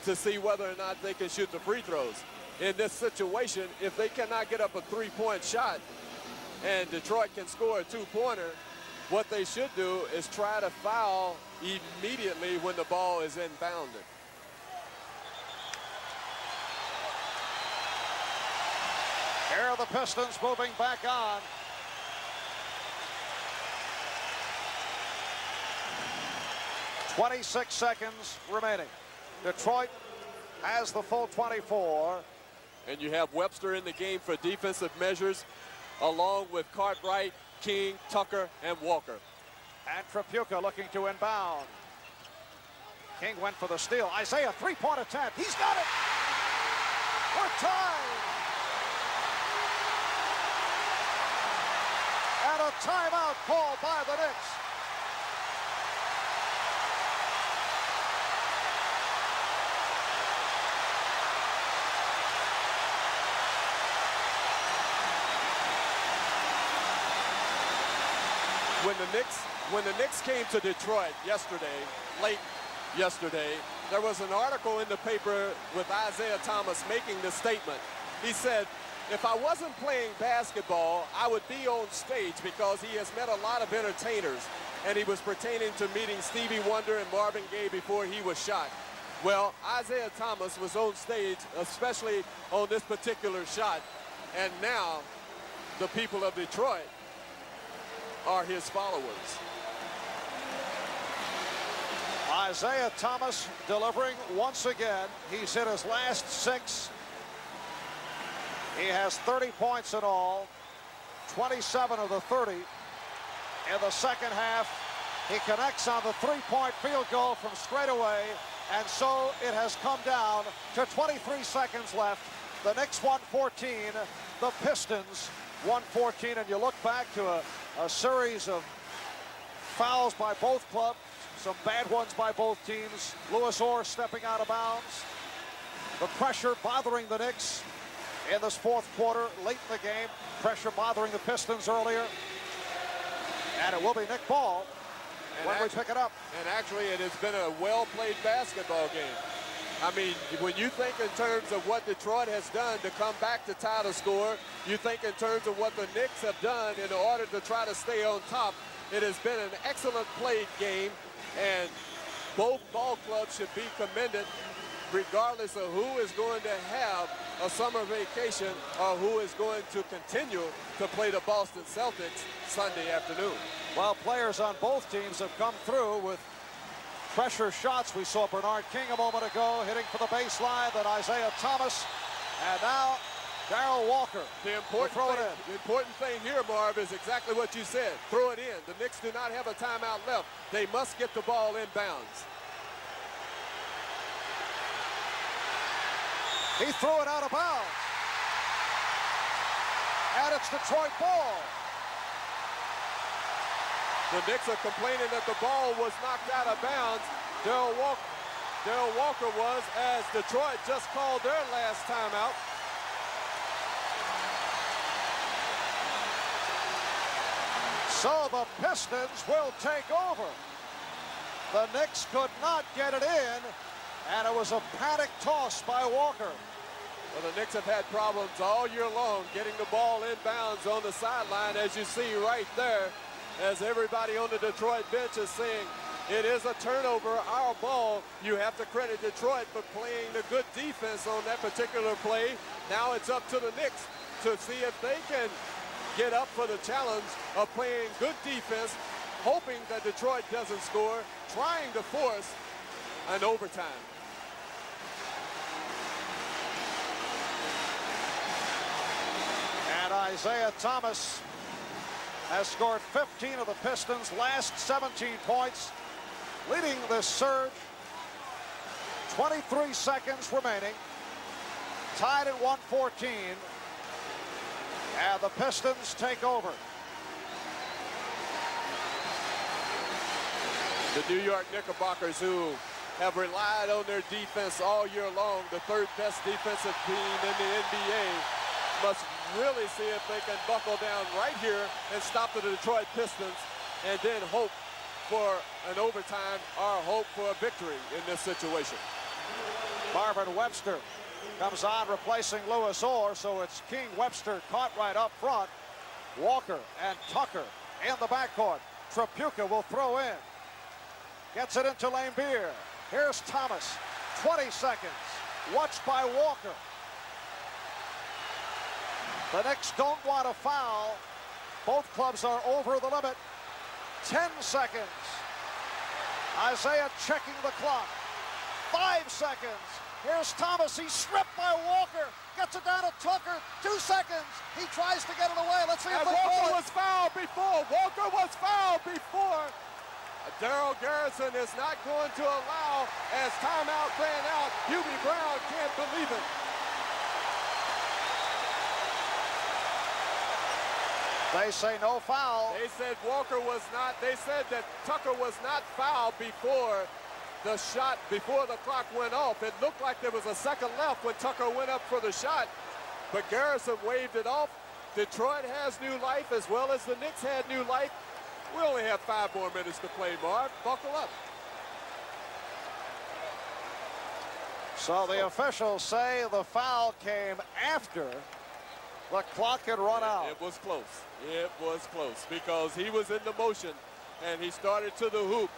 to see whether or not they can shoot the free throws. In this situation, if they cannot get up a 3-point shot and Detroit can score a 2-pointer, what they should do is try to foul immediately when the ball is inbounded. Here are the Pistons moving back on. .26 seconds remaining. Detroit has the full 24. And you have Webster in the game for defensive measures, along with Cartwright, King, Tucker, and Walker. And Tripucka looking to inbound. King went for the steal. Isiah, three-point attempt. He's got it. We're tied. And a timeout called by the Knicks. When the Knicks came to Detroit yesterday, late yesterday, there was an article in the paper with Isiah Thomas making the statement. He said, if I wasn't playing basketball, I would be on stage because he has met a lot of entertainers. And he was pertaining to meeting Stevie Wonder and Marvin Gaye before he was shot. Well, Isiah Thomas was on stage, especially on this particular shot. And now the people of Detroit are his followers. Isiah Thomas delivering once again. He's hit his last 6. He has 30 points in all, 27 of the 30. In the second half, he connects on the three-point field goal from straight away, and so it has come down to 23 seconds left. The Knicks 114, the Pistons 114, and you look back to a series of fouls by both clubs, some bad ones by both teams. Louis Orr stepping out of bounds. The pressure bothering the Knicks in this fourth quarter, late in the game. Pressure bothering the Pistons earlier. And it will be Knick ball when we pick it up. And actually, it has been a well-played basketball game. I mean, when you think in terms of what Detroit has done to come back to tie the score, you think in terms of what the Knicks have done in order to try to stay on top. It has been an excellent played game, and both ball clubs should be commended regardless of who is going to have a summer vacation or who is going to continue to play the Boston Celtics Sunday afternoon. Well, players on both teams have come through with pressure shots. We saw Bernard King a moment ago hitting for the baseline, then Isiah Thomas, and now Darrell Walker. The important thing here, Marv, is exactly what you said. Throw it in. The Knicks do not have a timeout left. They must get the ball inbounds. He threw it out of bounds. And it's Detroit ball. The Knicks are complaining that the ball was knocked out of bounds. Darrell Walker was, as Detroit just called their last timeout. So the Pistons will take over. The Knicks could not get it in, and it was a panic toss by Walker. Well, the Knicks have had problems all year long getting the ball inbounds on the sideline, as you see right there, as everybody on the Detroit bench is saying, it is a turnover, our ball. You have to credit Detroit for playing the good defense on that particular play. Now it's up to the Knicks to see if they can get up for the challenge of playing good defense, hoping that Detroit doesn't score, trying to force an overtime. And Isiah Thomas has scored 15 of the Pistons' last 17 points, leading this surge. 23 seconds remaining, tied at 114, and the Pistons take over. The New York Knickerbockers, who have relied on their defense all year long, the third best defensive team in the NBA, must really see if they can buckle down right here and stop the Detroit Pistons, and then hope for an overtime or hope for a victory in this situation. Marvin Webster comes on, replacing Louis Orr, so it's King, Webster, Cartwright up front, Walker and Tucker in the backcourt. Tripucka will throw in. Gets it into Lambeer. Here's Thomas. 20 seconds. Watched by Walker. The Knicks don't want a foul. Both clubs are over the limit. 10 seconds. Isiah checking the clock. 5 seconds. Here's Thomas. He's stripped by Walker. Gets it down to Tucker. 2 seconds. He tries to get it away. Let's see if they Walker call it. was fouled before. Walker was fouled before. Daryl Garrison is not going to allow, as timeout ran out, Hubie Brown can't believe it. They say no foul. They said Walker was not, they said that Tucker was not fouled before the shot, before the clock went off. It looked like there was a second left when Tucker went up for the shot, but Garrison waved it off. Detroit has new life as well as the Knicks had new life. We only have 5 more minutes to play, Marv. Buckle up. So the officials say the foul came after the clock had run out. It was close. It was close because he was in the motion and he started to the hoop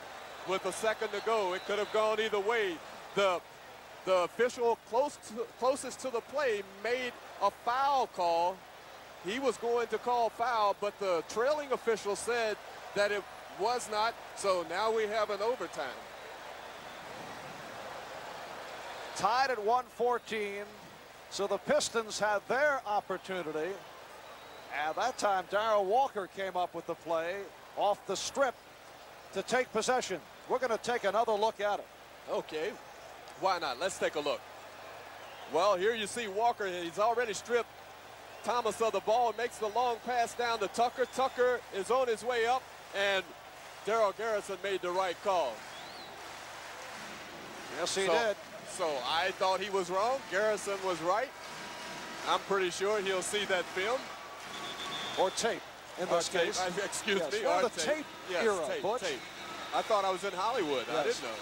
with a second to go. It could have gone either way. The official closest to the play made a foul call. He was going to call foul, but the trailing official said that it was not. So now we have an overtime. Tied at 114. So the Pistons had their opportunity. And that time, Darrell Walker came up with the play off the strip to take possession. We're going to take another look at it. Okay, why not? Let's take a look. Well, here you see Walker. He's already stripped Thomas of the ball and makes the long pass down to Tucker. Tucker is on his way up, and Daryl Garrison made the right call. Yes, he did. So I thought he was wrong. Garrison was right. I'm pretty sure he'll see that film. Or tape, in this case. Excuse me. Or the tape era, Butch. Tape. I thought I was in Hollywood. Yes. I didn't know.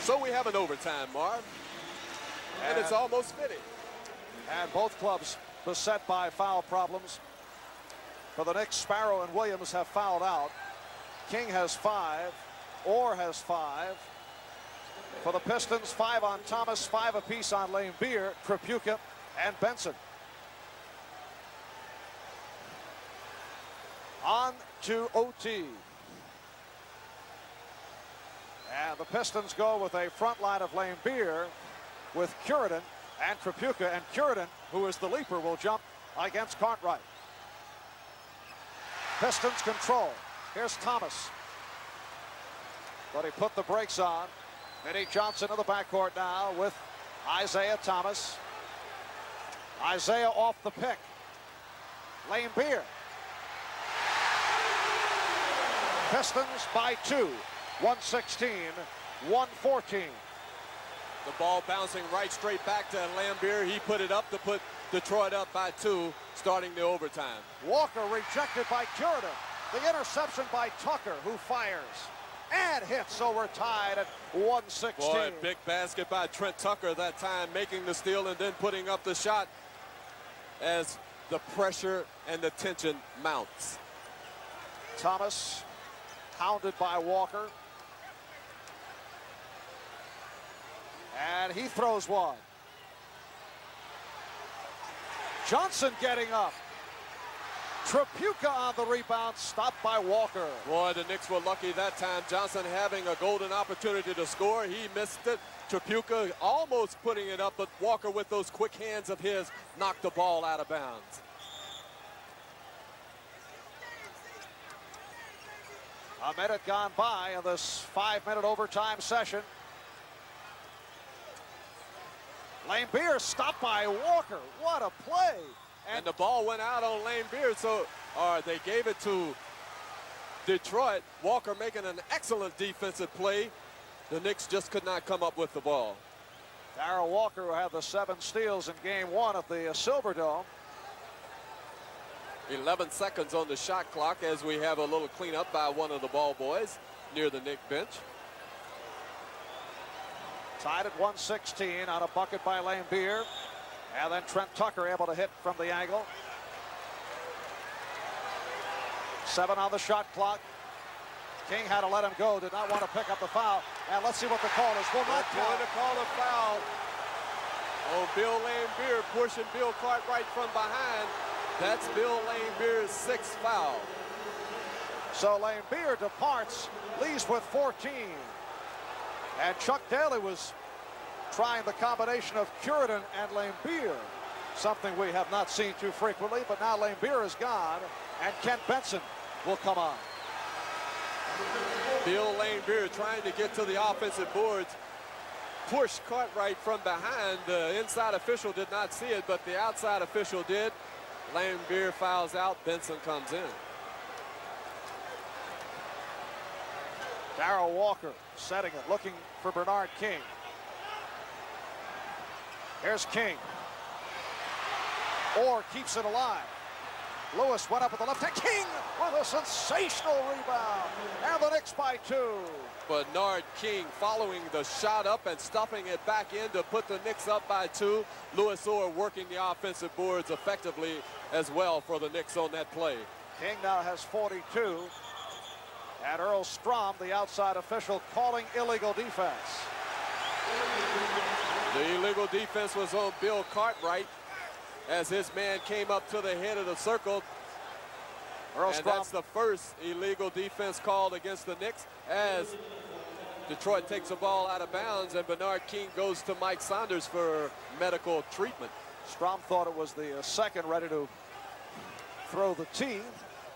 So we have an overtime, Marv. And it's almost fitting. And both clubs beset by foul problems. For the Knicks, Sparrow and Williams have fouled out. King has 5. Orr has 5. For the Pistons, 5 on Thomas, 5 apiece on Lambeer, Tripucka, and Benson. On to OT. And the Pistons go with a front line of Lambeer with Curidan and Tripucka. And Curidan, who is the leaper, will jump against Cartwright. Pistons control. Here's Thomas. But he put the brakes on. Vinnie Johnson in the backcourt now with Isiah Thomas. Isiah off the pick. Lambeer. Pistons by 2. 116-114. The ball bouncing right straight back to Lambeer. He put it up to put Detroit up by 2, starting the overtime. Walker rejected by Curidan. The interception by Tucker, who fires and hits, so we're tied at 116. Boy, big basket by Trent Tucker that time, making the steal and then putting up the shot as the pressure and the tension mounts. Thomas hounded by Walker. And he throws one. Johnson getting up. Tripucka on the rebound, stopped by Walker. Boy, the Knicks were lucky that time. Johnson having a golden opportunity to score. He missed it. Tripucka almost putting it up, but Walker with those quick hands of his knocked the ball out of bounds. A minute gone by in this 5-minute overtime session. Lambeer stopped by Walker. What a play. And the ball went out on Lambeer, so they gave it to Detroit. Walker making an excellent defensive play. The Knicks just could not come up with the ball. Darrell Walker, who had the 7 steals in game 1 at the Silverdome. 11 seconds on the shot clock as we have a little cleanup by one of the ball boys near the Knick bench. Tied at 116 on a bucket by Lambeer. And then Trent Tucker able to hit from the angle. 7 on the shot clock. King had to let him go, did not want to pick up the foul. And let's see what the call is. Will not Going to call a foul on Bill Laimbeer, pushing Bill Cartwright from behind. That's Bill Laimbeer's 6th foul. So Laimbeer departs, leaves with 14. And Chuck Daly was trying the combination of Curidan and Laimbeer, something we have not seen too frequently, but now Laimbeer is gone, and Kent Benson will come on. Bill Laimbeer trying to get to the offensive boards, pushed Cartwright from behind. The inside official did not see it, but the outside official did. Laimbeer fouls out, Benson comes in. Darrell Walker setting it, looking for Bernard King. Here's King. Orr keeps it alive. Lewis went up with the left hand. King with a sensational rebound. And the Knicks by 2. Bernard King following the shot up and stuffing it back in to put the Knicks up by 2. Louis Orr working the offensive boards effectively as well for the Knicks on that play. King now has 42. And Earl Strom, the outside official, calling illegal defense. The illegal defense was on Bill Cartwright as his man came up to the head of the circle. Earl and Strom. that's the first illegal defense called against the Knicks as Detroit takes the ball out of bounds and Bernard King goes to Mike Saunders for medical treatment. Strom thought it was the second, ready to throw the tee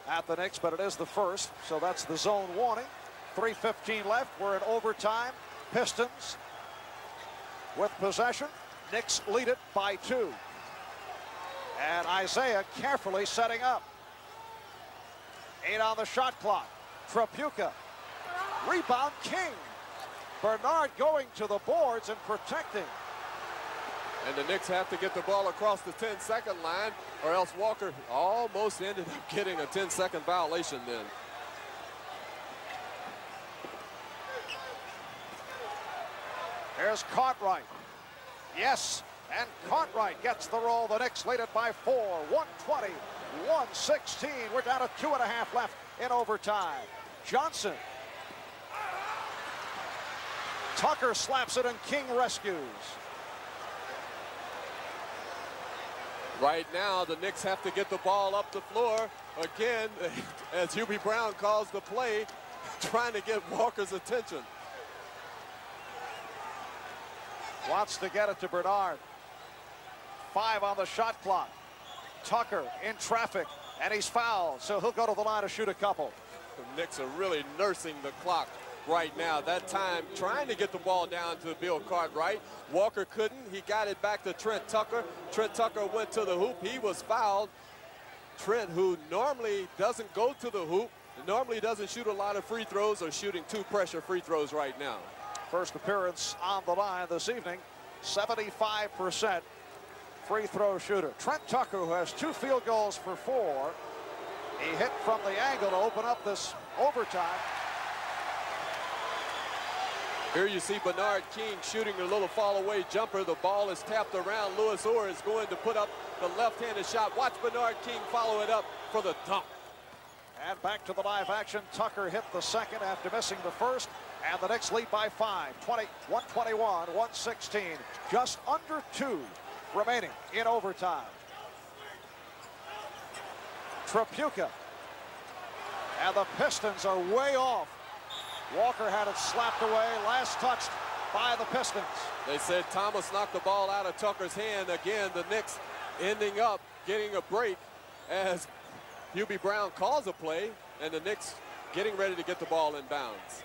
at the Knicks, but it is the first, so that's the zone warning. 3:15 left. We're in overtime. Pistons with possession. Knicks lead it by 2. And Isiah carefully setting up. 8 on the shot clock. Trapuka. Rebound King. Bernard going to the boards and protecting. And the Knicks have to get the ball across the 10-second line, or else Walker almost ended up getting a 10-second violation then. Here's Cartwright. Yes, and Cartwright gets the roll. The Knicks lead it by 4. 120, 116. We're down to 2.5 left in overtime. Johnson. Tucker slaps it and King rescues. Right now, the Knicks have to get the ball up the floor again as Hubie Brown calls the play, trying to get Walker's attention. Wants to get it to Bernard. 5 on the shot clock. Tucker in traffic, and he's fouled, so he'll go to the line to shoot a couple. The Knicks are really nursing the clock right now. That time trying to get the ball down to Bill Cartwright. Walker couldn't. He got it back to Trent Tucker. Trent Tucker went to the hoop. He was fouled. Trent, who normally doesn't go to the hoop, normally doesn't shoot a lot of free throws, or shooting 2 pressure free throws right now. First appearance on the line this evening. 75% free throw shooter. Trent Tucker, who has 2 field goals for 4. He hit from the angle to open up this overtime. Here you see Bernard King shooting a little fall-away jumper. The ball is tapped around. Louis Orr is going to put up the left-handed shot. Watch Bernard King follow it up for the dunk. And back to the live action. Tucker hit the second after missing the first. And the Knicks lead by 5. 20, 121, 116. Just under 2 remaining in overtime. Trapuka. And the Pistons are way off. Walker had it slapped away, last touched by the Pistons. They said Thomas knocked the ball out of Tucker's hand. Again, the Knicks ending up getting a break as Hubie Brown calls a play, and the Knicks getting ready to get the ball in bounds.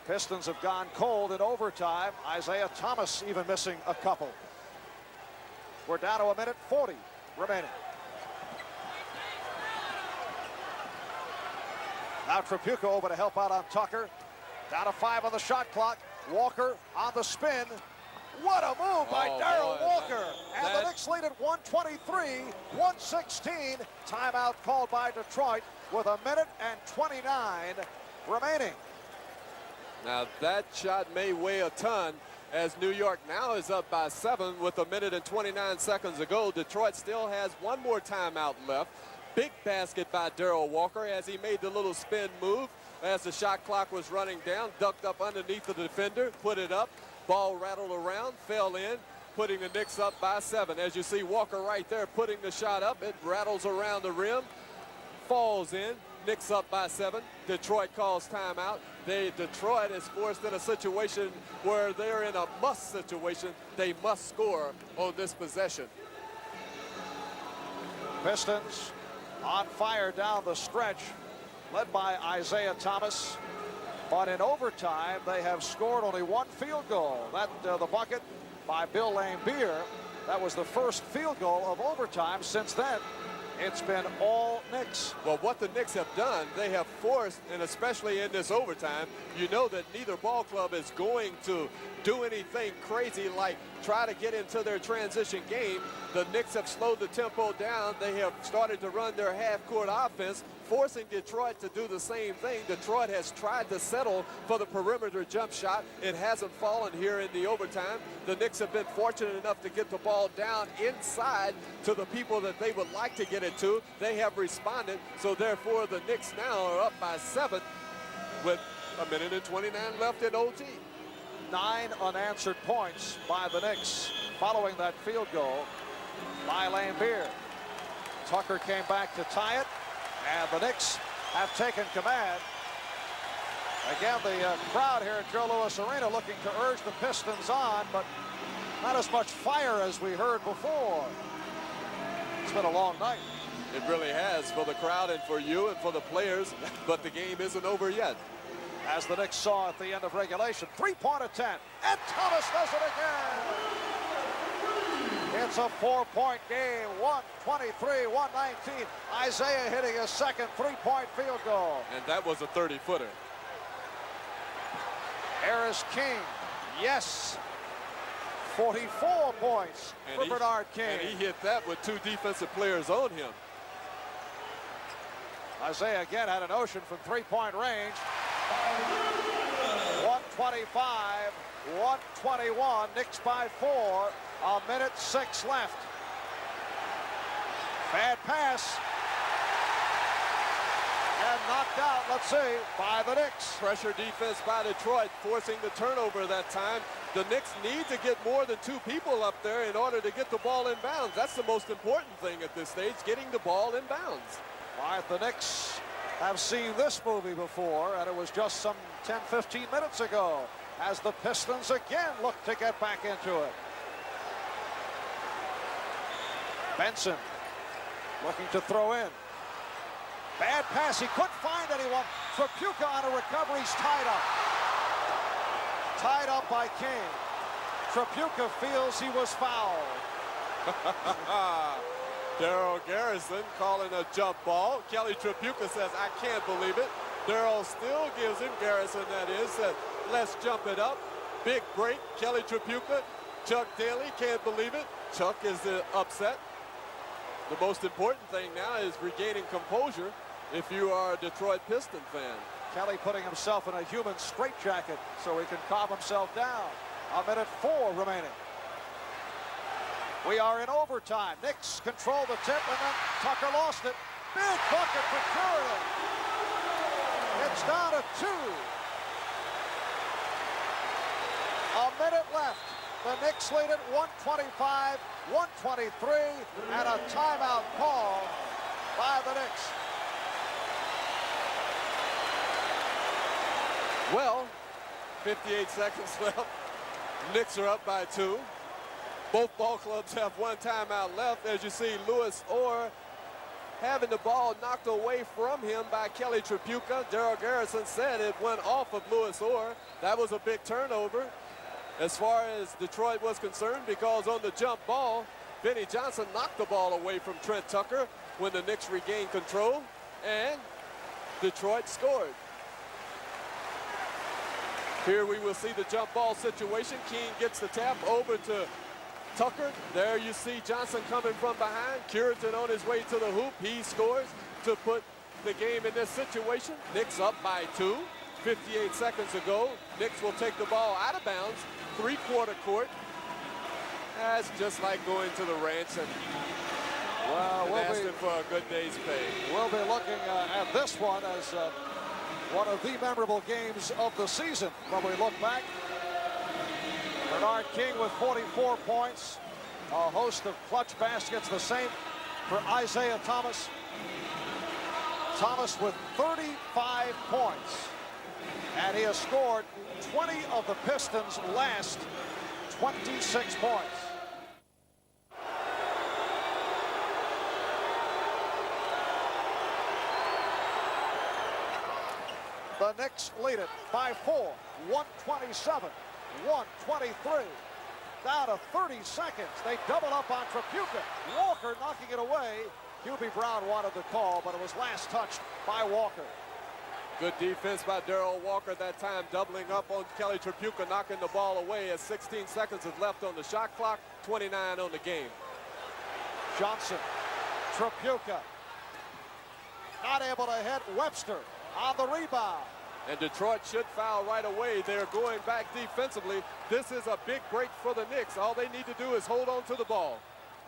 Pistons have gone cold in overtime. Isiah Thomas even missing a couple. We're down to 1:40 remaining. Now Trapuka over to help out on Tucker. Down to 5 on the shot clock. Walker on the spin. What a move by Darrell Walker. And the Knicks lead at 123, 116. Timeout called by Detroit with 1:29 remaining. Now that shot may weigh a ton as New York now is up by 7 with 1:29 to go. Detroit still has 1 more timeout left. Big basket by Darrell Walker as he made the little spin move as the shot clock was running down, ducked up underneath the defender, put it up, ball rattled around, fell in, putting the Knicks up by 7. As you see Walker right there putting the shot up, it rattles around the rim, falls in, Knicks up by 7. Detroit calls timeout. Detroit is forced in a situation where they're in a must situation. They must score on this possession. Pistons on fire down the stretch, led by Isiah Thomas. But in overtime, they have scored only 1 field goal. That the bucket by Bill Laimbeer. That was the first field goal of overtime. Since then, it's been all Knicks. Well, what the Knicks have done, they have forced, and especially in this overtime, you know that neither ball club is going to do anything crazy like try to get into their transition game. The Knicks have slowed the tempo down. They have started to run their half-court offense, forcing Detroit to do the same thing. Detroit has tried to settle for the perimeter jump shot. It hasn't fallen here in the overtime. The Knicks have been fortunate enough to get the ball down inside to the people that they would like to get it to. They have responded, so therefore the Knicks now are up by 7 with 1:29 left in OT. 9 unanswered points by the Knicks following that field goal by Laimbeer. Tucker came back to tie it, and the Knicks have taken command. Again, the crowd here at Joe Louis Arena looking to urge the Pistons on, but not as much fire as we heard before. It's been a long night. It really has for the crowd and for you and for the players, but the game isn't over yet. As the Knicks saw at the end of regulation, 3-point attempt, and Thomas does it again. It's a 4-point game, 123-119. Isiah hitting a second 3-point field goal. And that was a 30-footer. Harris King, yes, 44 points for Bernard King. And he hit that with 2 defensive players on him. Isiah again had an ocean from 3-point range. 125-121, Knicks by 4, 1:06 left. Bad pass. And knocked out, let's see, by the Knicks. Pressure defense by Detroit, forcing the turnover that time. The Knicks need to get more than 2 people up there in order to get the ball in bounds. That's the most important thing at this stage, getting the ball in bounds. All right, the Knicks have seen this movie before, and it was just some 10-15 minutes ago as the Pistons again look to get back into it. Benson looking to throw in. Bad pass, he couldn't find anyone. Trapuka on a recovery, he's tied up. Tied up by King. Trapuka feels he was fouled. Darrell Garrison calling a jump ball. Kelly Trapuka says, I can't believe it. Darrell still gives him, Garrison that is, said, let's jump it up. Big break, Kelly Trapuka. Chuck Daly can't believe it. Chuck is upset. The most important thing now is regaining composure if you are a Detroit Piston fan. Kelly putting himself in a human straitjacket so he can calm himself down. 1:04 remaining. We are in overtime. Knicks control the tip, and then Tucker lost it. Big bucket for Curry. It's down to 2. A minute left. The Knicks lead at 125-123, and a timeout call by the Knicks. Well, 58 seconds left. Knicks are up by 2. Both ball clubs have 1 timeout left. As you see, Louis Orr having the ball knocked away from him by Kelly Trapuka. Darrell Garrison said it went off of Louis Orr. That was a big turnover as far as Detroit was concerned, because on the jump ball, Benny Johnson knocked the ball away from Trent Tucker when the Knicks regained control, and Detroit scored. Here we will see the jump ball situation. King gets the tap over to Tucker. There you see Johnson coming from behind. Curitan on his way to the hoop. He scores to put the game in this situation. Knicks up by 2. 58 seconds ago. Knicks will take the ball out of bounds. 3-quarter court. That's just like going to the ranch and Well, we'll asking for a good day's pay. We'll be looking at this one as one of the memorable games of the season when we look back. Bernard King with 44 points. A host of clutch baskets, the same for Isiah Thomas. Thomas with 35 points. And he has scored 20 of the Pistons' last 26 points. The Knicks lead it by 4, 127, 123. Down to 30 seconds. They double up on Tripucka. Walker knocking it away. Hubie Brown wanted the call, but it was last touched by Walker. Good defense by Darrell Walker that time, doubling up on Kelly Tripucka, knocking the ball away as 16 seconds is left on the shot clock, 29 on the game. Johnson, Tripucka, not able to hit Webster on the rebound. And Detroit should foul right away. They're going back defensively. This is a big break for the Knicks. All they need to do is hold on to the ball.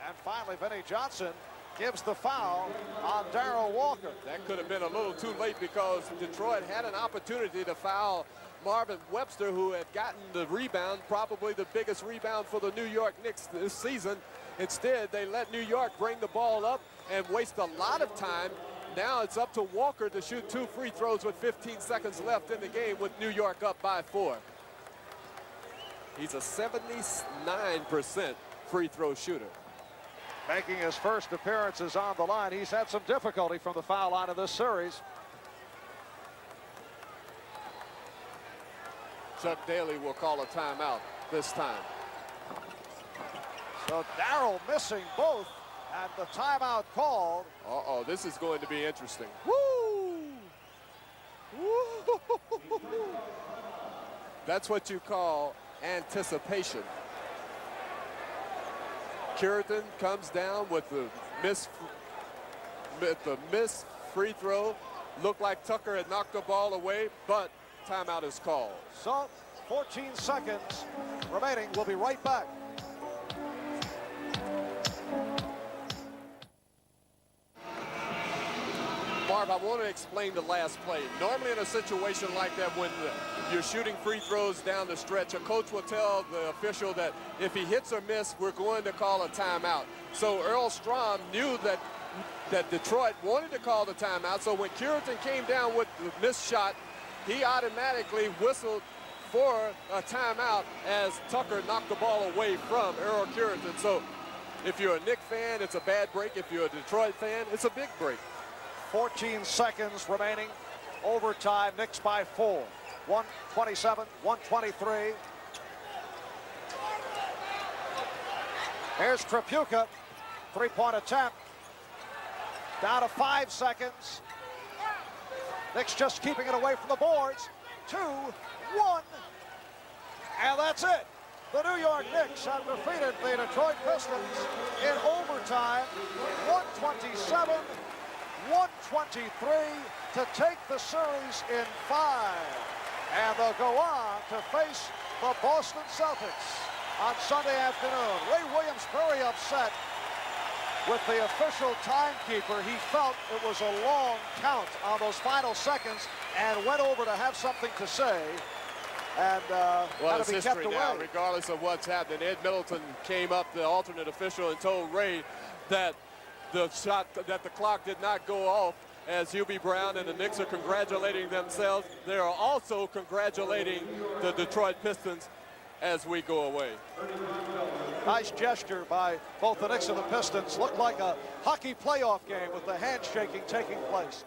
And finally, Vinnie Johnson gives the foul on Darrell Walker. That could have been a little too late because Detroit had an opportunity to foul Marvin Webster, who had gotten the rebound, probably the biggest rebound for the New York Knicks this season. Instead, they let New York bring the ball up and waste a lot of time. Now it's up to Walker to shoot 2 free throws with 15 seconds left in the game with New York up by 4. He's a 79% free throw shooter. Making his first appearances on the line. He's had some difficulty from the foul line in this series. Chuck Daly will call a timeout this time. So Darrell missing both, and the timeout called. Uh-oh, this is going to be interesting. Woo! Woo! That's what you call anticipation. Curitan comes down with the missed free throw. Looked like Tucker had knocked the ball away, but timeout is called. So 14 seconds remaining. We'll be right back. Marv, I want to explain the last play. Normally in a situation like that, when you're shooting free throws down the stretch, a coach will tell the official that if he hits or misses, we're going to call a timeout. So Earl Strom knew that Detroit wanted to call the timeout. So when Curitan came down with the missed shot, he automatically whistled for a timeout as Tucker knocked the ball away from Earl Curitan. So if you're a Knicks fan, it's a bad break. If you're a Detroit fan, it's a big break. 14 seconds remaining. Overtime, Knicks by 4. 127, 123. Here's Tripucka. Three-point attempt. Down to 5 seconds. Knicks just keeping it away from the boards. 2, 1. And that's it. The New York Knicks have defeated the Detroit Pistons in overtime. 127. 123 to take the series in 5. And they'll go on to face the Boston Celtics on Sunday afternoon. Ray Williams very upset with the official timekeeper. He felt it was a long count on those final seconds and went over to have something to say. And well, had to be kept away. Now, regardless of what's happening, Ed Middleton came up, the alternate official, and told Ray that the shot, that the clock did not go off, as Hubie Brown and the Knicks are congratulating themselves. They are also congratulating the Detroit Pistons as we go away. Nice gesture by both the Knicks and the Pistons. Looked like a hockey playoff game with the handshaking taking place.